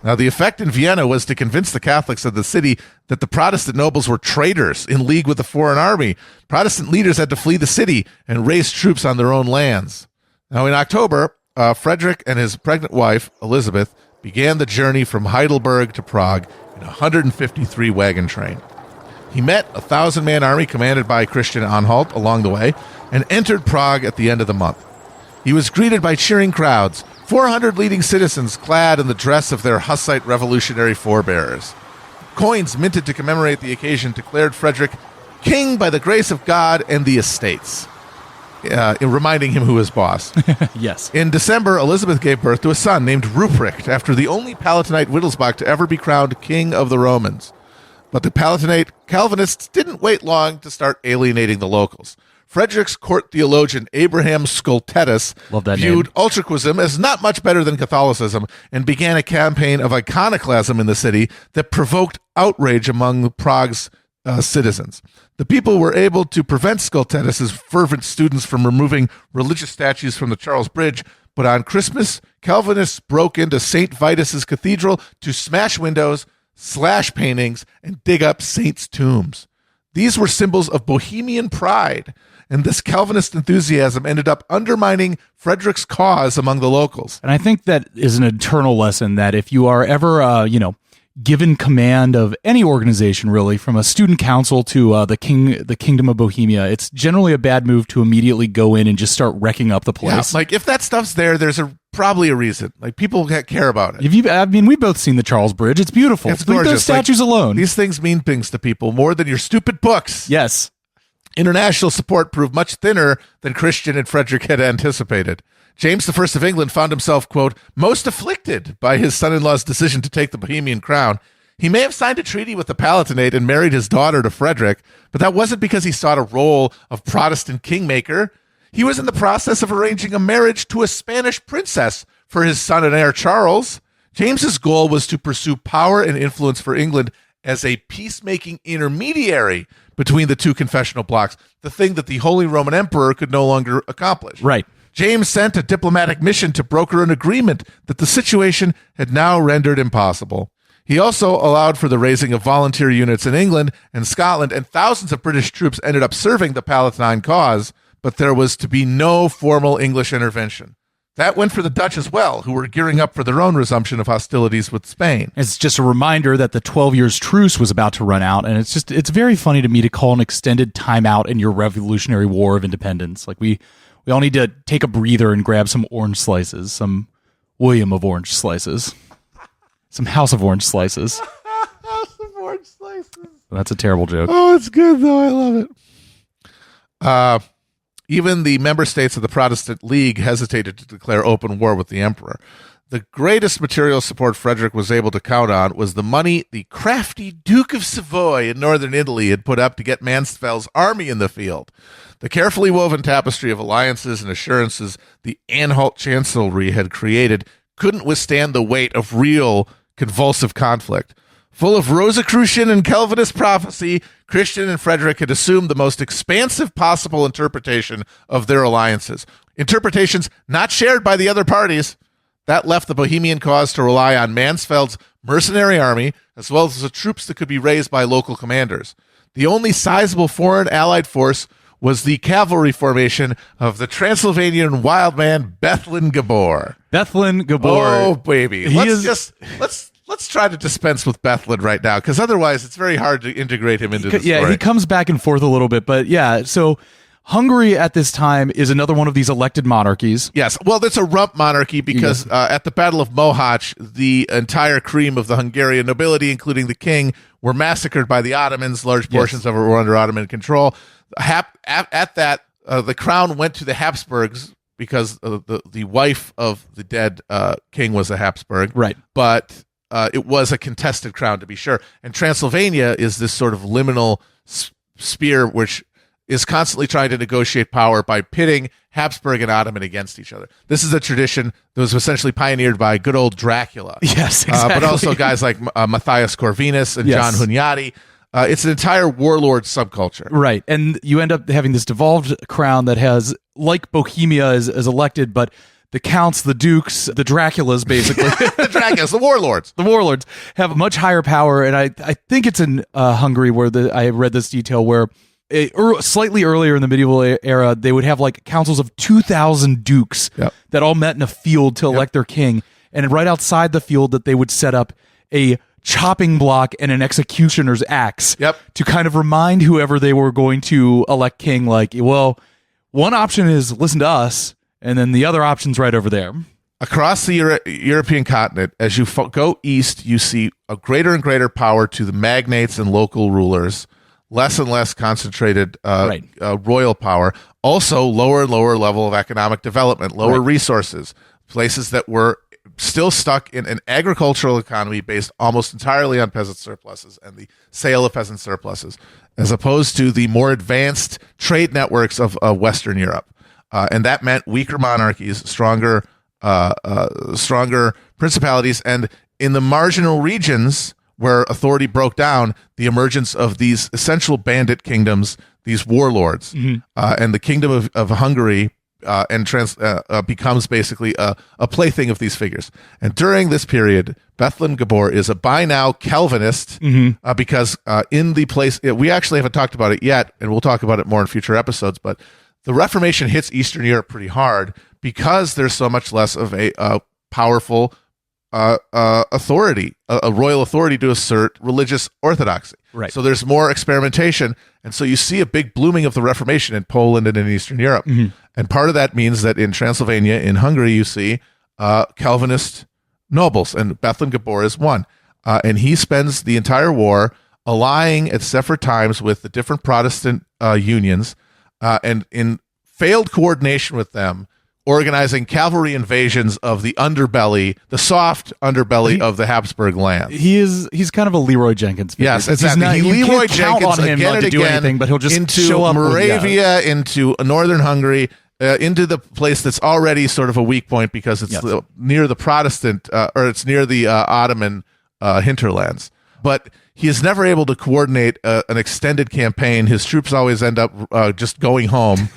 Now, the effect in Vienna was to convince the Catholics of the city that the Protestant nobles were traitors in league with the foreign army. Protestant leaders had to flee the city and raise troops on their own lands. Now, in October, Frederick and his pregnant wife, Elizabeth, began the journey from Heidelberg to Prague in a 153 wagon train. He met a 1,000-man army commanded by Christian Anhalt along the way and entered Prague at the end of the month. He was greeted by cheering crowds, 400 leading citizens clad in the dress of their Hussite revolutionary forebears. Coins minted to commemorate the occasion declared Frederick king by the grace of God and the estates, reminding him who was boss. Yes. In December, Elizabeth gave birth to a son named Ruprecht, after the only Palatinate Wittelsbach to ever be crowned king of the Romans. But the Palatinate Calvinists didn't wait long to start alienating the locals. Frederick's court theologian Abraham Scultetus viewed ultraquism as not much better than Catholicism and began a campaign of iconoclasm in the city that provoked outrage among Prague's citizens. The people were able to prevent Scultetus's fervent students from removing religious statues from the Charles Bridge, but on Christmas, Calvinists broke into St. Vitus's Cathedral to smash windows, slash paintings, and dig up saints' tombs. These were symbols of Bohemian pride, and this Calvinist enthusiasm ended up undermining Frederick's cause among the locals. And I think that is an eternal lesson that if you are ever, given command of any organization, really, from a student council to the Kingdom of Bohemia, it's generally a bad move to immediately go in and just start wrecking up the place. Yeah, like if that stuff's there, there's probably a reason. Like people care about it. We've both seen the Charles Bridge. It's beautiful. It's gorgeous. Leave those statues alone. These things mean things to people more than your stupid books. Yes. International support proved much thinner than Christian and Frederick had anticipated. James I of England found himself, quote, most afflicted by his son-in-law's decision to take the Bohemian crown. He may have signed a treaty with the Palatinate and married his daughter to Frederick, but that wasn't because he sought a role of Protestant kingmaker. He was in the process of arranging a marriage to a Spanish princess for his son and heir Charles. James's goal was to pursue power and influence for England as a peacemaking intermediary between the two confessional blocs, the thing that the Holy Roman Emperor could no longer accomplish. Right. James sent a diplomatic mission to broker an agreement that the situation had now rendered impossible. He also allowed for the raising of volunteer units in England and Scotland, and thousands of British troops ended up serving the Palatine cause, but there was to be no formal English intervention. That went for the Dutch as well, who were gearing up for their own resumption of hostilities with Spain. It's just a reminder that the 12 years truce was about to run out, and it's very funny to me to call an extended timeout in your Revolutionary War of Independence. Like we all need to take a breather and grab some orange slices, some William of orange slices, some House of orange slices. House of orange slices. That's a terrible joke. Oh, it's good though. I love it. Even the member states of the Protestant League hesitated to declare open war with the emperor. The greatest material support Frederick was able to count on was the money the crafty Duke of Savoy in northern Italy had put up to get Mansfell's army in the field. The carefully woven tapestry of alliances and assurances the Anhalt chancellery had created couldn't withstand the weight of real convulsive conflict. Full of Rosicrucian and Calvinist prophecy, Christian and Frederick had assumed the most expansive possible interpretation of their alliances. Interpretations not shared by the other parties. That left the Bohemian cause to rely on Mansfeld's mercenary army, as well as the troops that could be raised by local commanders. The only sizable foreign allied force was the cavalry formation of the Transylvanian wild man Bethlen Gabor. Bethlen Gabor. Oh, baby. Let's try to dispense with Bethlen right now, because otherwise it's very hard to integrate him into the story. Yeah, he comes back and forth a little bit, but yeah, so Hungary at this time is another one of these elected monarchies. Yes, well, it's a rump monarchy because at the Battle of Mohacs, the entire cream of the Hungarian nobility, including the king, were massacred by the Ottomans. Large portions of it were under Ottoman control. At that, the crown went to the Habsburgs because the wife of the dead king was a Habsburg. Right. But it was a contested crown, to be sure. And Transylvania is this sort of liminal sphere which is constantly trying to negotiate power by pitting Habsburg and Ottoman against each other. This is a tradition that was essentially pioneered by good old Dracula. Yes, exactly. But also guys like Matthias Corvinus and John Hunyadi. It's an entire warlord subculture. Right. And you end up having this devolved crown that has, like Bohemia is elected, but the counts, the dukes, the Draculas, basically. The Draculas, the warlords. The warlords have much higher power. And I think it's in Hungary where I read this detail where slightly earlier in the medieval era, they would have like councils of 2,000 dukes that all met in a field to elect their king. And right outside the field that they would set up a chopping block and an executioner's axe to kind of remind whoever they were going to elect king, like, well, one option is listen to us, and then the other option's right over there. Across the European continent, as you go east, you see a greater and greater power to the magnates and local rulers, less and less concentrated royal power, also lower and lower level of economic development, lower resources, places that were still stuck in an agricultural economy based almost entirely on peasant surpluses and the sale of peasant surpluses, as opposed to the more advanced trade networks of Western Europe. And that meant weaker monarchies, stronger principalities, and in the marginal regions where authority broke down, the emergence of these essential bandit kingdoms, these warlords, and the kingdom of Hungary becomes basically a plaything of these figures. And during this period, Bethlen Gabor is a by now Calvinist because in the place, we actually haven't talked about it yet, and we'll talk about it more in future episodes, but the Reformation hits Eastern Europe pretty hard because there's so much less of a powerful authority, a royal authority to assert religious orthodoxy. Right. So there's more experimentation. And so you see a big blooming of the Reformation in Poland and in Eastern Europe. And part of that means that in Transylvania, in Hungary, you see Calvinist nobles, and Bethlen Gabor is one. And he spends the entire war allying at separate times with the different Protestant unions, and in failed coordination with them, organizing cavalry invasions of the underbelly, the soft underbelly of the Habsburg land. He's kind of a Leroy Jenkins figure. Yes, exactly. Leroy Jenkins on him not to do anything, but he'll just into show up Moravia, into northern Hungary, into the place that's already sort of a weak point because it's near the Protestant, or it's near the Ottoman hinterlands. But he is never able to coordinate an extended campaign. His troops always end up just going home.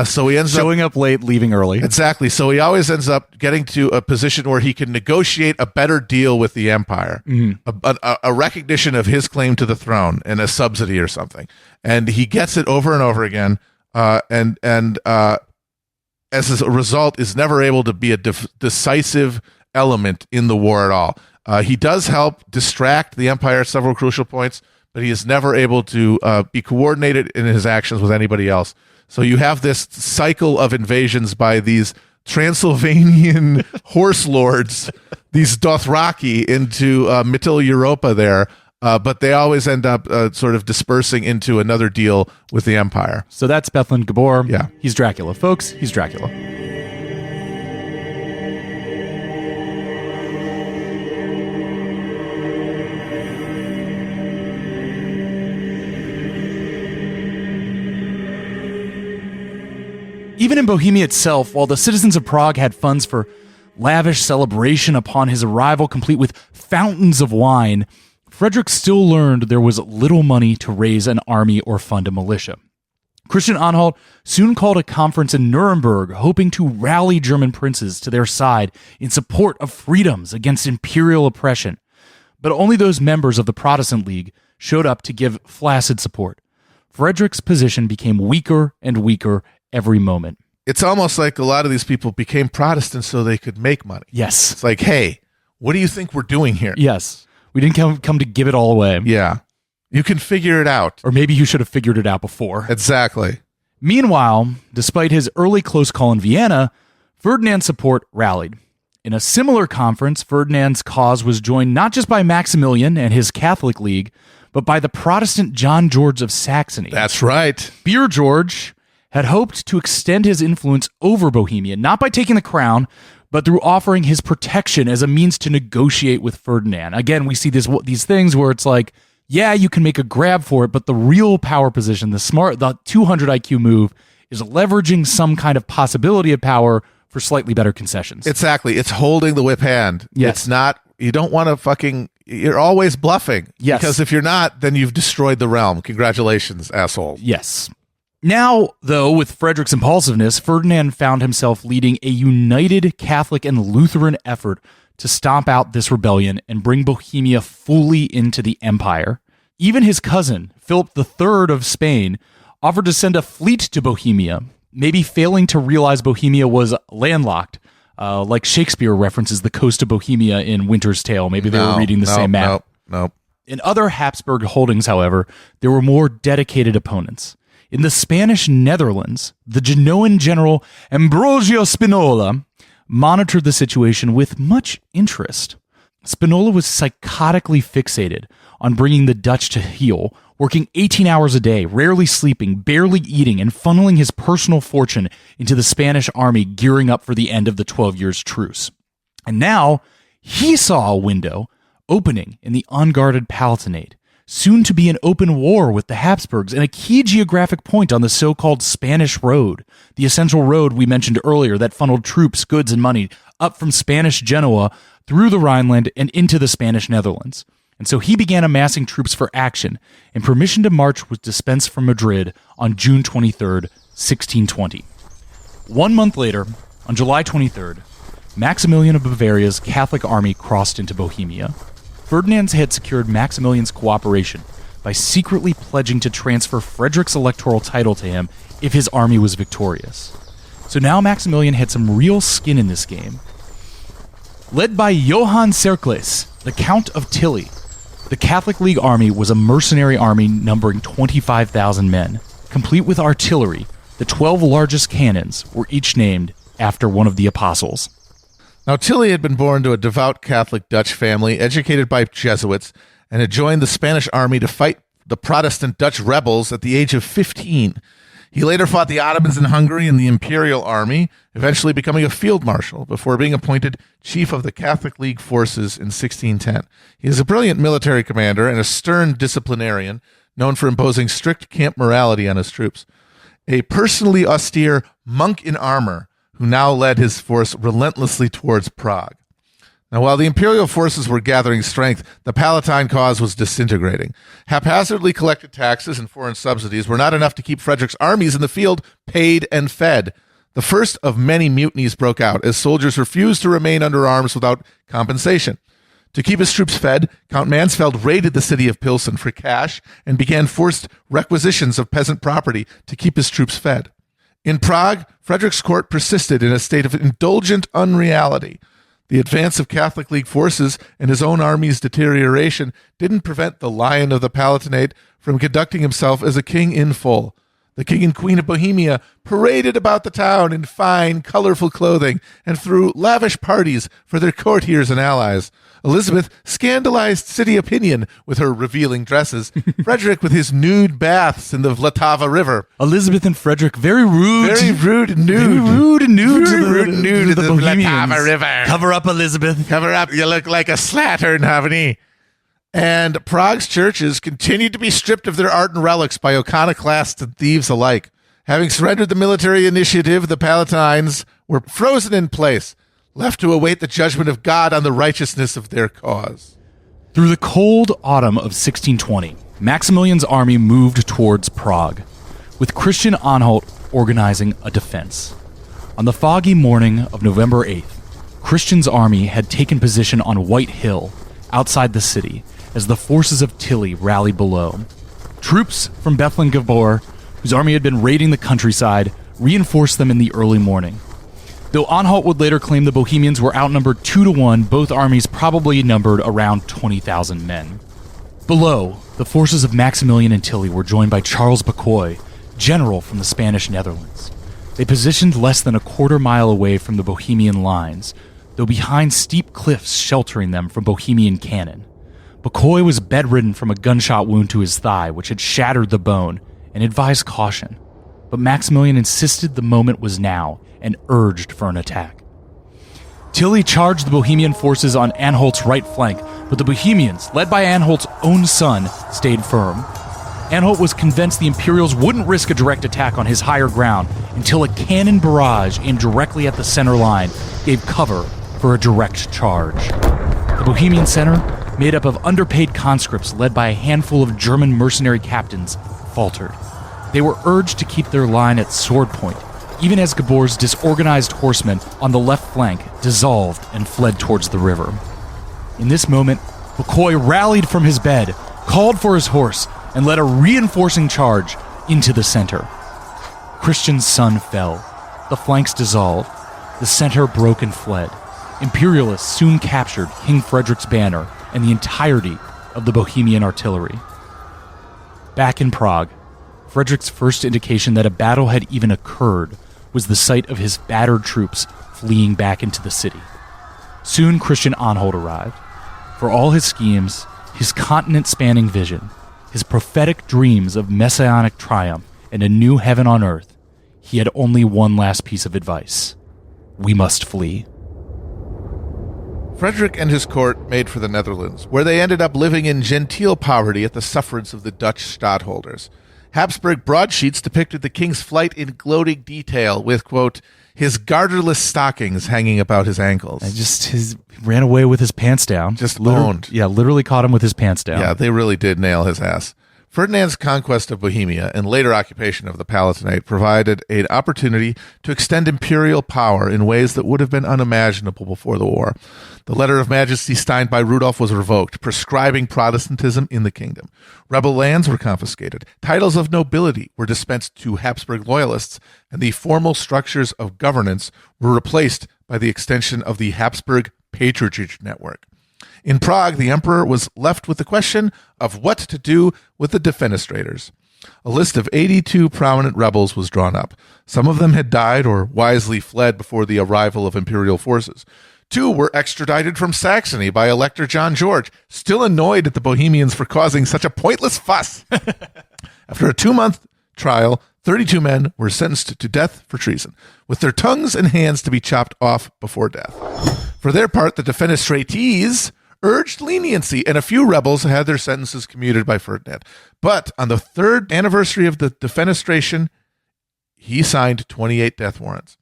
So he ends showing up late, leaving early. Exactly. So he always ends up getting to a position where he can negotiate a better deal with the empire, a recognition of his claim to the throne and a subsidy or something. And he gets it over and over again. And as a result, is never able to be a decisive element in the war at all. He does help distract the empire at several crucial points, but he is never able to be coordinated in his actions with anybody else. So you have this cycle of invasions by these Transylvanian horse lords, these Dothraki, into Mittel Europa there, but they always end up sort of dispersing into another deal with the empire. So that's Bethlen Gabor. Yeah. He's Dracula. Folks, he's Dracula. Even in Bohemia itself, while the citizens of Prague had funds for lavish celebration upon his arrival, complete with fountains of wine, Frederick still learned there was little money to raise an army or fund a militia. Christian Anhalt soon called a conference in Nuremberg, hoping to rally German princes to their side in support of freedoms against imperial oppression. But only those members of the Protestant League showed up to give flaccid support. Frederick's position became weaker and weaker every moment. It's almost like a lot of these people became Protestants so they could make money. Yes. It's like, hey, what do you think we're doing here? Yes. We didn't come to give it all away. Yeah. You can figure it out. Or maybe you should have figured it out before. Exactly. Meanwhile, despite his early close call in Vienna, Ferdinand's support rallied. In a similar conference, Ferdinand's cause was joined not just by Maximilian and his Catholic League, but by the Protestant John George of Saxony. That's right. Beer George had hoped to extend his influence over Bohemia, not by taking the crown, but through offering his protection as a means to negotiate with Ferdinand. Again, we see these things where it's like, yeah, you can make a grab for it, but the real power position, the 200 IQ move, is leveraging some kind of possibility of power for slightly better concessions. Exactly. It's holding the whip hand. Yes. It's not, you don't want to you're always bluffing. Yes. Because if you're not, then you've destroyed the realm. Congratulations, asshole. Yes. Now, though, with Frederick's impulsiveness, Ferdinand found himself leading a united Catholic and Lutheran effort to stomp out this rebellion and bring Bohemia fully into the empire. Even his cousin, Philip III of Spain, offered to send a fleet to Bohemia, maybe failing to realize Bohemia was landlocked, like Shakespeare references the coast of Bohemia in Winter's Tale. Maybe they were reading the same map. No. In other Habsburg holdings, however, there were more dedicated opponents. In the Spanish Netherlands, the Genoan general Ambrosio Spinola monitored the situation with much interest. Spinola was psychotically fixated on bringing the Dutch to heel, working 18 hours a day, rarely sleeping, barely eating, and funneling his personal fortune into the Spanish army gearing up for the end of the 12 years truce. And now he saw a window opening in the unguarded Palatinate, soon to be an open war with the Habsburgs and a key geographic point on the so-called Spanish Road, the essential road we mentioned earlier that funneled troops, goods, and money up from Spanish Genoa through the Rhineland and into the Spanish Netherlands. And so he began amassing troops for action, and permission to march was dispensed from Madrid on June 23rd, 1620. 1 month later, on July 23rd, Maximilian of Bavaria's Catholic army crossed into Bohemia. Ferdinand had secured Maximilian's cooperation by secretly pledging to transfer Frederick's electoral title to him if his army was victorious. So now Maximilian had some real skin in this game. Led by Johann Cercles, the Count of Tilly, the Catholic League army was a mercenary army numbering 25,000 men, complete with artillery. The 12 largest cannons were each named after one of the apostles. Now, Tilly had been born to a devout Catholic Dutch family, educated by Jesuits, and had joined the Spanish army to fight the Protestant Dutch rebels at the age of 15. He later fought the Ottomans in Hungary in the Imperial Army, eventually becoming a field marshal before being appointed chief of the Catholic League forces in 1610. He is a brilliant military commander and a stern disciplinarian, known for imposing strict camp morality on his troops. A personally austere monk in armor, who now led his force relentlessly towards Prague. Now, while the imperial forces were gathering strength, the Palatine cause was disintegrating. Haphazardly collected taxes and foreign subsidies were not enough to keep Frederick's armies in the field paid and fed. The first of many mutinies broke out as soldiers refused to remain under arms without compensation. To keep his troops fed, Count Mansfeld raided the city of Pilsen for cash and began forced requisitions of peasant property to keep his troops fed. In Prague, Frederick's court persisted in a state of indulgent unreality. The advance of Catholic League forces and his own army's deterioration didn't prevent the Lion of the Palatinate from conducting himself as a king in full. The king and queen of Bohemia paraded about the town in fine, colorful clothing and threw lavish parties for their courtiers and allies. Elizabeth scandalized city opinion with her revealing dresses. Frederick with his nude baths in the Vltava River. Elizabeth and Frederick, very rude. Very rude and nude. Very rude and nude to the Bohemians. Vltava River. Cover up, Elizabeth. Cover up. You look like a slattern, haven't And Prague's churches continued to be stripped of their art and relics by iconoclasts and thieves alike. Having surrendered the military initiative, the Palatines were frozen in place, left to await the judgment of God on the righteousness of their cause. Through the cold autumn of 1620, Maximilian's army moved towards Prague, with Christian Anhalt organizing a defense. On the foggy morning of November 8th, Christian's army had taken position on White Hill, outside the city, as the forces of Tilly rallied below. Troops from Bethlen-Gabor, whose army had been raiding the countryside, reinforced them in the early morning. Though Anhalt would later claim the Bohemians were outnumbered 2-1, both armies probably numbered around 20,000 men. Below, the forces of Maximilian and Tilly were joined by Charles Bucquoy, general from the Spanish Netherlands. They positioned less than a quarter-mile away from the Bohemian lines, though behind steep cliffs sheltering them from Bohemian cannon. Bucquoy was bedridden from a gunshot wound to his thigh, which had shattered the bone, and advised caution. But Maximilian insisted the moment was now, and urged for an attack. Tilly charged the Bohemian forces on Anhalt's right flank, but the Bohemians, led by Anhalt's own son, stayed firm. Anhalt was convinced the Imperials wouldn't risk a direct attack on his higher ground until a cannon barrage aimed directly at the center line gave cover for a direct charge. The Bohemian center, made up of underpaid conscripts led by a handful of German mercenary captains, faltered. They were urged to keep their line at sword point, even as Gabor's disorganized horsemen on the left flank dissolved and fled towards the river. In this moment, Bucquoy rallied from his bed, called for his horse, and led a reinforcing charge into the center. Christian's son fell. The flanks dissolved. The center broke and fled. Imperialists soon captured King Frederick's banner and the entirety of the Bohemian artillery. Back in Prague, Frederick's first indication that a battle had even occurred was the sight of his battered troops fleeing back into the city. Soon Christian Anhalt arrived. For all his schemes, his continent-spanning vision, his prophetic dreams of messianic triumph and a new heaven on earth, he had only one last piece of advice. We must flee. Frederick and his court made for the Netherlands, where they ended up living in genteel poverty at the sufferance of the Dutch stadtholders. Habsburg broadsheets depicted the king's flight in gloating detail with, quote, his garterless stockings hanging about his ankles. And he ran away with his pants down. Just owned. Yeah, literally caught him with his pants down. Yeah, they really did nail his ass. Ferdinand's conquest of Bohemia and later occupation of the Palatinate provided an opportunity to extend imperial power in ways that would have been unimaginable before the war. The letter of majesty signed by Rudolf was revoked, prescribing Protestantism in the kingdom. Rebel lands were confiscated, titles of nobility were dispensed to Habsburg loyalists, and the formal structures of governance were replaced by the extension of the Habsburg patronage network. In Prague, the emperor was left with the question of what to do with the defenestrators. A list of 82 prominent rebels was drawn up. Some of them had died or wisely fled before the arrival of imperial forces. 2 were extradited from Saxony by Elector John George, still annoyed at the Bohemians for causing such a pointless fuss. After a 2-month trial, 32 men were sentenced to death for treason, with their tongues and hands to be chopped off before death. For their part, the defenestrates urged leniency, and a few rebels had their sentences commuted by Ferdinand. But on the 3rd anniversary of the defenestration, he signed 28 death warrants.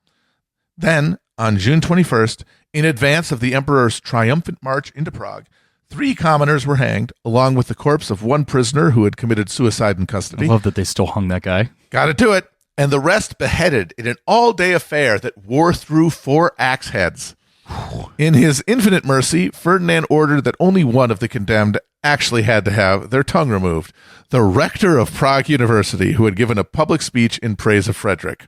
Then, on June 21st, in advance of the emperor's triumphant march into Prague, 3 commoners were hanged, along with the corpse of 1 prisoner who had committed suicide in custody. I love that they still hung that guy. Got to do it. And the rest beheaded in an all-day affair that wore through 4 axe heads. In his infinite mercy, Ferdinand ordered that only one of the condemned actually had to have their tongue removed, the rector of Prague University, who had given a public speech in praise of Frederick.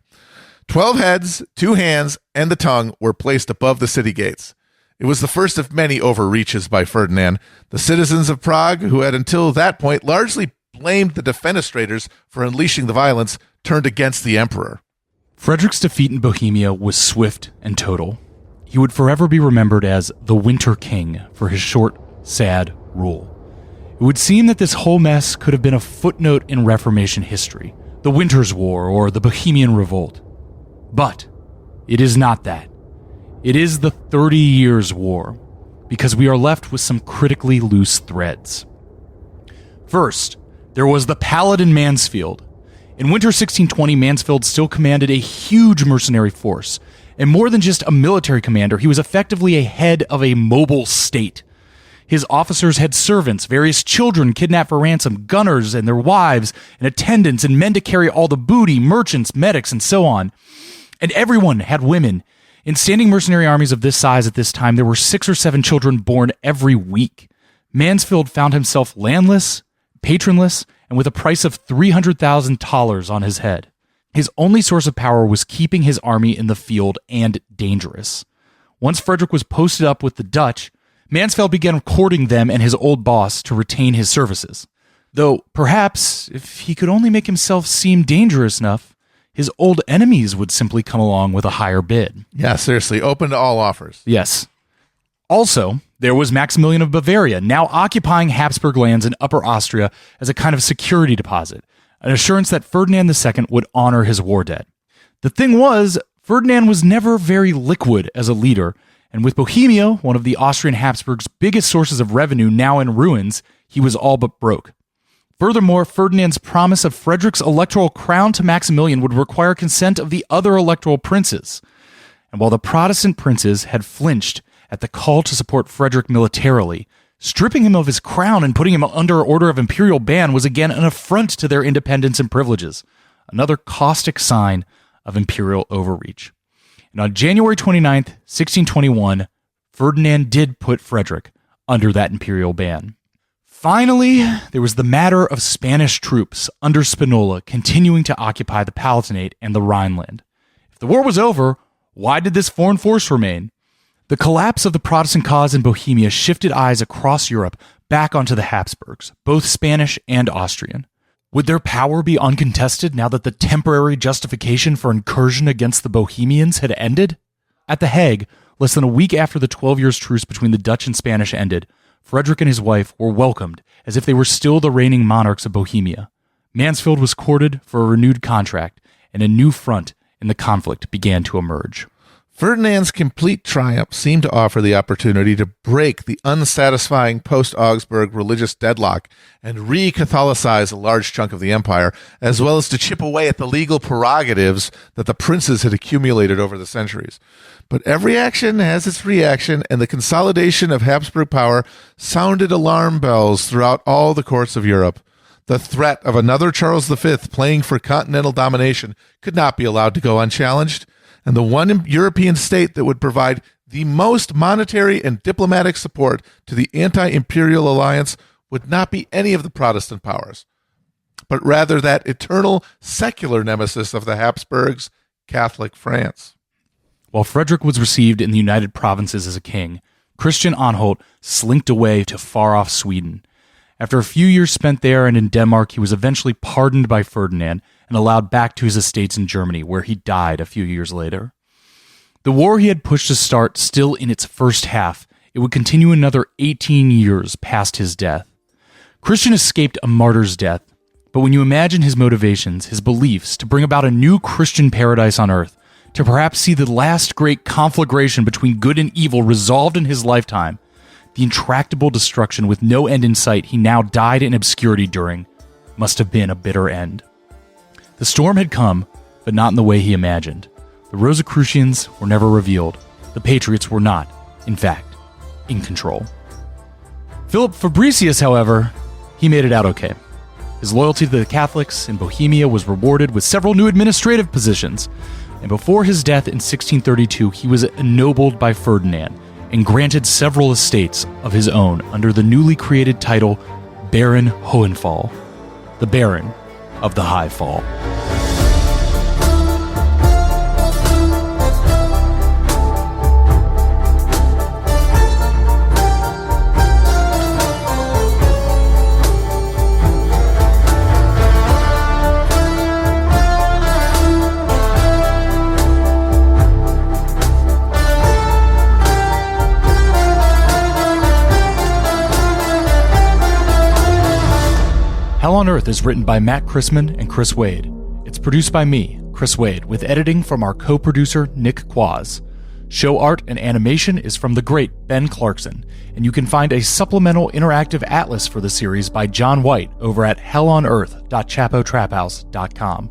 12 heads, 2 hands, and the tongue were placed above the city gates. It was the first of many overreaches by Ferdinand. The citizens of Prague, who had until that point largely blamed the defenestrators for unleashing the violence, turned against the emperor. Frederick's defeat in Bohemia was swift and total. He would forever be remembered as the Winter King for his short, sad rule. It would seem that this whole mess could have been a footnote in Reformation history, the Winter's War or the Bohemian Revolt. But it is not that. It is the 30 Years' War, because we are left with some critically loose threads. First, there was the Paladin Mansfield. In winter 1620, Mansfield still commanded a huge mercenary force. And more than just a military commander, he was effectively a head of a mobile state. His officers had servants, various children kidnapped for ransom, gunners and their wives, and attendants, and men to carry all the booty, merchants, medics, and so on. And everyone had women. In standing mercenary armies of this size at this time, there were 6 or 7 children born every week. Mansfield found himself landless, patronless, and with a price of $300,000 on his head. His only source of power was keeping his army in the field and dangerous. Once Frederick was posted up with the Dutch, Mansfeld began courting them and his old boss to retain his services. Though, perhaps, if he could only make himself seem dangerous enough, his old enemies would simply come along with a higher bid. Yeah, seriously, open to all offers. Yes. Also, there was Maximilian of Bavaria, now occupying Habsburg lands in Upper Austria as a kind of security deposit, an assurance that Ferdinand II would honor his war debt. The thing was, Ferdinand was never very liquid as a leader, and with Bohemia, one of the Austrian Habsburgs' biggest sources of revenue now in ruins, he was all but broke. Furthermore, Ferdinand's promise of Frederick's electoral crown to Maximilian would require consent of the other electoral princes. And while the Protestant princes had flinched at the call to support Frederick militarily, stripping him of his crown and putting him under order of imperial ban was again an affront to their independence and privileges, another caustic sign of imperial overreach. And on January 29th, 1621, Ferdinand did put Frederick under that imperial ban. Finally, there was the matter of Spanish troops under Spinola continuing to occupy the Palatinate and the Rhineland. If the war was over, why did this foreign force remain? The collapse of the Protestant cause in Bohemia shifted eyes across Europe back onto the Habsburgs, both Spanish and Austrian. Would their power be uncontested now that the temporary justification for incursion against the Bohemians had ended? At The Hague, less than a week after the 12 years' truce between the Dutch and Spanish ended, Frederick and his wife were welcomed as if they were still the reigning monarchs of Bohemia. Mansfield was courted for a renewed contract, and a new front in the conflict began to emerge. Ferdinand's complete triumph seemed to offer the opportunity to break the unsatisfying post-Augsburg religious deadlock and re-Catholicize a large chunk of the empire, as well as to chip away at the legal prerogatives that the princes had accumulated over the centuries. But every action has its reaction, and the consolidation of Habsburg power sounded alarm bells throughout all the courts of Europe. The threat of another Charles V playing for continental domination could not be allowed to go unchallenged, and the one European state that would provide the most monetary and diplomatic support to the anti-imperial alliance would not be any of the Protestant powers, but rather that eternal secular nemesis of the Habsburgs, Catholic France. While Frederick was received in the United Provinces as a king, Christian Anhalt slinked away to far-off Sweden. After a few years spent there and in Denmark, he was eventually pardoned by Ferdinand and allowed back to his estates in Germany, where he died a few years later. The war he had pushed to start still in its first half. It would continue another 18 years past his death. Christian escaped a martyr's death, but when you imagine his motivations, his beliefs to bring about a new Christian paradise on earth, to perhaps see the last great conflagration between good and evil resolved in his lifetime, the intractable destruction with no end in sight he now died in obscurity during must have been a bitter end. The storm had come, but not in the way he imagined. The Rosicrucians were never revealed. The Patriots were not, in fact, in control. Philip Fabricius, however, he made it out okay. His loyalty to the Catholics in Bohemia was rewarded with several new administrative positions, and before his death in 1632, he was ennobled by Ferdinand and granted several estates of his own under the newly created title Baron Hohenfall, the Baron of the High Fall. Hell on Earth is written by Matt Christman and Chris Wade. It's produced by me, Chris Wade, with editing from our co-producer, Nick Quaz. Show art and animation is from the great Ben Clarkson, and you can find a supplemental interactive atlas for the series by John White over at hellonearth.chapotraphouse.com.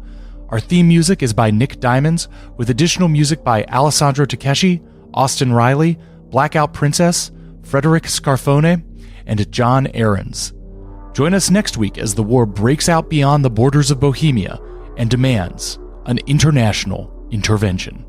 Our theme music is by Nick Diamonds, with additional music by Alessandro Takeshi, Austin Riley, Blackout Princess, Frederick Scarfone, and John Ahrens. Join us next week as the war breaks out beyond the borders of Bohemia and demands an international intervention.